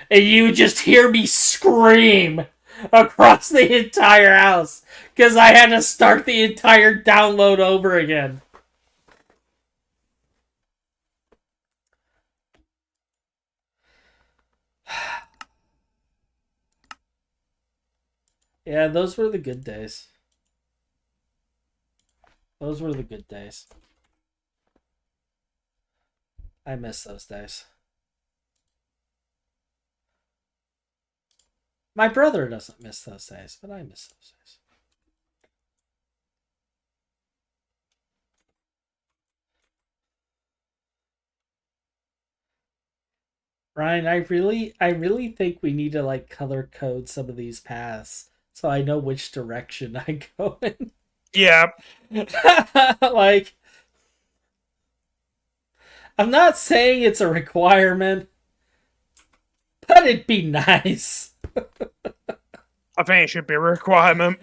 Speaker 1: and you would just hear me scream across the entire house because I had to start the entire download over again. Yeah, those were the good days. Those were the good days. I miss those days. My brother doesn't miss those days, but I miss those days. Ryan, I really think we need to like color code some of these paths so I know which direction I go in.
Speaker 3: Yeah.
Speaker 1: Like, I'm not saying it's a requirement, but it'd be nice.
Speaker 3: I think it should be a requirement.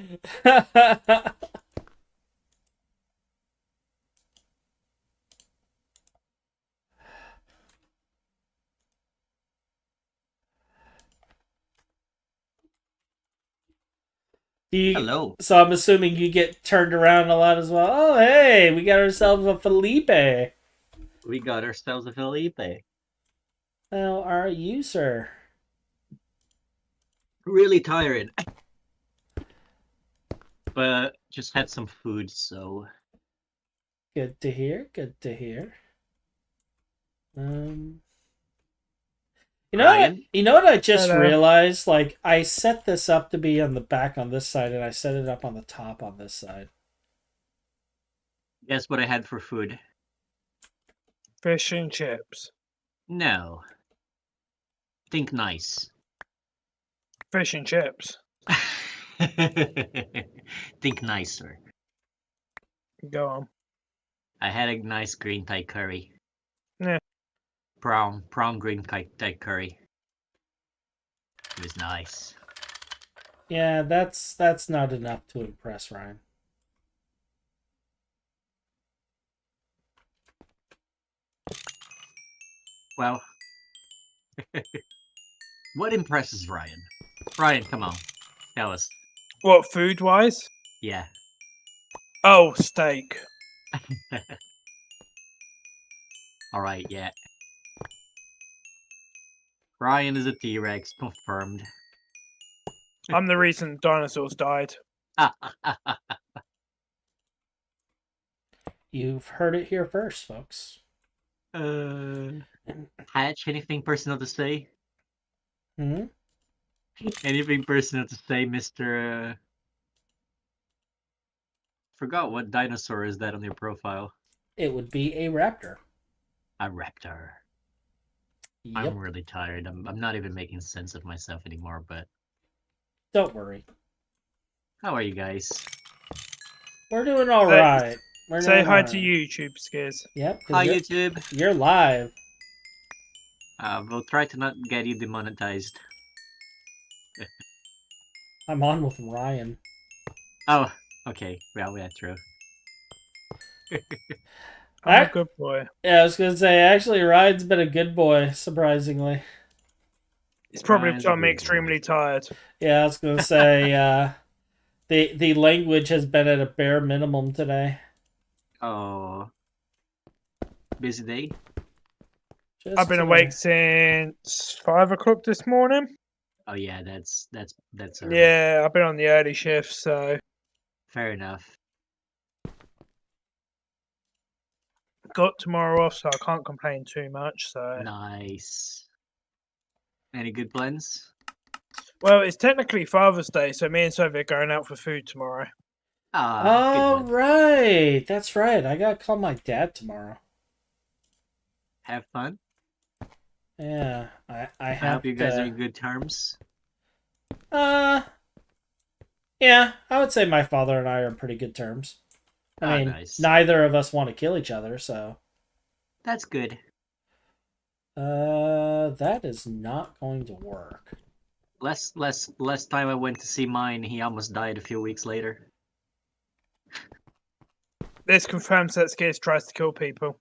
Speaker 4: Hello.
Speaker 1: So I'm assuming you get turned around a lot as well. Oh, hey, we got ourselves a Felipe.
Speaker 4: We got ourselves a Felipe.
Speaker 1: How are you, sir?
Speaker 4: Really tired. But just had some food, so...
Speaker 1: Good to hear. Good to hear. You know what? You know what I just realized? Like, I set this up to be on the back on this side, and I set it up on the top on this side.
Speaker 4: Guess what I had for food?
Speaker 3: Fish and chips.
Speaker 4: No. Think nice.
Speaker 3: Fish and chips.
Speaker 4: Think nicer.
Speaker 3: Go on.
Speaker 4: I had a nice green Thai curry.
Speaker 3: Yeah.
Speaker 4: Brown green Thai curry. It was nice.
Speaker 1: Yeah, that's not enough to impress Ryan.
Speaker 4: Well, what impresses Ryan? Ryan, come on. Tell us.
Speaker 3: What, food-wise?
Speaker 4: Yeah.
Speaker 3: Oh, steak.
Speaker 4: Alright, yeah. Ryan is a T-Rex, confirmed.
Speaker 3: I'm the reason dinosaurs died.
Speaker 1: You've heard it here first, folks.
Speaker 4: Hatch, anything personal to say?
Speaker 1: Hmm?
Speaker 4: Anything personal to say, Mr. Forgot what dinosaur is that on your profile?
Speaker 1: It would be a raptor.
Speaker 4: A raptor.
Speaker 1: Yep.
Speaker 4: I'm really tired. I'm not even making sense of myself anymore, but
Speaker 1: Don't worry.
Speaker 4: how are you guys?
Speaker 1: We're doing all right. We're
Speaker 3: Say
Speaker 1: doing
Speaker 3: hi
Speaker 1: all
Speaker 3: to
Speaker 1: right.
Speaker 3: YouTube, Skiz.
Speaker 1: Yep. 'Cause
Speaker 4: Hi,
Speaker 1: you're,
Speaker 4: YouTube.
Speaker 1: You're live.
Speaker 4: We'll try to not get you demonetized.
Speaker 1: I'm on with Ryan.
Speaker 4: Oh, okay. Well, yeah, true.
Speaker 3: I'm a good boy.
Speaker 1: Yeah, I was gonna say actually Ryan's been a good boy, surprisingly.
Speaker 3: It's probably
Speaker 4: Ryan's
Speaker 3: because
Speaker 4: a
Speaker 3: I'm
Speaker 4: good
Speaker 3: extremely tired.
Speaker 1: Yeah, I was gonna say the language has been at a bare minimum today.
Speaker 4: Oh, busy day.
Speaker 3: I've been awake since 5 o'clock this morning.
Speaker 4: Oh yeah, that's early.
Speaker 3: Yeah, I've been on the early shift, so
Speaker 4: Fair enough.
Speaker 3: got tomorrow off, so I can't complain too much. So
Speaker 4: Nice. Any good plans?
Speaker 3: well, it's technically Father's Day, so me and Sophie are going out for food tomorrow.
Speaker 4: Ah, good
Speaker 1: Oh
Speaker 4: one.
Speaker 1: right, that's right. I gotta call my dad tomorrow.
Speaker 4: Have fun.
Speaker 1: Yeah, I
Speaker 4: I
Speaker 1: have
Speaker 4: hope you guys are
Speaker 1: to.
Speaker 4: in good terms.
Speaker 1: Yeah, I would say my father and I are on pretty good terms. I mean,
Speaker 4: nice.
Speaker 1: neither of us want to kill each other, so
Speaker 4: That's good.
Speaker 1: that is not going to work.
Speaker 4: Last time I went to see mine, he almost died a few weeks later.
Speaker 3: This confirms that Skiz tries to kill people.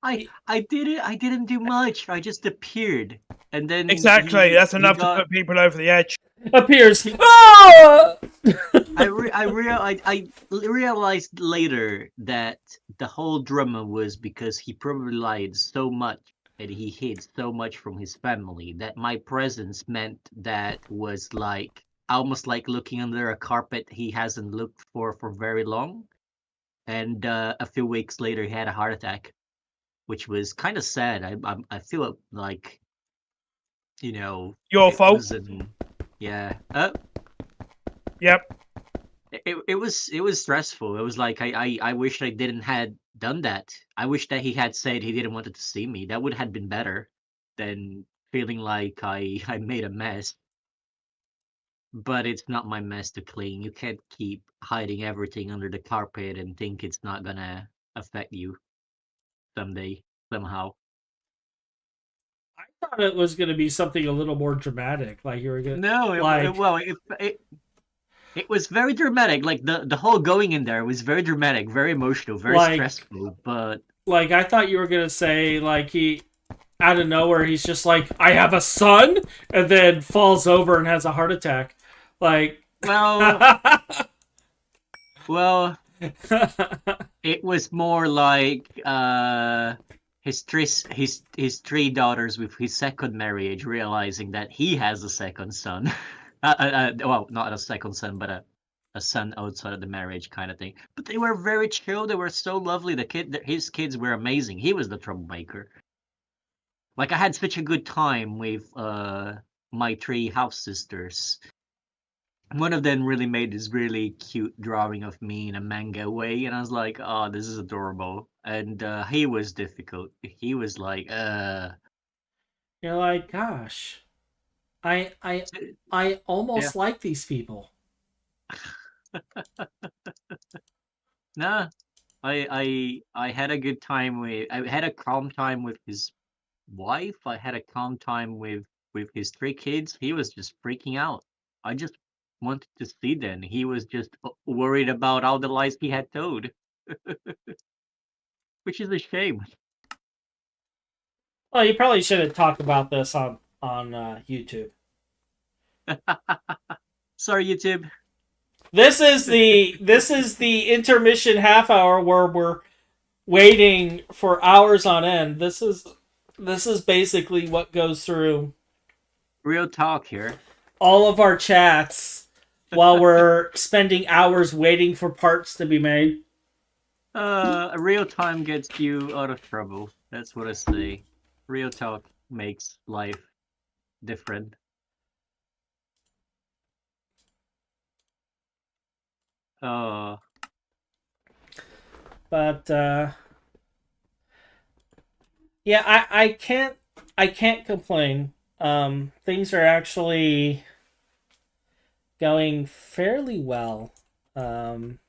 Speaker 4: I didn't do much. I just appeared, and then
Speaker 3: Exactly, that's
Speaker 4: he
Speaker 3: enough
Speaker 4: got,
Speaker 3: to put people over the edge.
Speaker 1: Appears. Ah!
Speaker 4: I realized later that the whole drama was because he probably lied so much and he hid so much from his family that my presence meant that was like almost like looking under a carpet he hasn't looked for very long. And a few weeks later, he had a heart attack, which was kind of sad. I feel like, you know,
Speaker 3: Your
Speaker 4: it
Speaker 3: fault.
Speaker 4: wasn't. Yeah.
Speaker 3: Yep.
Speaker 4: It was stressful. It was like I wish I didn't had done that. I wish that he had said he didn't wanted to see me. That would have been better than feeling like I made a mess. But it's not my mess to clean. You can't keep hiding everything under the carpet and think it's not gonna affect you someday, somehow.
Speaker 1: I thought it was going to be something a little more dramatic, like you were going.
Speaker 4: No, it was very dramatic. Like the whole going in there was very dramatic, very emotional, very stressful. But
Speaker 1: like I thought you were going to say like he out of nowhere he's just like I have a son and then falls over and has a heart attack. Like
Speaker 4: well, it was more like his three daughters with his second marriage realizing that he has a second son. Well, not a second son, but a son outside of the marriage kind of thing. But they were very chill. They were so lovely. His kids were amazing. He was the troublemaker. Like I had such a good time with my three house sisters. one of them really made this really cute drawing of me in a manga way, and I was like, "Oh, this is adorable." And he was difficult. He was like,
Speaker 1: You're like, gosh, I
Speaker 4: yeah,
Speaker 1: almost like these people.
Speaker 4: nah." I had a good time with. I had a calm time with his wife. I had a calm time with his 3 kids. He was just freaking out. I just wanted to see them. He was just worried about all the lies he had told, which is a shame.
Speaker 1: Well, you probably should have talked about this on YouTube.
Speaker 4: Sorry, YouTube.
Speaker 1: This is the intermission half hour where we're waiting for hours on end. This is basically what goes through
Speaker 4: Real talk here.
Speaker 1: all of our chats while we're spending hours waiting for parts to be made.
Speaker 4: Real time gets you out of trouble. That's what I say. Real talk makes life different. Uh,
Speaker 1: But yeah, I can't complain. Things are actually going fairly well. Um,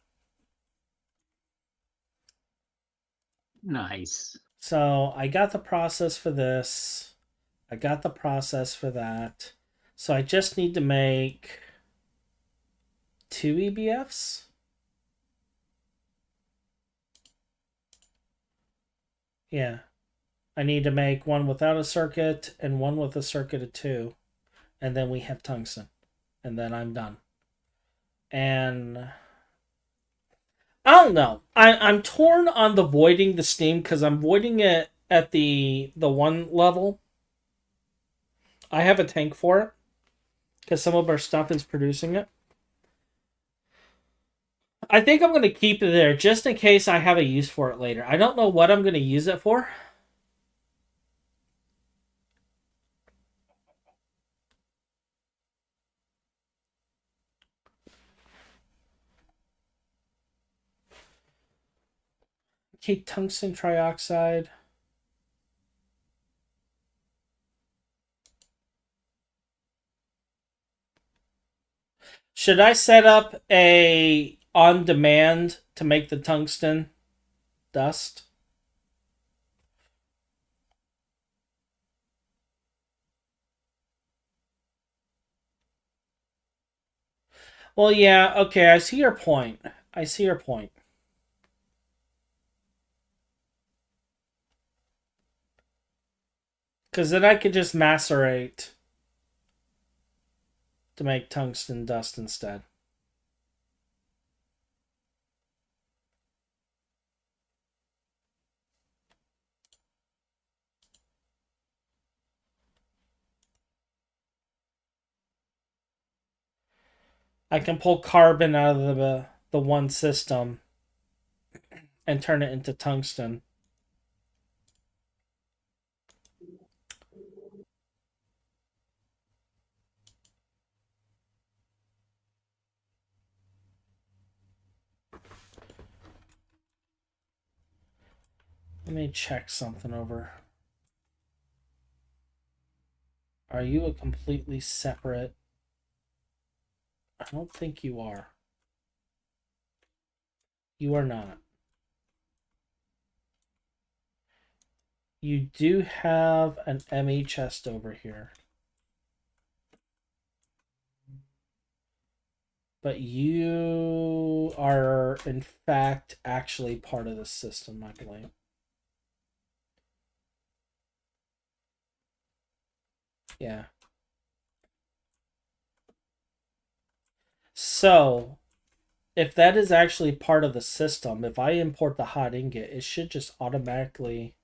Speaker 4: nice.
Speaker 1: so I got the process for this. I got the process for that. So I just need to make 2 EBFs. Yeah. I need to make one without a circuit and one with a circuit of 2. And then we have tungsten. And then I'm done. And I don't know. I'm torn on the voiding the steam because I'm voiding it at the 1 level. I have a tank for it because some of our stuff is producing it. I think I'm going to keep it there just in case I have a use for it later. I don't know what I'm going to use it for. Keep tungsten trioxide. Should I set up a on demand to make the tungsten dust? Well, yeah, okay, I see your point. I see your point. Because then I could just macerate to make tungsten dust instead. I can pull carbon out of the one system and turn it into tungsten. Let me check something over. Are you a completely separate? I don't think you are. You are not. You do have an ME chest over here. But you are, in fact, actually part of the system, I believe. Yeah. So, if that is actually part of the system, if I import the hot ingot, it should just automatically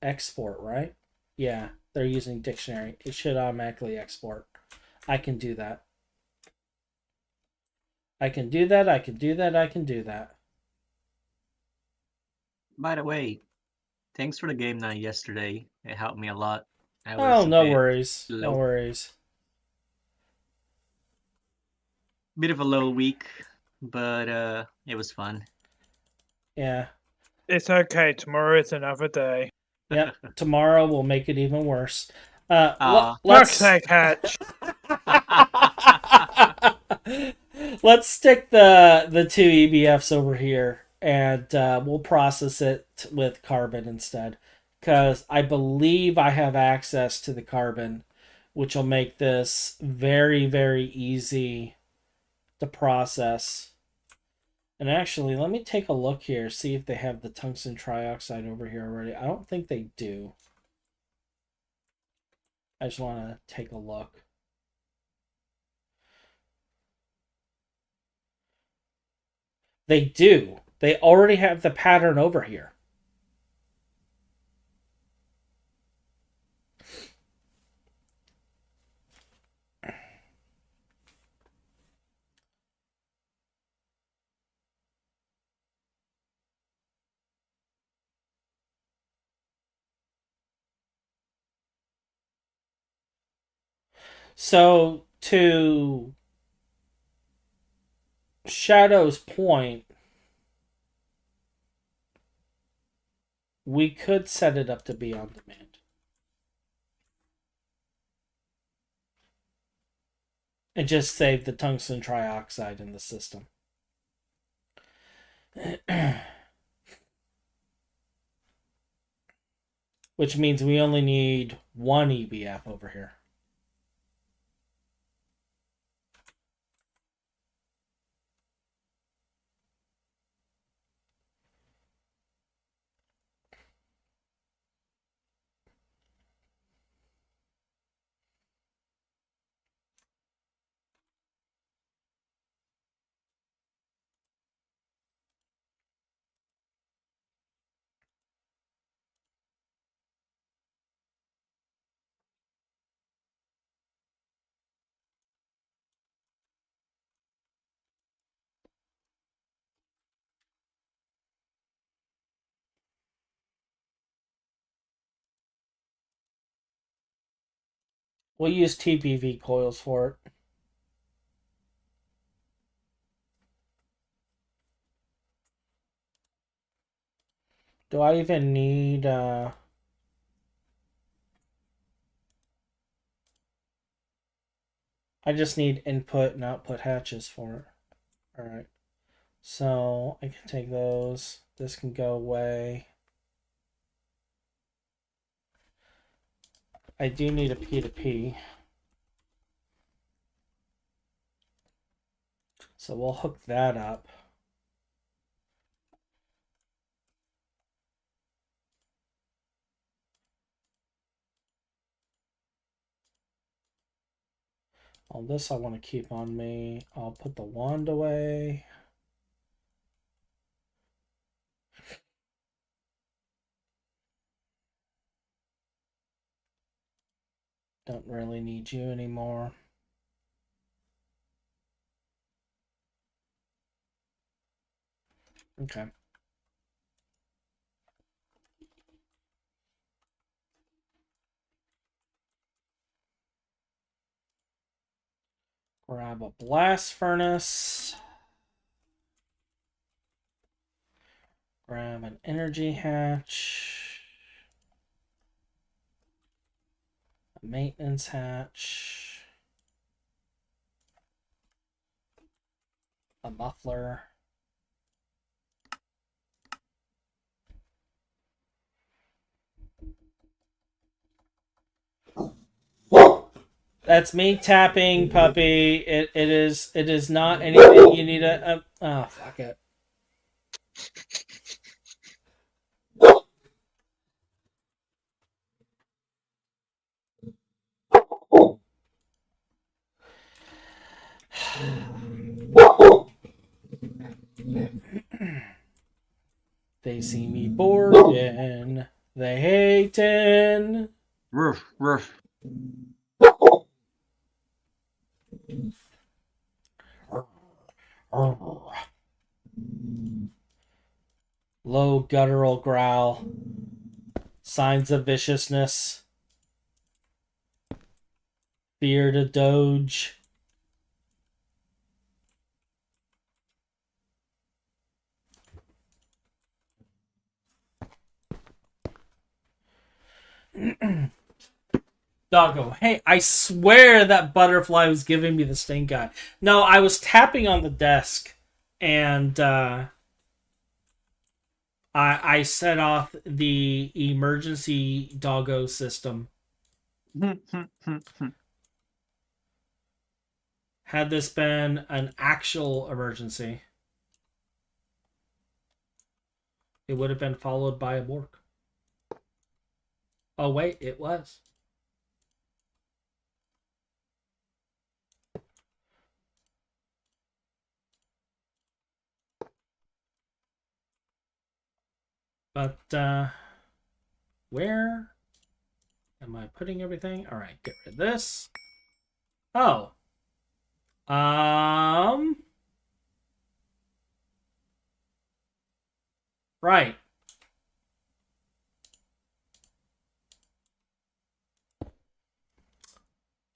Speaker 1: export, right? Yeah, they're using dictionary. It should automatically export. I can do that. I can do that. I can do that. I can do that.
Speaker 4: By the way, thanks for the game night yesterday. It helped me a lot. I
Speaker 1: Oh,
Speaker 4: was a
Speaker 1: no
Speaker 4: bit
Speaker 1: worries. No
Speaker 4: low.
Speaker 1: worries.
Speaker 4: Bit of a low week, but it was fun.
Speaker 1: Yeah.
Speaker 3: It's okay. Tomorrow is another day.
Speaker 1: Yep. Tomorrow will make it even worse.
Speaker 4: Aw.
Speaker 1: Let's
Speaker 3: Okay, Hatch.
Speaker 1: let's stick the two EBFs over here, and we'll process it with carbon instead, because I believe I have access to the carbon, which will make this very, very easy to process. And actually, let me take a look here, see if they have the tungsten trioxide over here already. I don't think they do. I just want to take a look. They do. They already have the pattern over here. So, to Shadow's point, we could set it up to be on demand. And just save the tungsten trioxide in the system. Which means we only need one EBF over here. We'll use TPV coils for it. Do I even need... I just need input and output hatches for it. Alright. So, I can take those. This can go away. I do need a P2P. So we'll hook that up. All this I want to keep on me. I'll put the wand away. Don't really need you anymore. Okay. Grab a blast furnace. Grab an energy hatch. A maintenance hatch. A muffler. That's me tapping, puppy. It is not anything you need to. Oh, fuck it. They see me boarding. They hating.
Speaker 4: Roof, roof.
Speaker 1: Low guttural growl. Signs of viciousness. Fear to doge. Doggo, hey, I swear that butterfly was giving me the stink eye. No, I was tapping on the desk and I set off the emergency doggo system. Had this been an actual emergency, it would have been followed by a bork. Oh, wait, it was. But, where am I putting everything? All right, get rid of this. Oh. Right.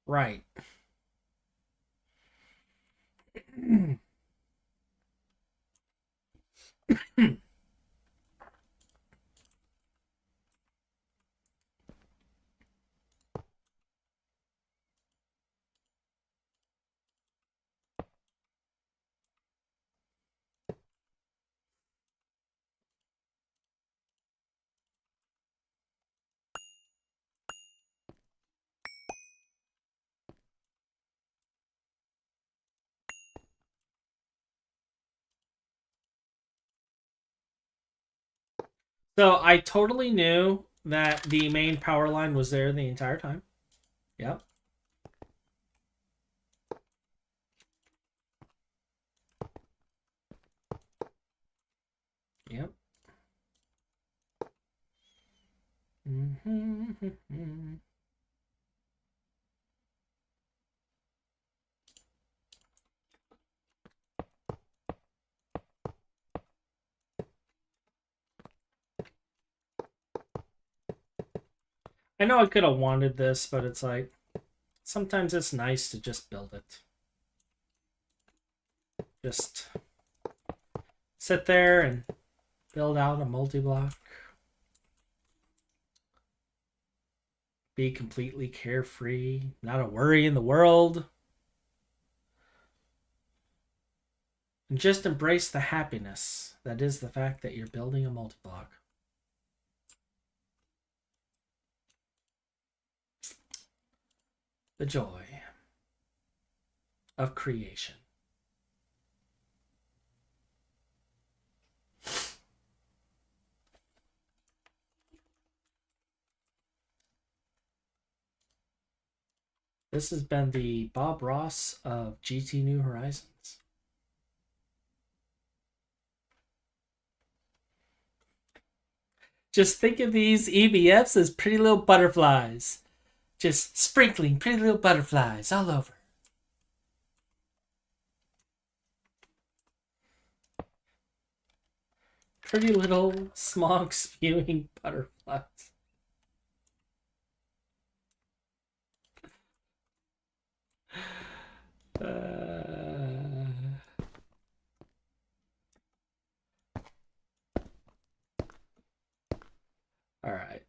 Speaker 1: Right. So I totally knew that the main power line was there the entire time. Yep. Yep. I know I could have wanted this, but it's like sometimes it's nice to just build it. Just sit there and build out a multi-block. Be completely carefree, not a worry in the world. And just embrace the happiness that is the fact that you're building a multi-block. The joy of creation. This has been the Bob Ross of GT New Horizons. Just think of these EBFs as pretty little butterflies. Just sprinkling pretty little butterflies all over. Pretty little smog spewing butterflies. All right.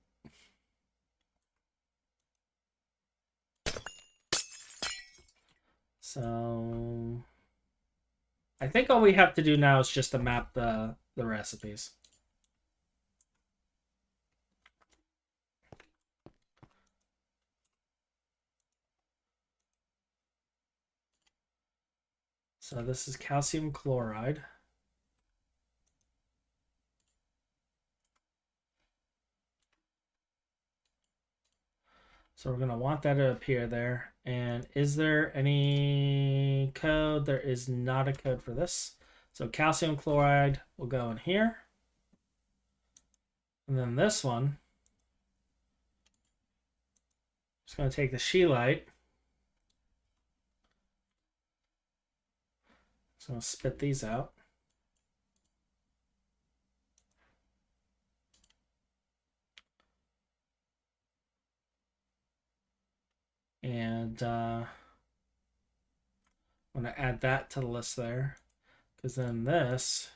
Speaker 1: So I think all we have to do now is just to map the recipes. So this is calcium chloride. So we're going to want that to appear there. And is there any code? There is not a code for this. So calcium chloride will go in here. And then this one, just going to take the scheelite. So I'll spit these out. And I'm going to add that to the list there. Because then this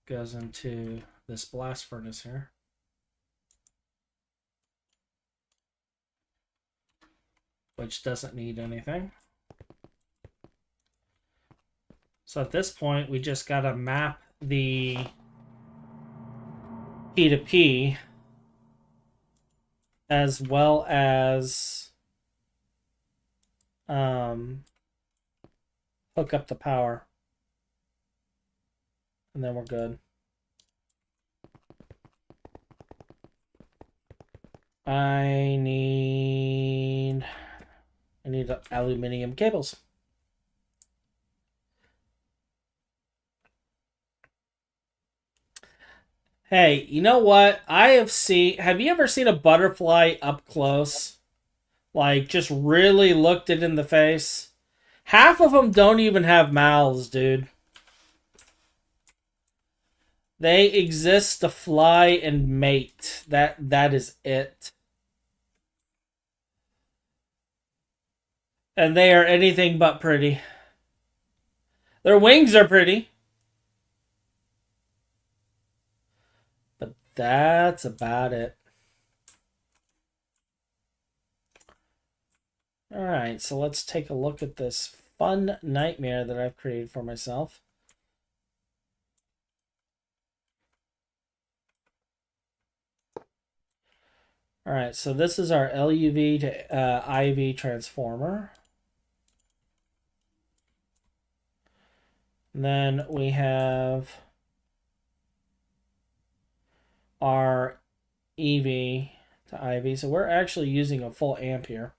Speaker 1: goes into this blast furnace here. which doesn't need anything. So at this point, we just gotta map the P2P as well as hook up the power. And then we're good. I need aluminum cables. Hey, you know what? Have you ever seen a butterfly up close? Like, just really looked it in the face? Half of them don't even have mouths, dude. They exist to fly and mate. That is it. And they are anything but pretty. Their wings are pretty. But that's about it. Alright, so let's take a look at this fun nightmare that I've created for myself. Alright, so this is our LUV to IV transformer. And then we have our EV to IV. So we're actually using a full amp here.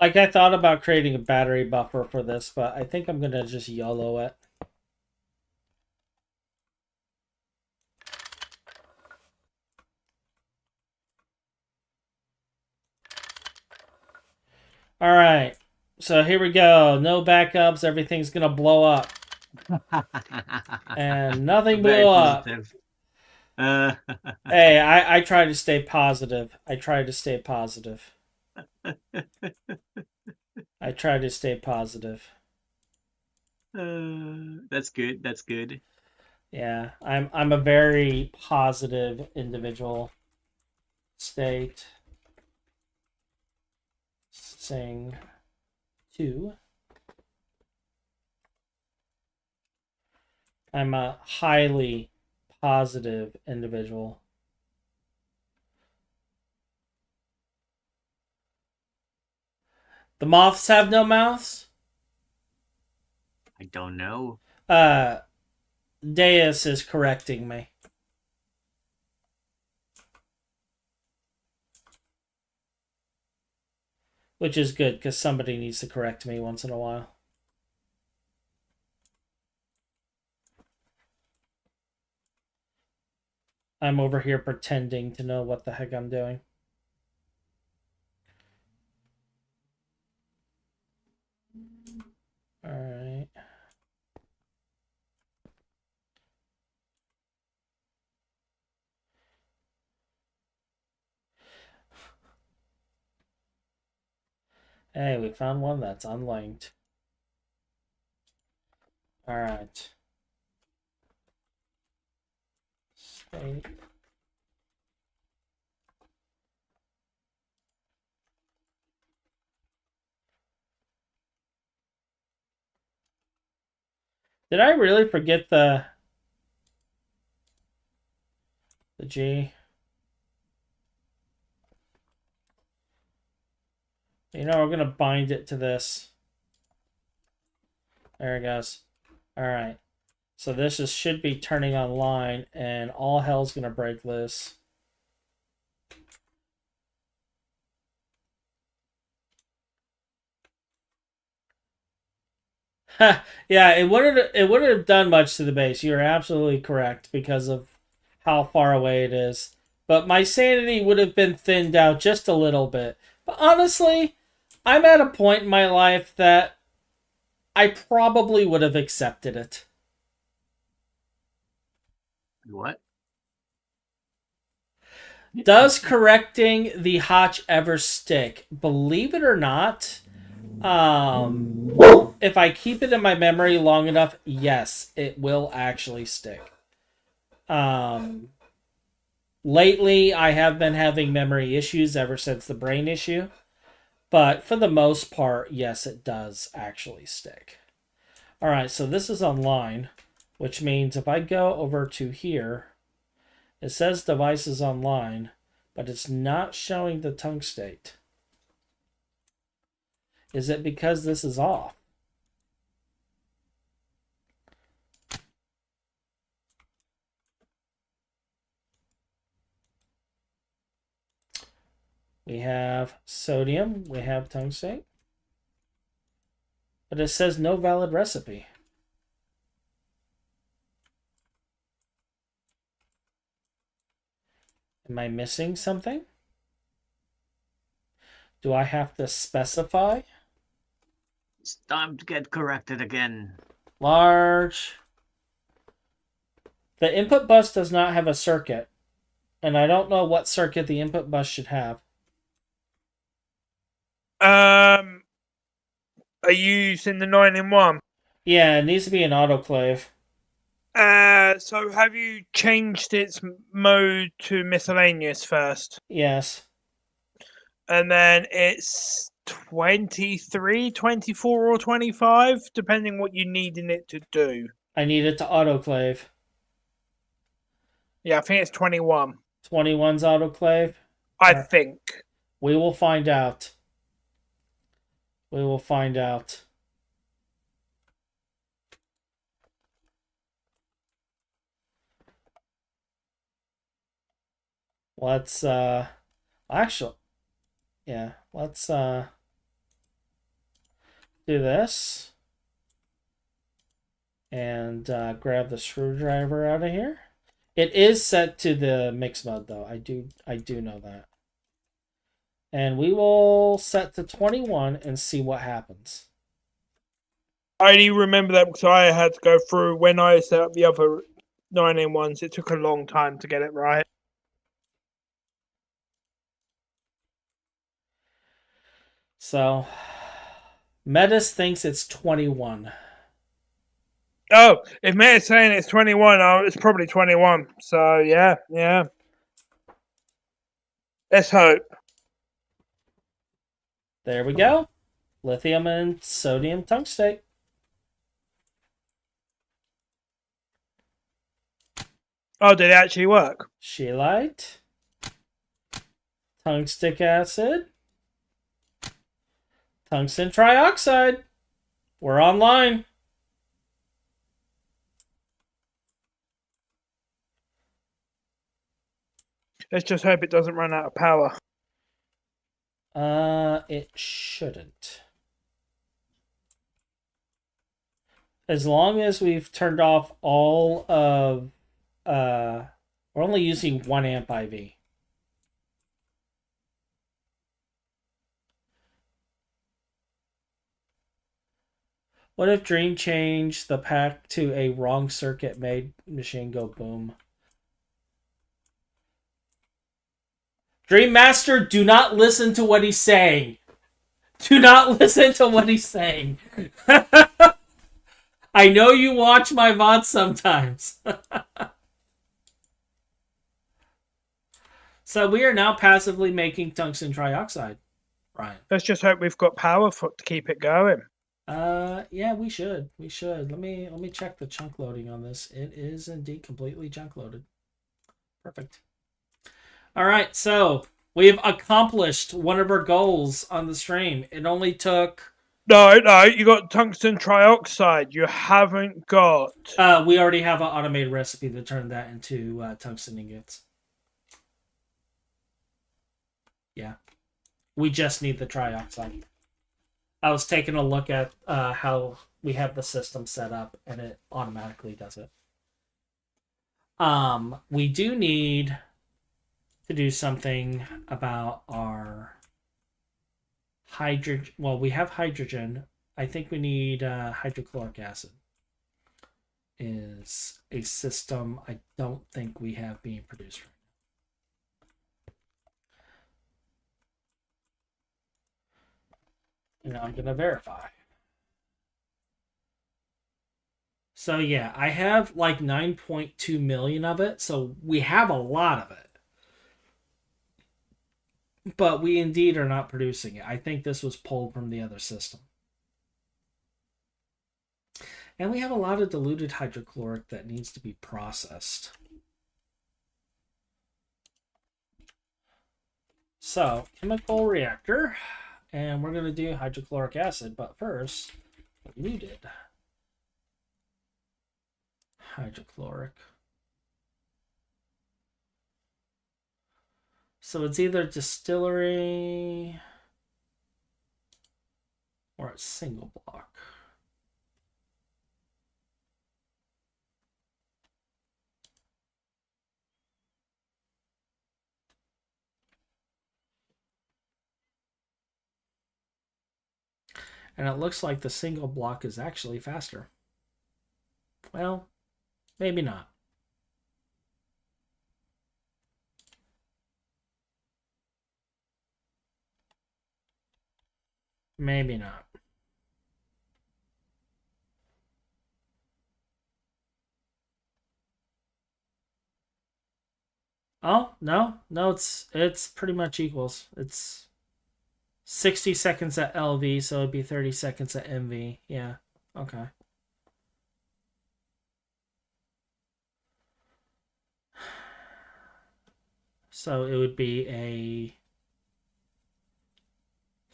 Speaker 1: Like, I thought about creating a battery buffer for this, but I think I'm going to just YOLO it. Alright, so here we go. No backups, everything's going to blow up. And nothing
Speaker 4: Very
Speaker 1: blew up.
Speaker 4: positive.
Speaker 1: Hey, I try to stay positive. I try to stay positive. I try to stay positive.
Speaker 4: That's good. That's good.
Speaker 1: Yeah, I'm a very positive individual. State. Sing 2. I'm a highly positive individual. The moths have no mouths?
Speaker 4: I don't know.
Speaker 1: Deus is correcting me. Which is good, because somebody needs to correct me once in a while. I'm over here pretending to know what the heck I'm doing. Alright. Hey, we found one that's unlinked. Alright. State. Did I really forget the G? You know, we're going to bind it to this. There it goes. Alright. So this should be turning online, and all hell's going to break loose. Yeah, it wouldn't have done much to the base. You're absolutely correct because of how far away it is. But my sanity would have been thinned out just a little bit. But honestly, I'm at a point in my life that I probably would have accepted it.
Speaker 4: What?
Speaker 1: Does correcting the hotch ever stick? Believe it or not, if I keep it in my memory long enough, yes, it will actually stick. Um, Lately, I have been having memory issues ever since the brain issue, but for the most part, yes, it does actually stick. All right, so this is online, which means if I go over to here, it says devices online, but it's not showing the tongue state. Is it because this is off? We have sodium, we have tungstate, but it says no valid recipe. Am I missing something? Do I have to specify?
Speaker 4: It's time to get corrected again.
Speaker 1: Large. The input bus does not have a circuit, and I don't know what circuit the input bus should have.
Speaker 3: Are you using the 9-in-1?
Speaker 1: Yeah, it needs to be an autoclave.
Speaker 3: So have you changed its mode to miscellaneous first?
Speaker 1: Yes.
Speaker 3: And then it's 23, 24, or 25, depending what you needing it to do.
Speaker 1: I need it to autoclave.
Speaker 3: Yeah, I think it's 21.
Speaker 1: 21's autoclave.
Speaker 3: I think.
Speaker 1: We will find out. We will find out. Let's actually, yeah, let's do this and grab the screwdriver out of here. It is set to the mix mode though. I do know that. And we will set to 21 and see what happens.
Speaker 3: I only remember that because I had to go through when I set up the other 9-in-1s. It took a long time to get it right.
Speaker 1: So, Metis thinks it's 21.
Speaker 3: Oh, if Meta's saying it's 21, it's probably 21. So, yeah. Let's hope.
Speaker 1: There we go. Lithium and sodium tungstate.
Speaker 3: Oh, did it actually work?
Speaker 1: Scheelite. Tungstic acid. Tungsten trioxide. We're online.
Speaker 3: Let's just hope it doesn't run out of power.
Speaker 1: It shouldn't. As long as we've turned off all of, we're only using 1 amp IV. What if Dream changed the pack to a wrong circuit made machine go boom? Dream Master, do not listen to what he's saying. Do not listen to what he's saying. I know you watch my VODs sometimes. So we are now passively making tungsten trioxide, Ryan.
Speaker 3: Let's just hope we've got power to keep it going.
Speaker 1: Yeah, we should. We should. Let me check the chunk loading on this. It is indeed completely chunk loaded. Perfect. All right, so we've accomplished one of our goals on the stream. It only took.
Speaker 3: No, you got tungsten trioxide. You haven't got.
Speaker 1: We already have an automated recipe to turn that into tungsten ingots. Yeah, we just need the trioxide. I was taking a look at how we have the system set up and it automatically does it. We do need to do something about our hydrogen. Well, we have hydrogen. I think we need hydrochloric acid. Is a system I don't think we have being produced right now. And I'm going to verify. So yeah, I have like 9.2 million of it, so we have a lot of it. But we indeed are not producing it. I think this was pulled from the other system. And we have a lot of diluted hydrochloric that needs to be processed. So, chemical reactor. And we're going to do hydrochloric acid. But first, muted hydrochloric. So it's either distillery or it's single block. And it looks like the single block is actually faster. Well, maybe not. Maybe not. Oh, no, it's pretty much equals. It's 60 seconds at LV, so it'd be 30 seconds at MV. Yeah, okay. So it would be a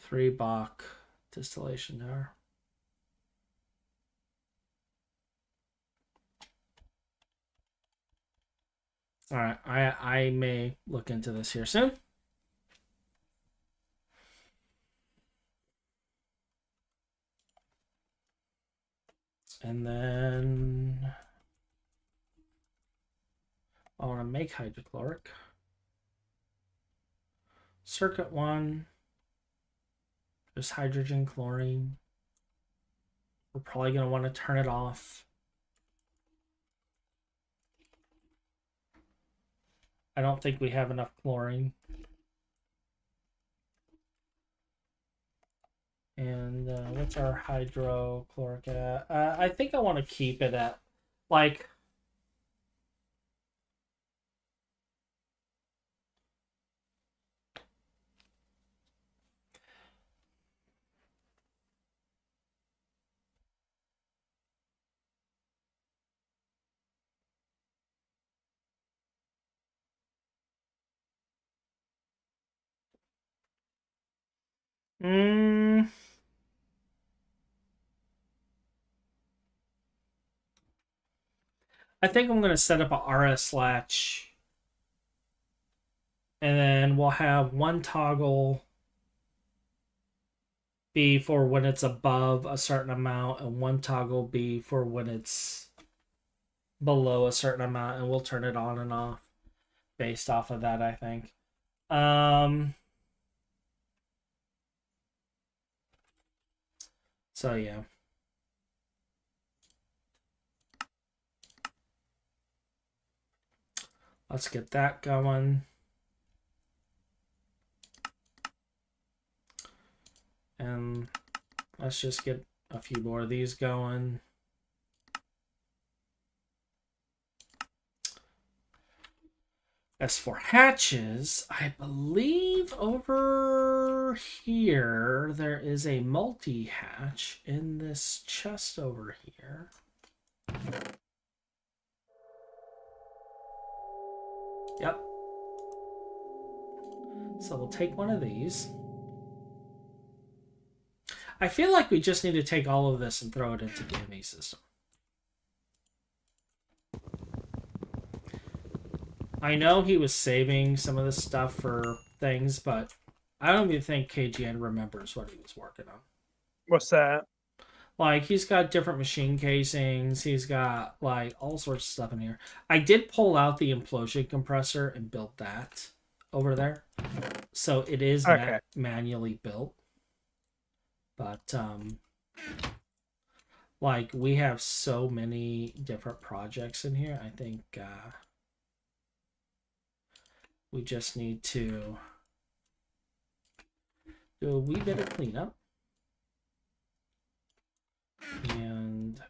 Speaker 1: 3 Bach distillation hour. All right, I may look into this here soon. And then I want to make hydrochloric. Circuit 1, just hydrogen, chlorine. We're probably going to want to turn it off. I don't think we have enough chlorine. And what's our hydrochloric at? I think I want to keep it at, like... I think I'm going to set up a RS latch. And then we'll have one toggle be for when it's above a certain amount, and one toggle be for when it's below a certain amount, and we'll turn it on and off based off of that, I think. So yeah. Let's get that going. And let's just get a few more of these going. As for hatches, I believe over here there is a multi-hatch in this chest over here. Yep. So we'll take one of these. I feel like we just need to take all of this and throw it into the ME system. I know he was saving some of this stuff for things, but I don't even think KGN remembers what he was working on.
Speaker 3: What's that?
Speaker 1: Like, he's got different machine casings. He's got, like, all sorts of stuff in here. I did pull out the implosion compressor and built that over there. So it is
Speaker 3: Okay.
Speaker 1: manually built. But, like, we have so many different projects in here. I think we just need to do a wee bit of cleanup. And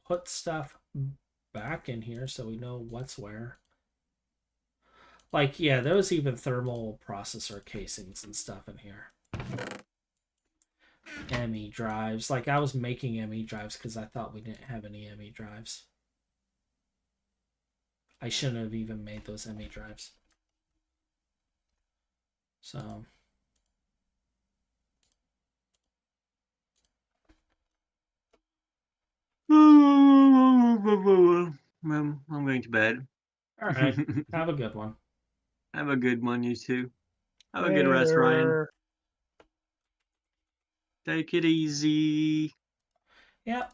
Speaker 1: put stuff back in here so we know what's where. Like, yeah, there was even thermal processor casings and stuff in here. ME drives. Like, I was making ME drives because I thought we didn't have any ME drives. I shouldn't have even made those ME drives. So...
Speaker 4: I'm going to bed.
Speaker 1: All right. Have a good one.
Speaker 4: Have a good one, you two. Have a good rest, Ryan.
Speaker 3: Later.
Speaker 4: Take it easy.
Speaker 1: Yeah.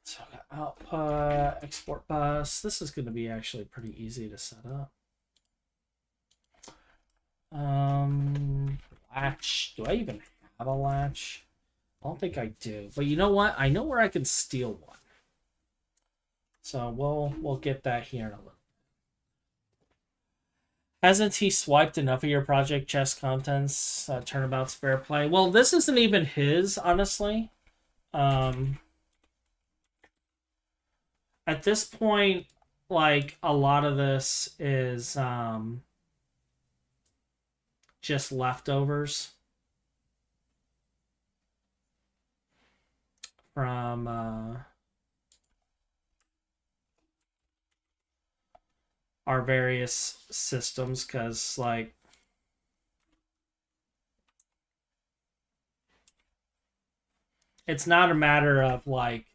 Speaker 1: So output, export bus. This is going to be actually pretty easy to set up. Latch. Do I even have a latch? I don't think I do. But you know what? I know where I can steal one. So we'll get that here in a little. Hasn't he swiped enough of your project chest contents? Turnabout's fair play. Well, this isn't even his, honestly. At this point, like, a lot of this is just leftovers from our various systems, because, like, it's not a matter of, like,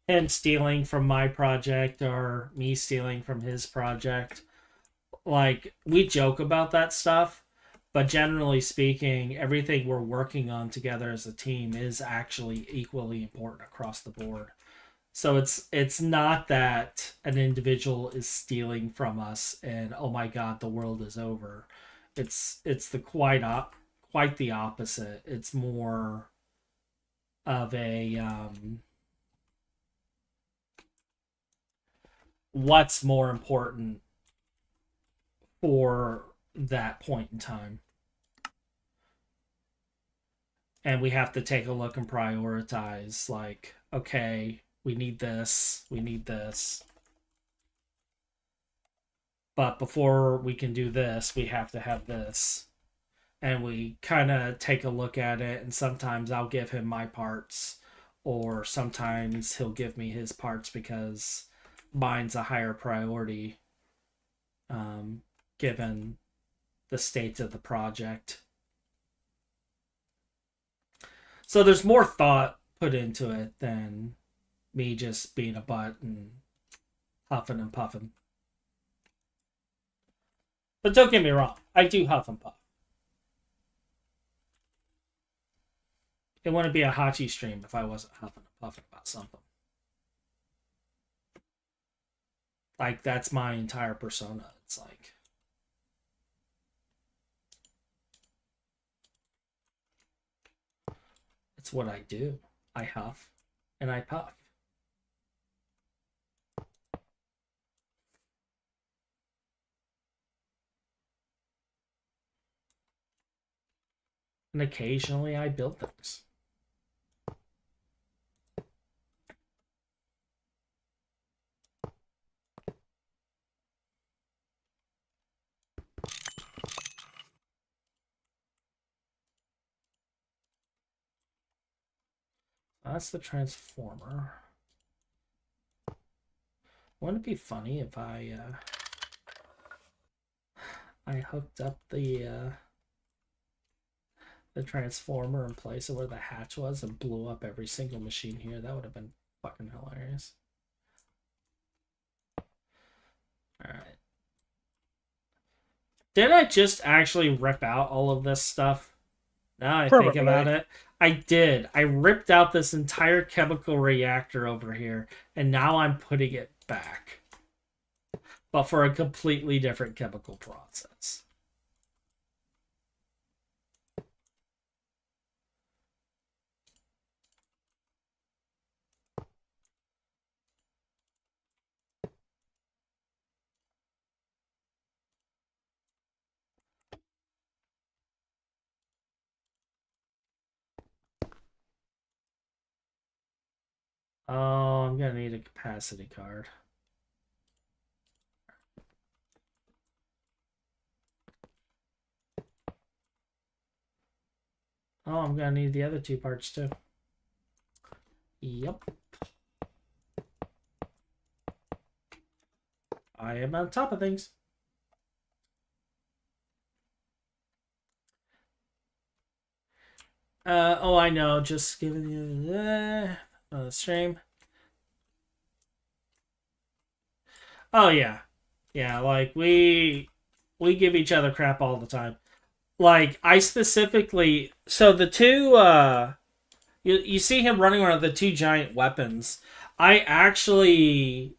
Speaker 1: him stealing from my project or me stealing from his project. Like, we joke about that stuff, but generally speaking, everything we're working on together as a team is actually equally important across the board. So it's not that an individual is stealing from us and, oh my god, the world is over. It's the quite the opposite. It's more of a what's more important for that point in time. And we have to take a look and prioritize, like, okay, we need this, we need this. But before we can do this, we have to have this. And we kind of take a look at it, and sometimes I'll give him my parts, or sometimes he'll give me his parts because mine's a higher priority, given the state of the project. So there's more thought put into it than me just being a butt and huffing and puffing. But don't get me wrong, I do huff and puff. It wouldn't be a Hachi stream if I wasn't huffing and puffing about something. Like, that's my entire persona. It's like... it's what I do. I huff and I puff. And occasionally I build things. That's the transformer. Wouldn't it be funny if I hooked up the transformer in place of where the hatch was and blew up every single machine here? That would have been fucking hilarious. Alright. Did I just actually rip out all of this stuff? Now I think about it, I did. I ripped out this entire chemical reactor over here, and now I'm putting it back. But for a completely different chemical process. Oh, I'm gonna need a capacity card. Oh, I'm gonna need the other two parts too. Yep. I am on top of things. Oh, I know. Just giving you the stream. Oh yeah, yeah. Like we give each other crap all the time. Like I specifically, so the two you see him running around with the two giant weapons. I actually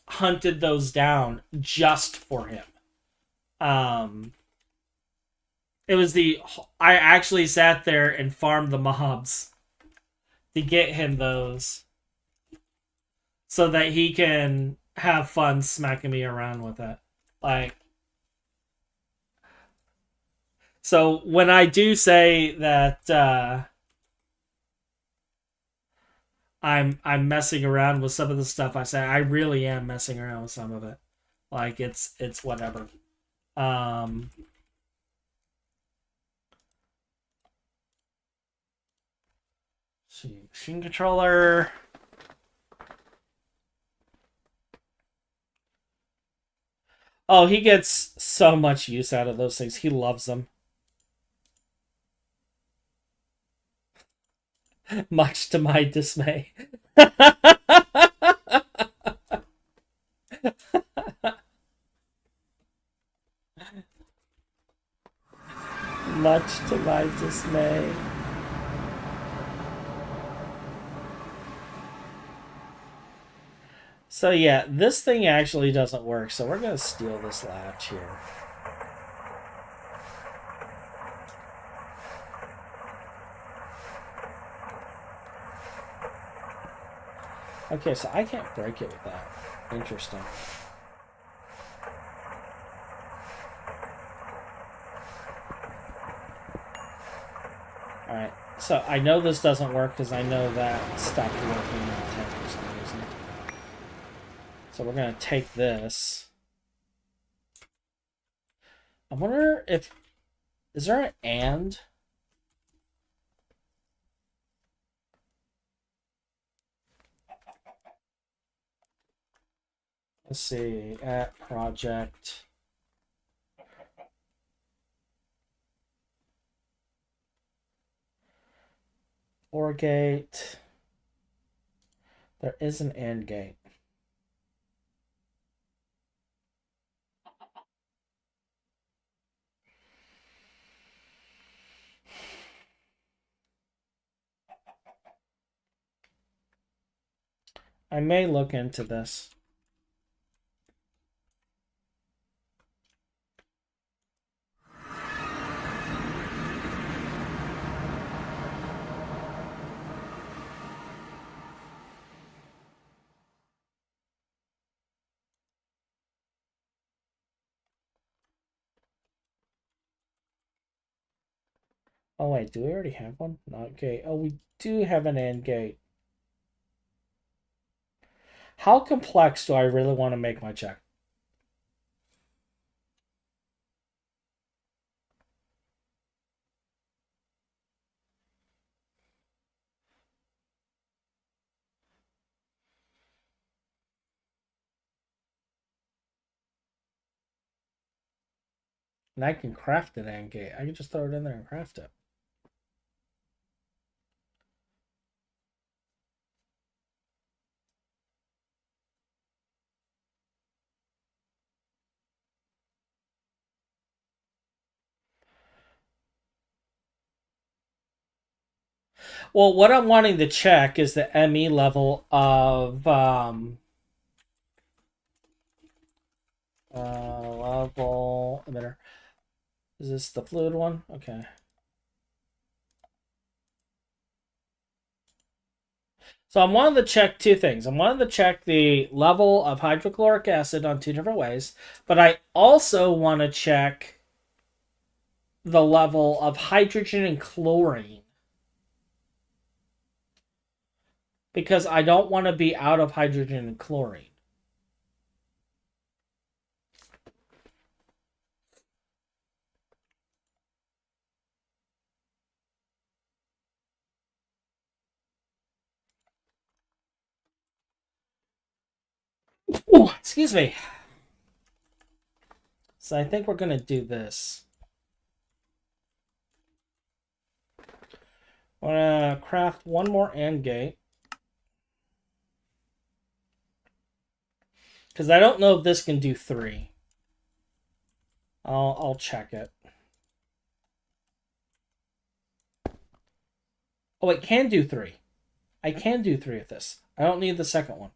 Speaker 1: hunted those down just for him. Um, it was the I actually sat there and farmed the mobs to get him those so that he can have fun smacking me around with it. Like, so when I do say that I'm messing around with some of the stuff I say, I really am messing around with some of it. Like it's whatever. Um, see, machine controller. Oh, he gets so much use out of those things. He loves them. Much to my dismay. Much to my dismay. So yeah, this thing actually doesn't work, so we're gonna steal this latch here. Okay, so I can't break it with that. Interesting. Alright, so I know this doesn't work because I know that stopped working in the tank for some reason. So we're gonna take this. I wonder if... Is there an and? Let's see, at project. OR gate. There is an AND gate. I may look into this. Oh wait, do we already have one? Not gate. Oh, we do have an AND gate. How complex do I really want to make my check? And I can craft an AND gate. I can just throw it in there and craft it. Well, what I'm wanting to check is the ME level of level emitter. Is this the fluid one? Okay. So I'm wanting to check two things. I'm wanting to check the level of hydrochloric acid on two different ways, but I also want to check the level of hydrogen and chlorine because I don't want to be out of hydrogen and chlorine. Ooh, excuse me. So I think we're going to do this. I'm going to craft one more AND gate. Because I don't know if this can do 3. I'll check it. Oh, it can do 3. I can do 3 of this. I don't need the second one.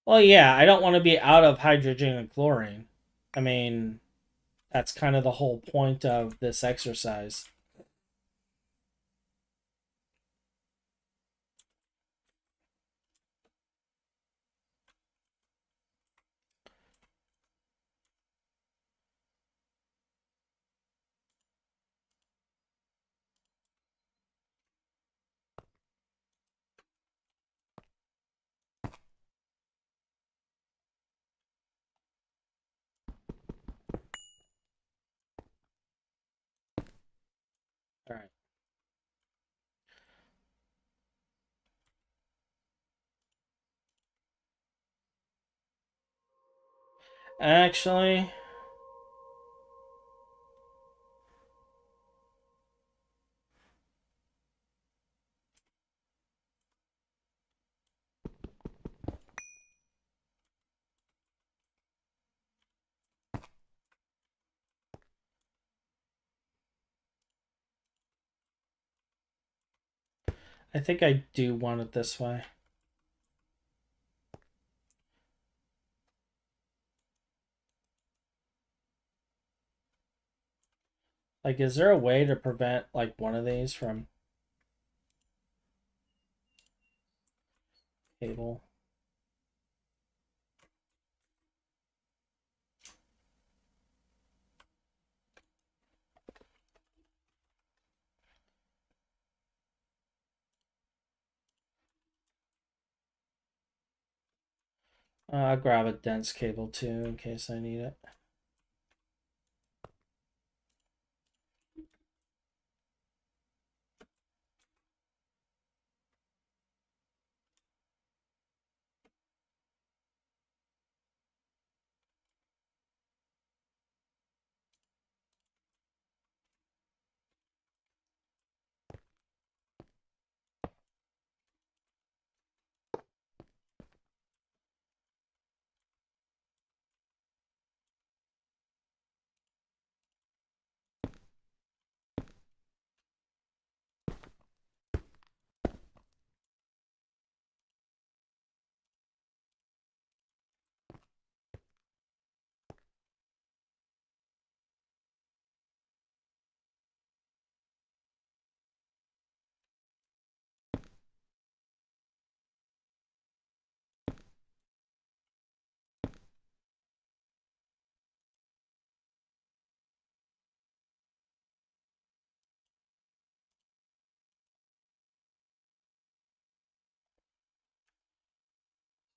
Speaker 1: Well, yeah, I don't want to be out of hydrogen and chlorine. I mean, that's kind of the whole point of this exercise. All right. Actually, I think I do want it this way. Like, is there a way to prevent, like, one of these from cable? I'll grab a dense cable, too, in case I need it.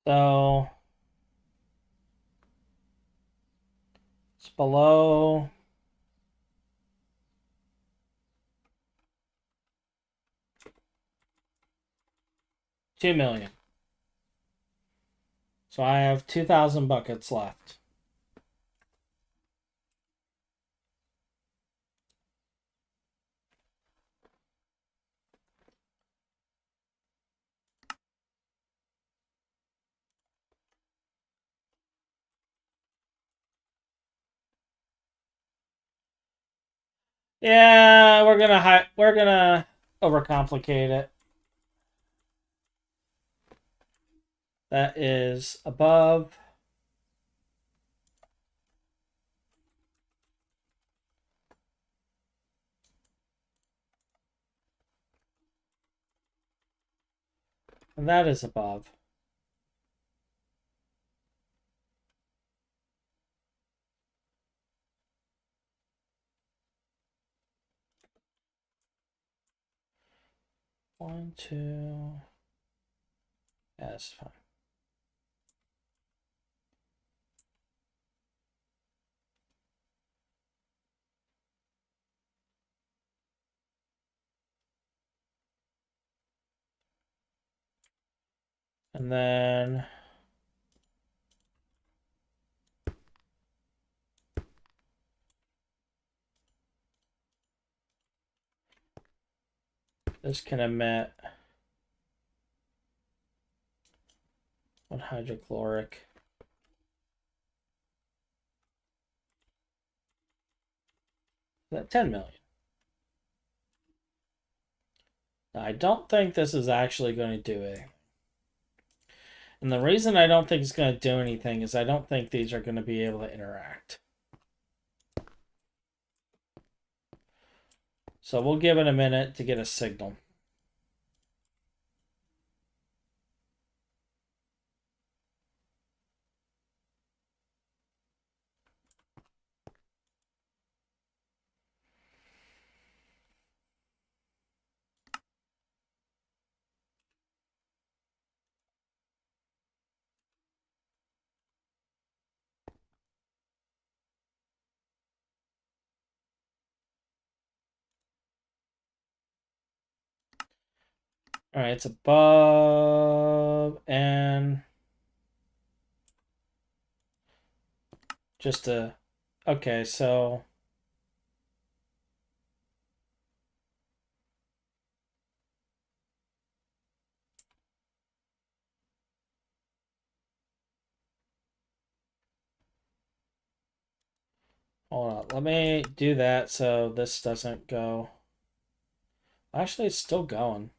Speaker 1: So it's below 2 million. So I have 2,000 buckets left. Yeah, we're gonna overcomplicate it. That is above. And that is above. One, two. Yeah, that's fine. And then this can emit one hydrochloric. That 10 million. Now, I don't think this is actually going to do anything. And the reason I don't think it's going to do anything is I don't think these are going to be able to interact. So we'll give it a minute to get a signal. All right, it's above and just a. Okay, so. Hold on, let me do that so this doesn't go. Actually, it's still going.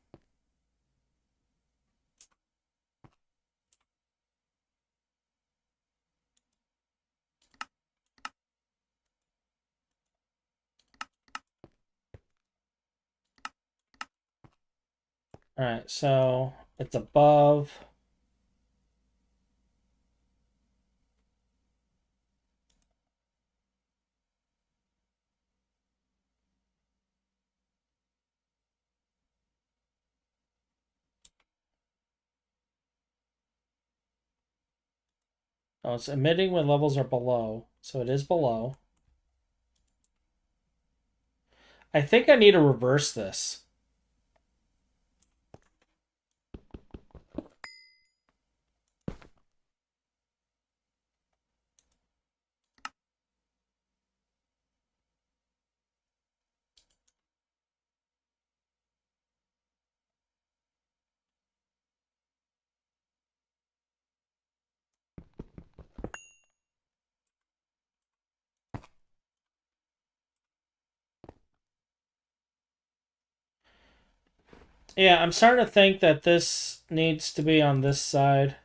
Speaker 1: All right, so it's above. Oh, it's emitting when levels are below, so it is below. I think I need to reverse this. Yeah, I'm starting to think that this needs to be on this side.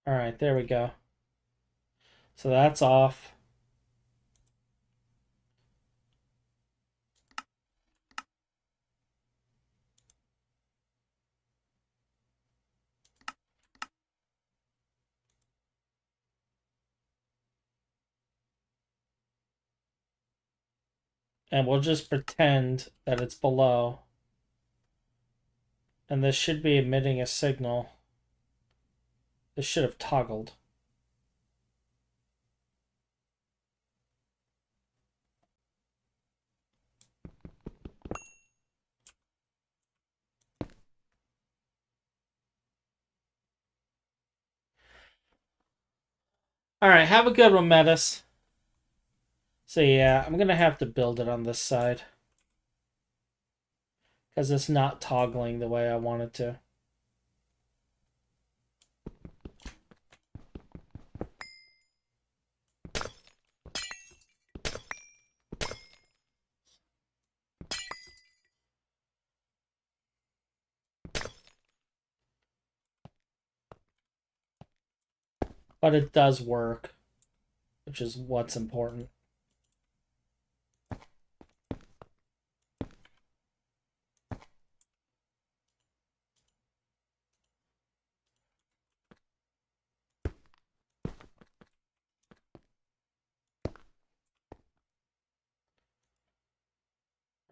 Speaker 1: All right, there we go. So that's off. And we'll just pretend that it's below. And this should be emitting a signal. This should have toggled. Alright, have a good one, Metis. So yeah, I'm gonna have to build it on this side. Because it's not toggling the way I want it to. But it does work, which is what's important.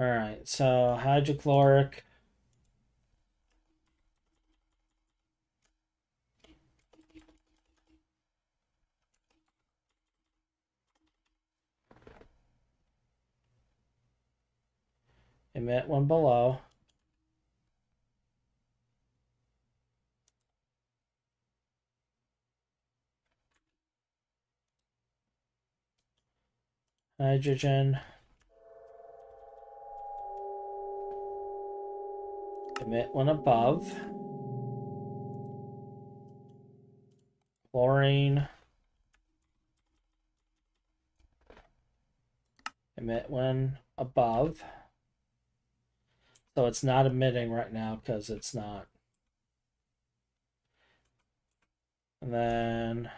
Speaker 1: Alright, so hydrochloric. Emit one below. Hydrogen. Emit one above. Chlorine. Emit one above. So it's not emitting right now because it's not. And then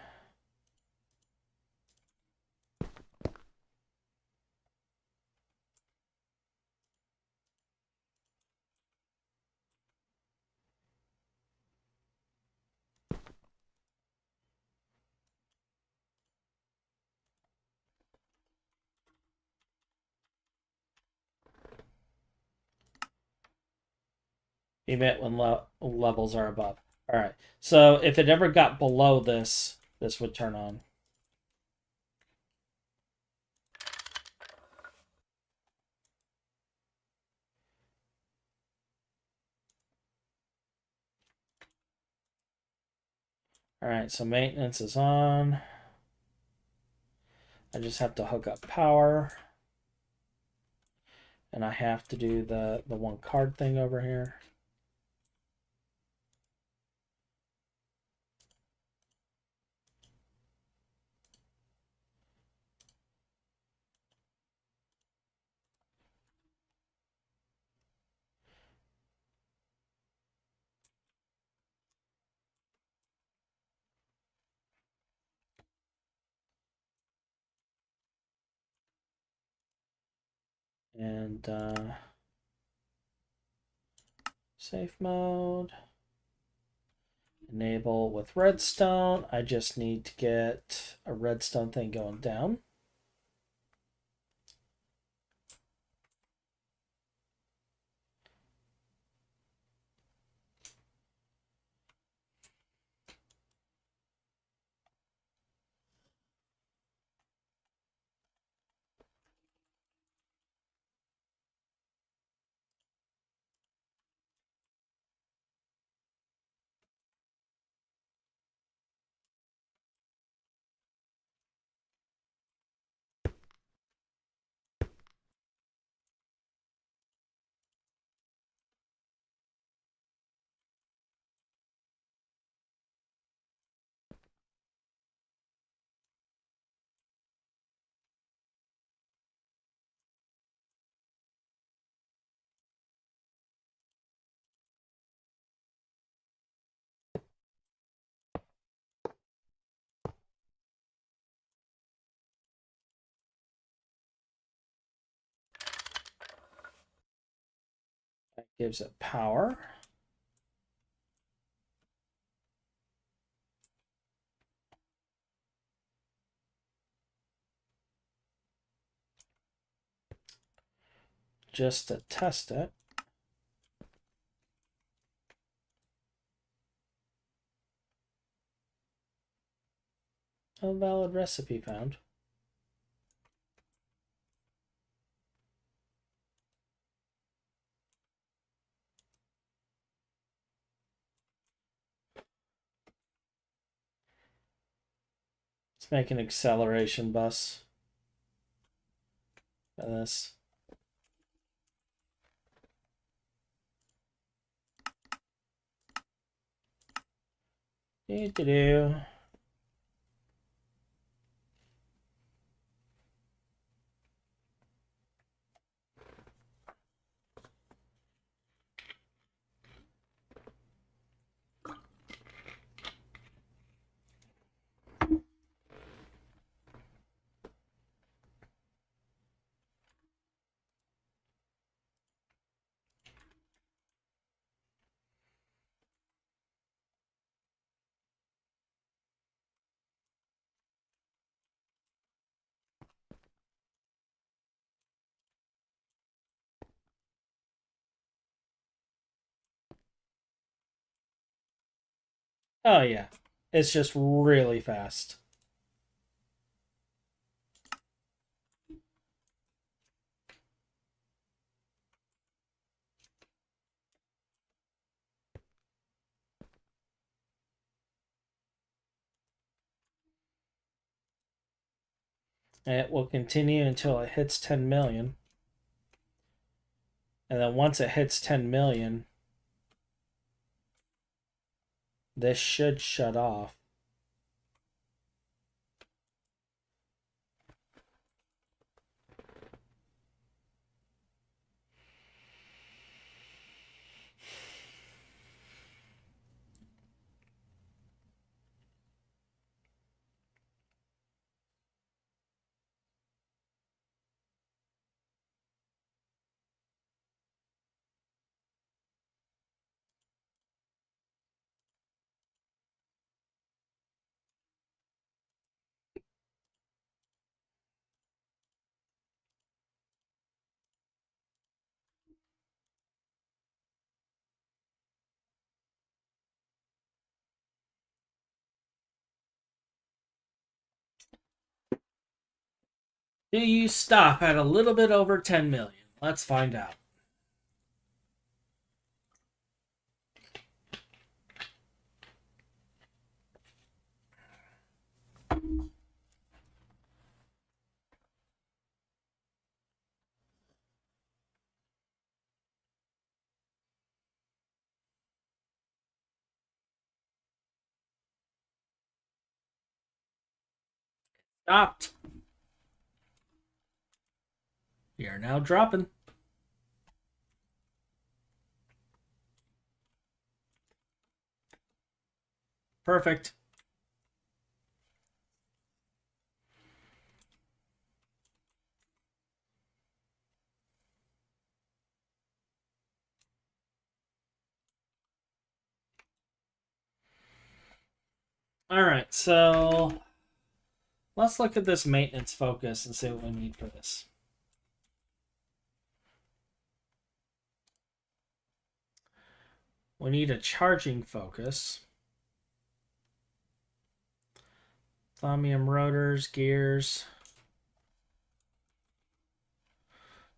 Speaker 1: emit when levels are above. All right. So if it ever got below this, this would turn on. All right. So maintenance is on. I just have to hook up power. And I have to do the one card thing over here. And safe mode. Enable with redstone. I just need to get a redstone thing going down. That gives it power. Just to test it. A valid recipe found. Let's make an acceleration bus for this. Do. Oh yeah, it's just really fast. And it will continue until it hits 10 million. And then once it hits 10 million, this should shut off. Do you stop at a little bit over 10 million? Let's find out. Stopped. We are now dropping. Perfect. All right, so let's look at this maintenance focus and see what we need for this. We need a charging focus. Thaumium rotors, gears.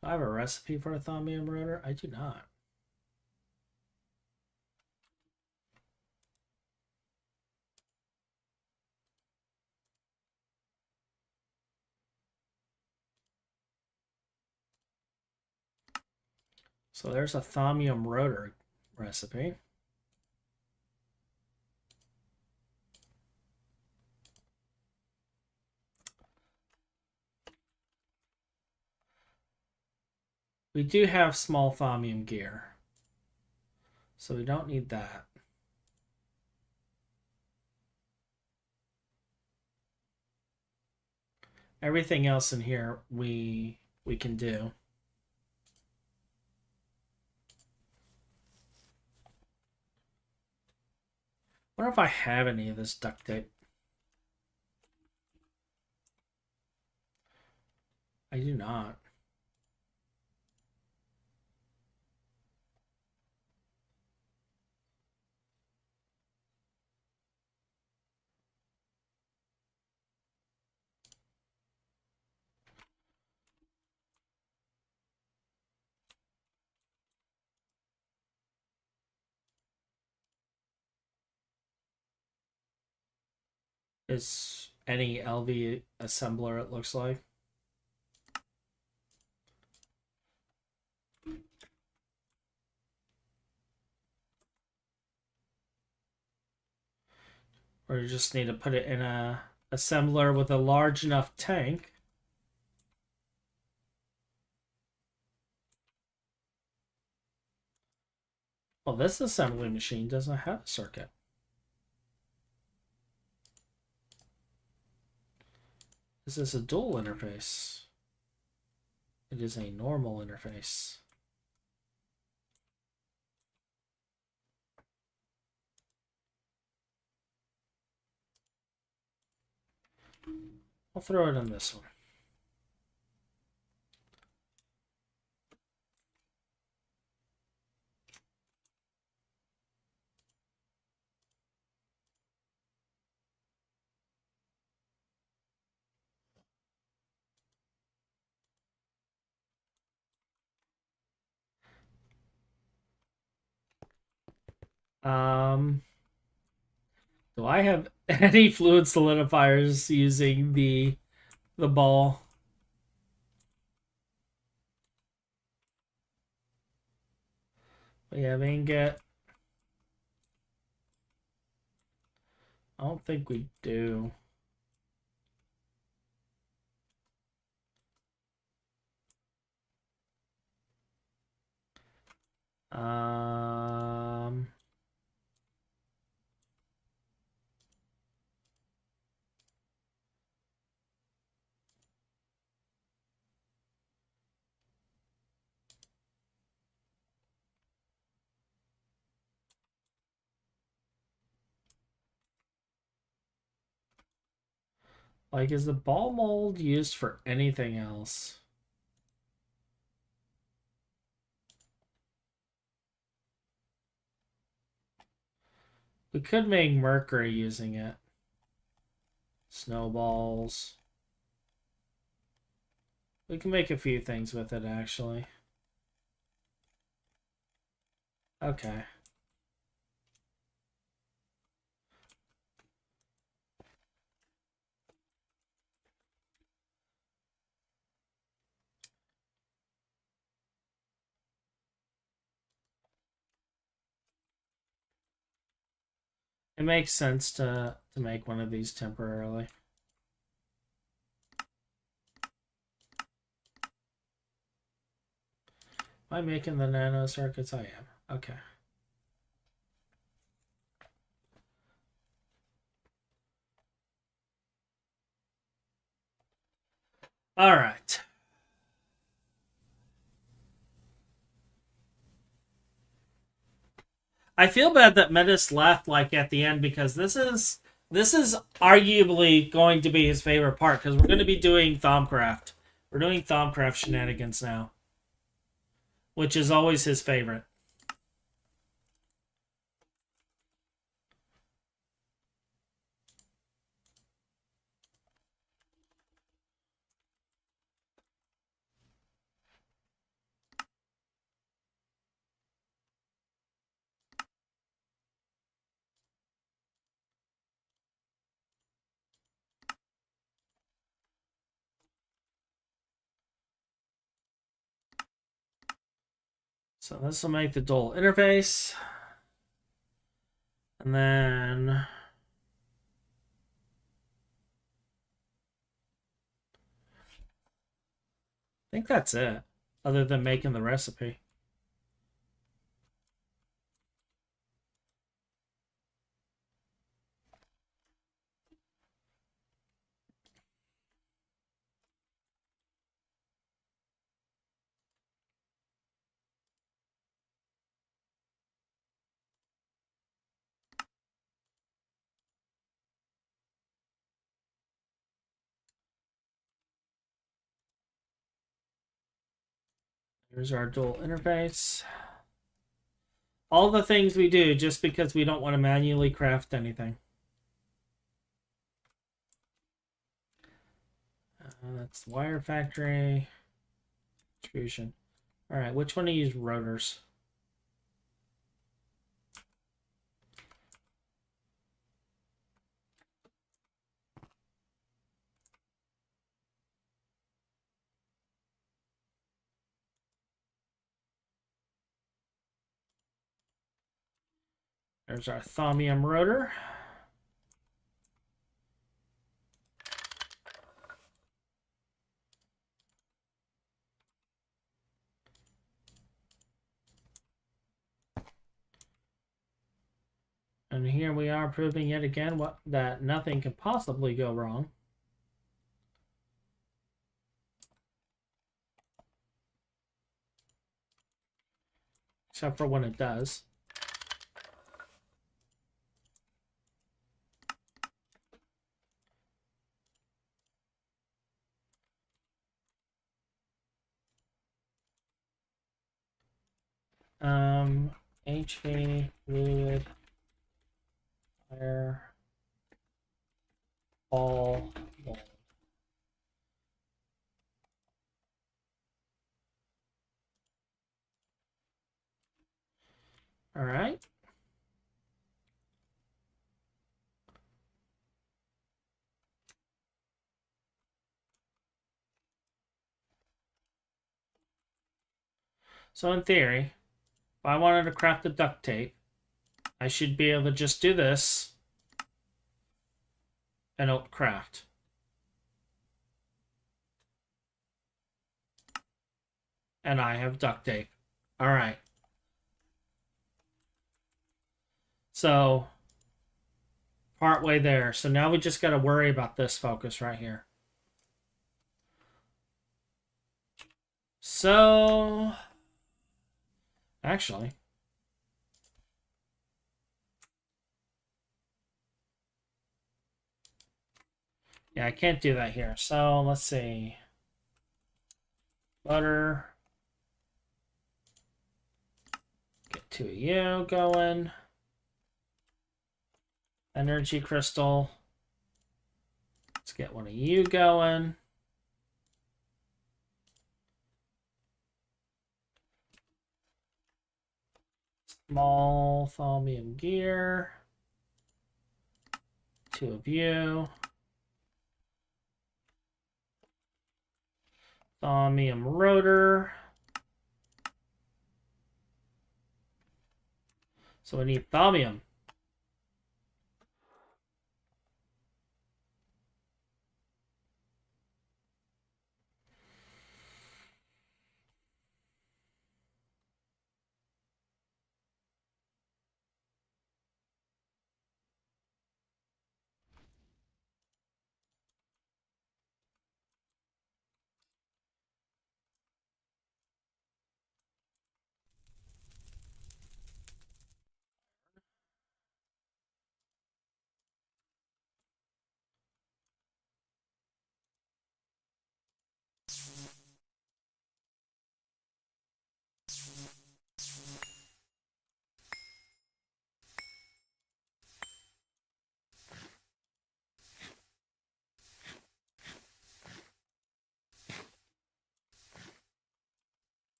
Speaker 1: Do I have a recipe for a thaumium rotor? I do not. So there's a thaumium rotor recipe. We do have small thaumium gear, so we don't need that. Everything else in here we can do. I wonder if I have any of this duct tape. I do not. any LV assembler, it looks like. Or you just need to put it in a assembler with a large enough tank. Well, this assembly machine doesn't have a circuit. Is this a dual interface? It is a normal interface. I'll throw it in this one. Do I have any fluid solidifiers using the ball? We have ingot. I don't think we do. Um, like, is the ball mold used for anything else? We could make mercury using it. Snowballs. We can make a few things with it, actually. Okay. It makes sense to make one of these temporarily. Am I making the nano circuits? I am. Okay. All right. I feel bad that Metis left like at the end because this is arguably going to be his favorite part because we're going to be doing Thaumcraft. We're doing Thaumcraft shenanigans now, which is always his favorite. So this will make the dual interface. And then I think that's it, other than making the recipe. Here's our dual interface. All the things we do just because we don't want to manually craft anything. That's wire factory. Extrusion. All right, which one of these rotors? There's our thaumium rotor. And here we are proving yet again that nothing can possibly go wrong. Except for when it does. HV, fluid, fire, ball, mold. All right. So in theory, if I wanted to craft the duct tape, I should be able to just do this and it'll craft. And I have duct tape. All right. So, partway there. So now we just got to worry about this focus right here. So, actually, yeah, I can't do that here. So, let's see. Butter. Get two of you going. Energy crystal. Let's get one of you going. Small thaumium gear. Two of you. Thaumium rotor. So we need thaumium.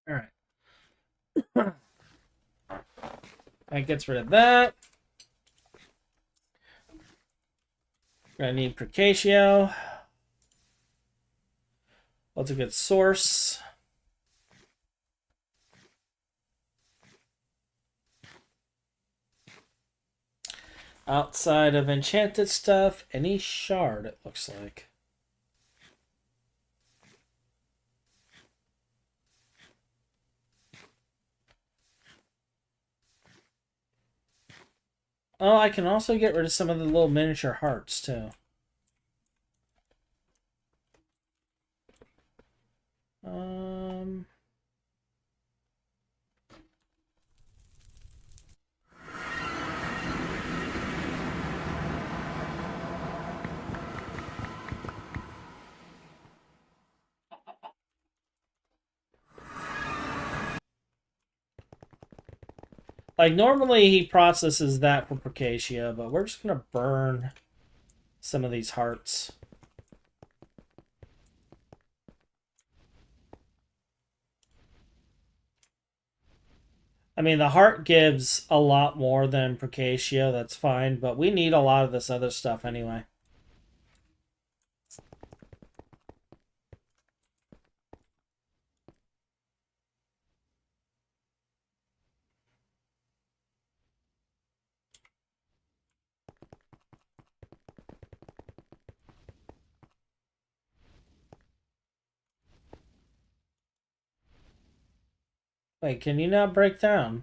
Speaker 1: All right. That gets rid of that. We're gonna need Procatio. What's a good source? Outside of enchanted stuff, any shard, it looks like. Oh, I can also get rid of some of the little miniature hearts, too. Um... Like, normally he processes that for Procatio, but we're just going to burn some of these hearts. I mean, the heart gives a lot more than Procatio, that's fine, but we need a lot of this other stuff anyway. Wait, can you not break down?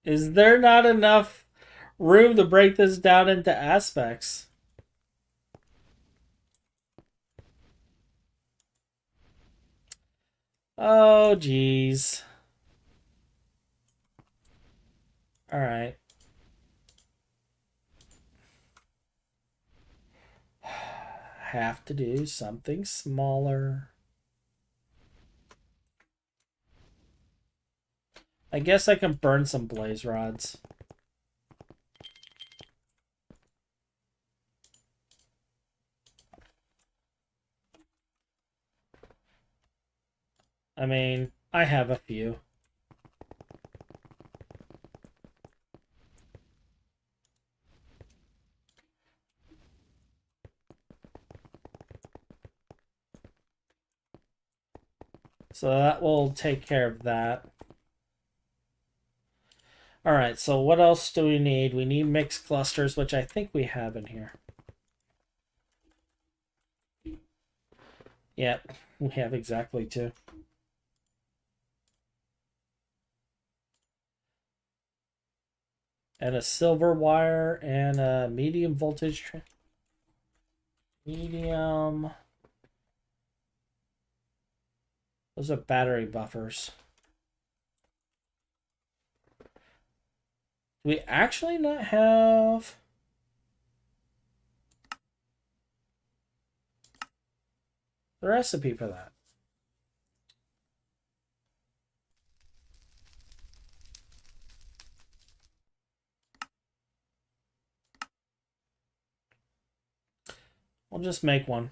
Speaker 1: Is there not enough room to break this down into aspects? Oh, geez. Alright. Have to do something smaller. I guess I can burn some blaze rods. I mean, I have a few. So that will take care of that. Alright, so what else do we need? We need mixed clusters, which I think we have in here. Yep, we have exactly two. And a silver wire and a medium voltage. Medium. Those are battery buffers. Do we actually not have... the recipe for that? We'll just make one.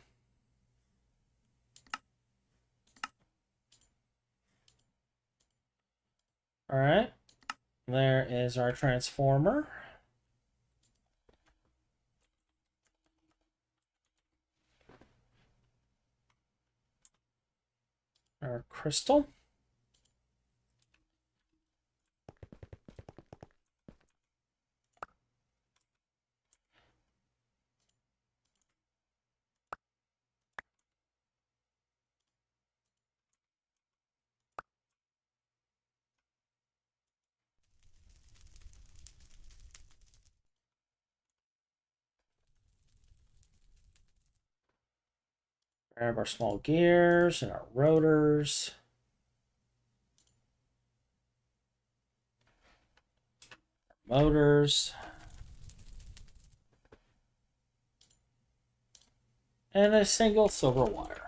Speaker 1: Alright. There is our transformer. Our crystal. Grab our small gears and our rotors. Motors. And a single silver wire.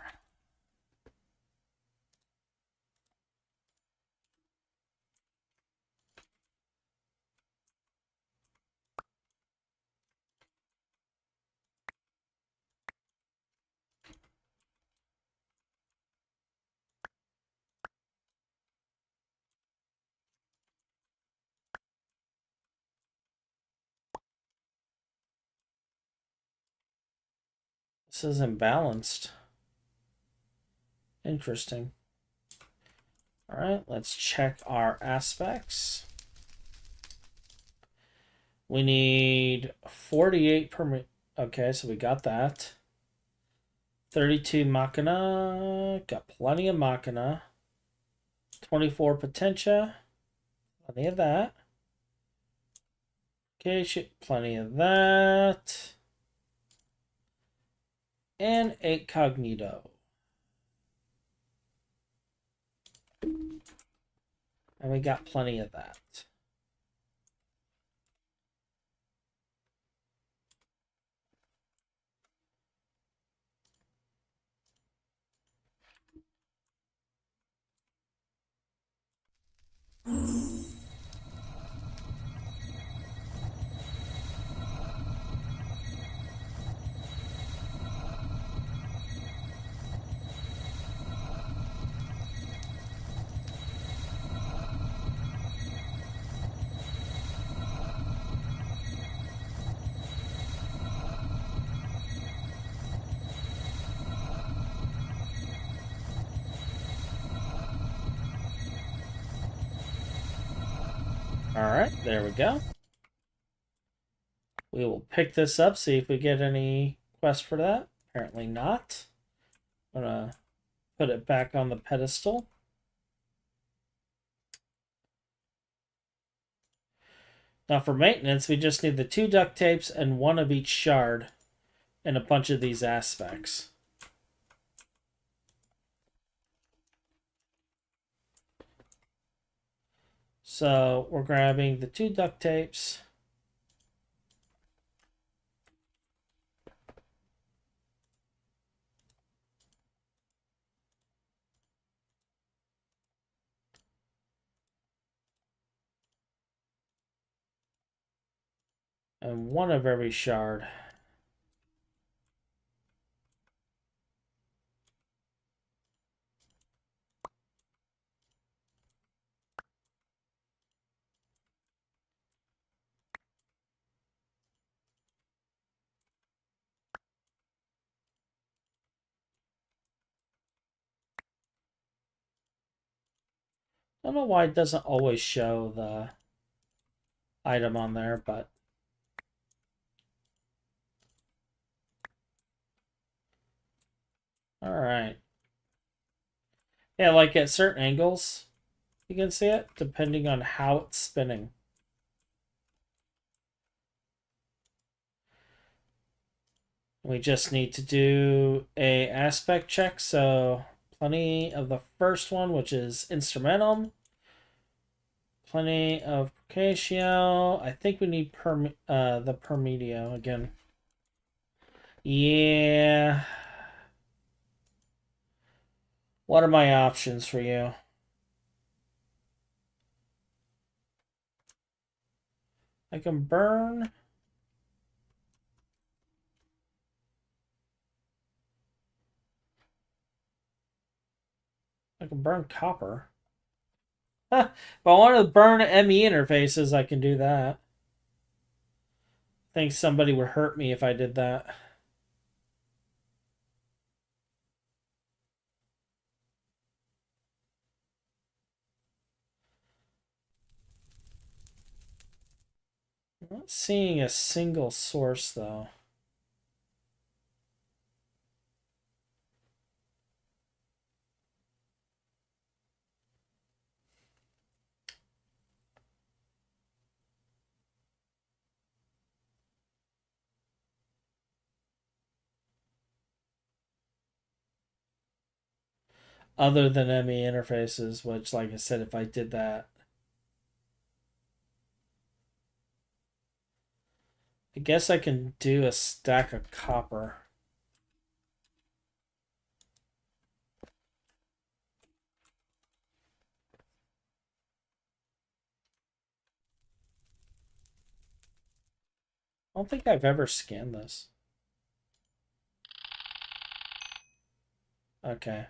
Speaker 1: This is imbalanced. Interesting. All right, let's check our aspects. We need 48 per... Okay, so we got that. 32 Machina. Got plenty of Machina. 24 Potentia. Plenty of that. Okay, plenty of that. And 8 Cognito. And we got plenty of that. Alright, there we go. We will pick this up, see if we get any quest for that. Apparently not. I'm gonna put it back on the pedestal. Now for maintenance, we just need the 2 duct tapes and 1 of each shard and a bunch of these aspects. So we're grabbing the 2 duct tapes. And 1 of every shard. I don't know why it doesn't always show the item on there, but alright. Yeah, like at certain angles, you can see it, depending on how it's spinning. We just need to do a aspect check, so plenty of the first one, which is instrumentum. Plenty of Procatio. I think we need the Permedio again. Yeah. What are my options for you? I can burn. I can burn copper. If I want to burn ME interfaces, I can do that. I think somebody would hurt me if I did that. I'm not seeing a single source, though. Other than ME interfaces, which, like I said, if I did that, I guess I can do a stack of copper. I don't think I've ever scanned this. Okay.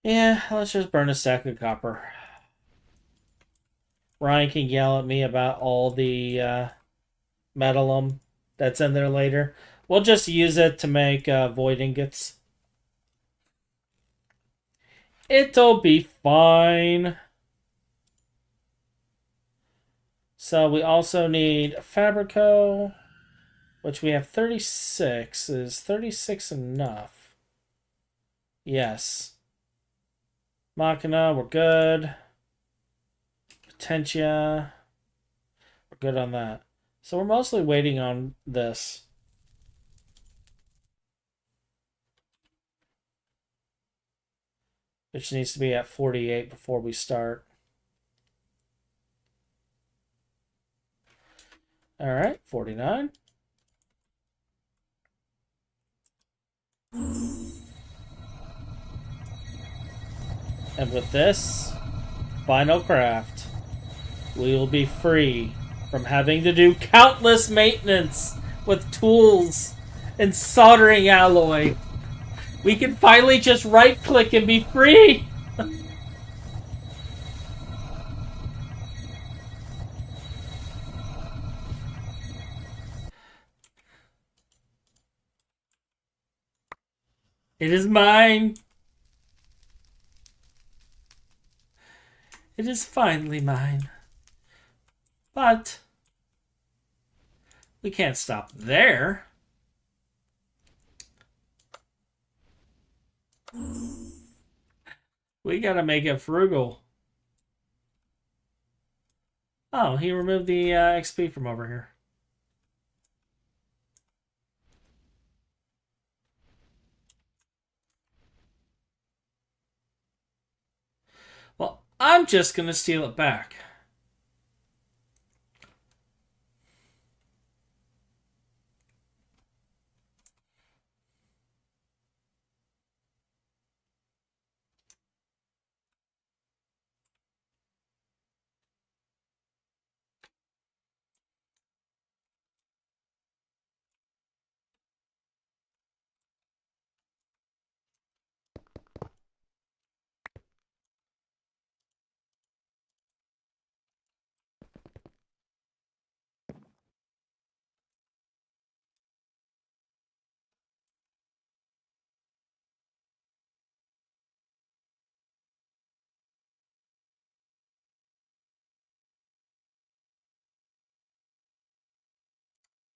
Speaker 1: Yeah, let's just burn a stack of copper. Ryan can yell at me about all the metallum that's in there later. We'll just use it to make void ingots. It'll be fine. So we also need Fabrico, which we have 36. Is 36 enough? Yes. Machina, we're good. Potentia, we're good on that. So we're mostly waiting on this. Which needs to be at 48 before we start. Alright, 49. And with this final craft, we will be free from having to do countless maintenance with tools and soldering alloy. We can finally just right-click and be free! It is mine! It is finally mine. But we can't stop there. We gotta make it frugal. Oh, he removed the XP from over here. Well, I'm just gonna steal it back.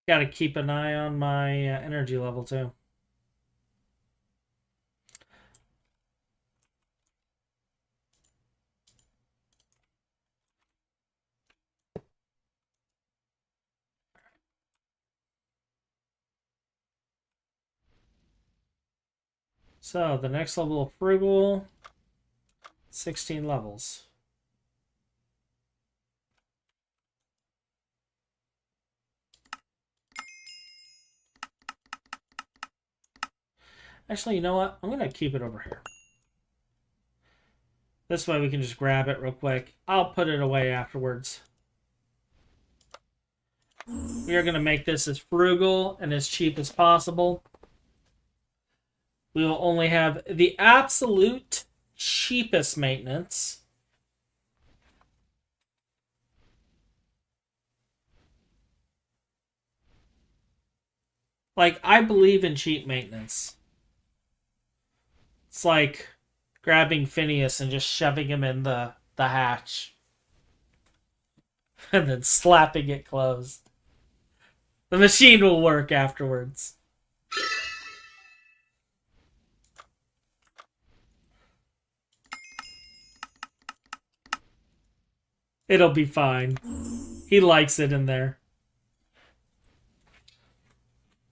Speaker 1: Gotta keep an eye on my energy level too. So, the next level of frugal, 16 levels. Actually, you know what? I'm gonna keep it over here. This way we can just grab it real quick. I'll put it away afterwards. We are gonna make this as frugal and as cheap as possible. We will only have the absolute cheapest maintenance. Like, I believe in cheap maintenance. It's like grabbing Phineas and just shoving him in the hatch. And then slapping it closed. The machine will work afterwards. It'll be fine. He likes it in there.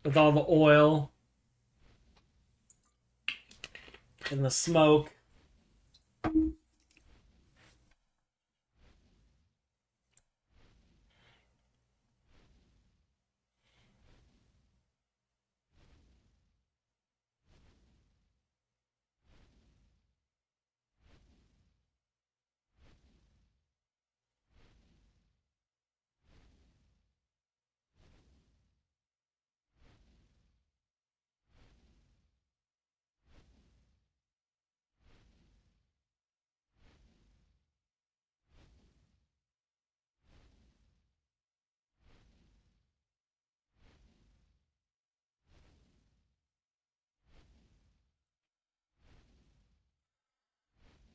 Speaker 1: With all the oil and the smoke.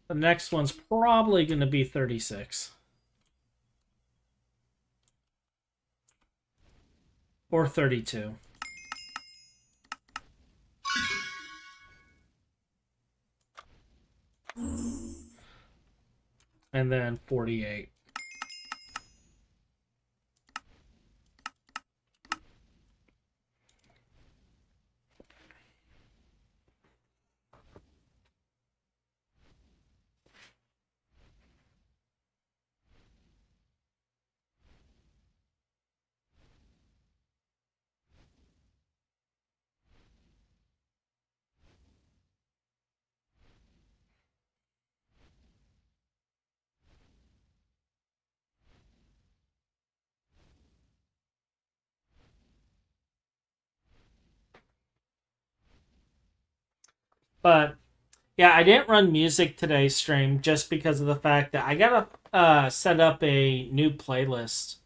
Speaker 1: The next one's probably going to be 36. Or 32. And then 48. But yeah, I didn't run music today's stream just because of the fact that I gotta set up a new playlist.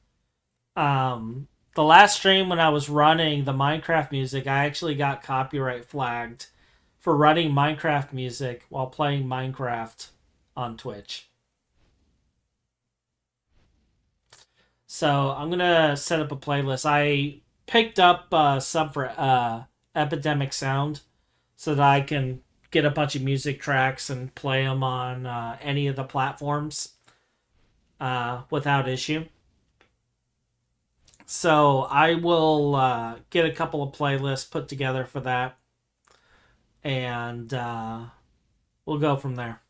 Speaker 1: The last stream when I was running the Minecraft music, I actually got copyright flagged for running Minecraft music while playing Minecraft on Twitch. So I'm gonna set up a playlist. I picked up sub for Epidemic Sound so that I can get a bunch of music tracks and play them on any of the platforms without issue. So I will get a couple of playlists put together for that, and we'll go from there.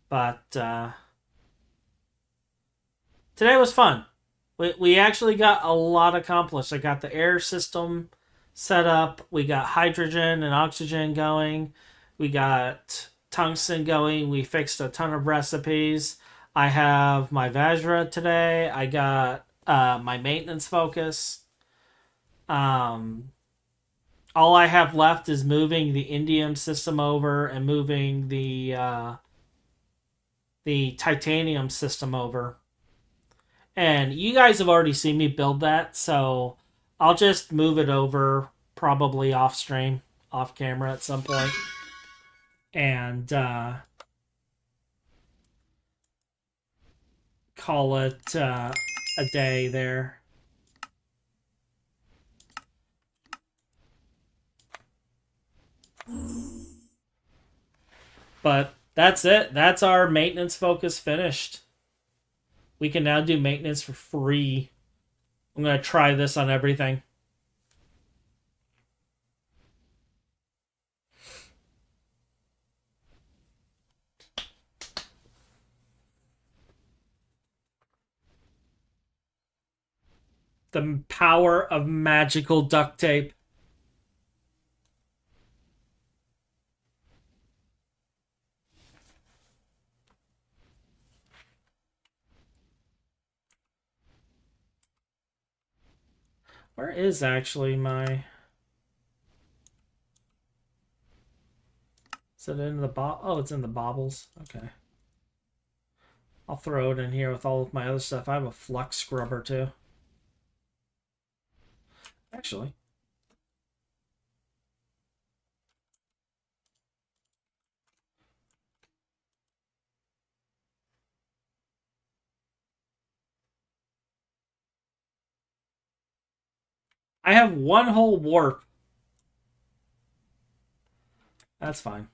Speaker 1: But today was fun. We actually got a lot accomplished. I got the air system set up. We got hydrogen and oxygen going. We got tungsten going. We fixed a ton of recipes. I have my Vajra today. I got my maintenance focus. All I have left is moving the indium system over and moving the titanium system over. And you guys have already seen me build that, so I'll just move it over probably off stream, off camera at some point. And call it a day there. But that's it. That's our maintenance focus finished. We can now do maintenance for free. I'm going to try this on everything. The power of magical duct tape. Where is actually my... Is it in the Oh, it's in the baubles. Okay. I'll throw it in here with all of my other stuff. I have a flux scrubber too. Actually. I have one whole warp. That's fine.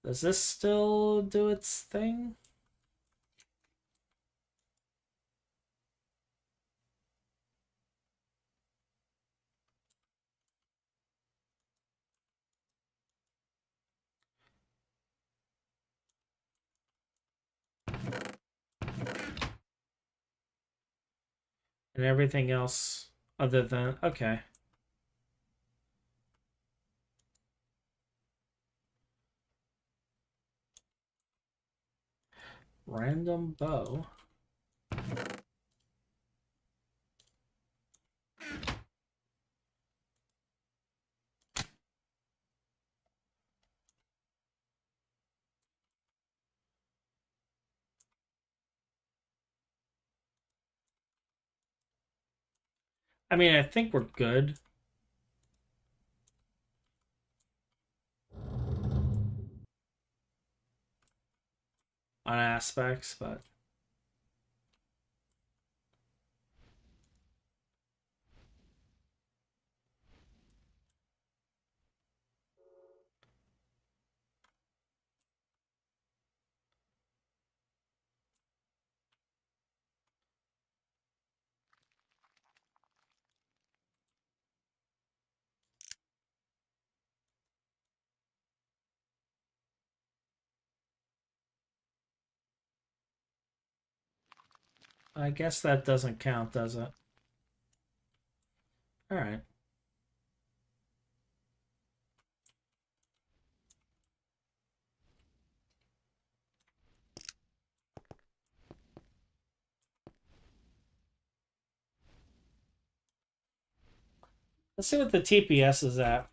Speaker 1: Does this still do its thing? And everything else other than... Okay. Random bow. I mean, I think we're good on aspects, but... I guess that doesn't count, does it? Alright. Let's see what the TPS is at.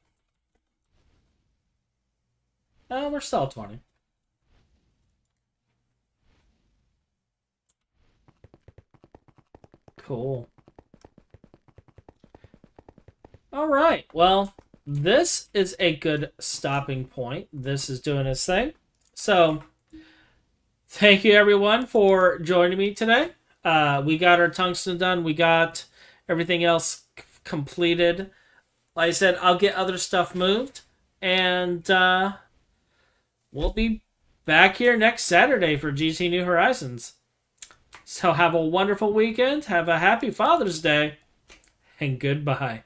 Speaker 1: Oh, we're still at 20. Cool. All right. Well, this is a good stopping point. This is doing its thing. So, thank you everyone for joining me today. We got our tungsten done. We got everything else completed. Like I said, I'll get other stuff moved. And we'll be back here next Saturday for GT New Horizons. So have a wonderful weekend. Have a happy Father's Day. And goodbye.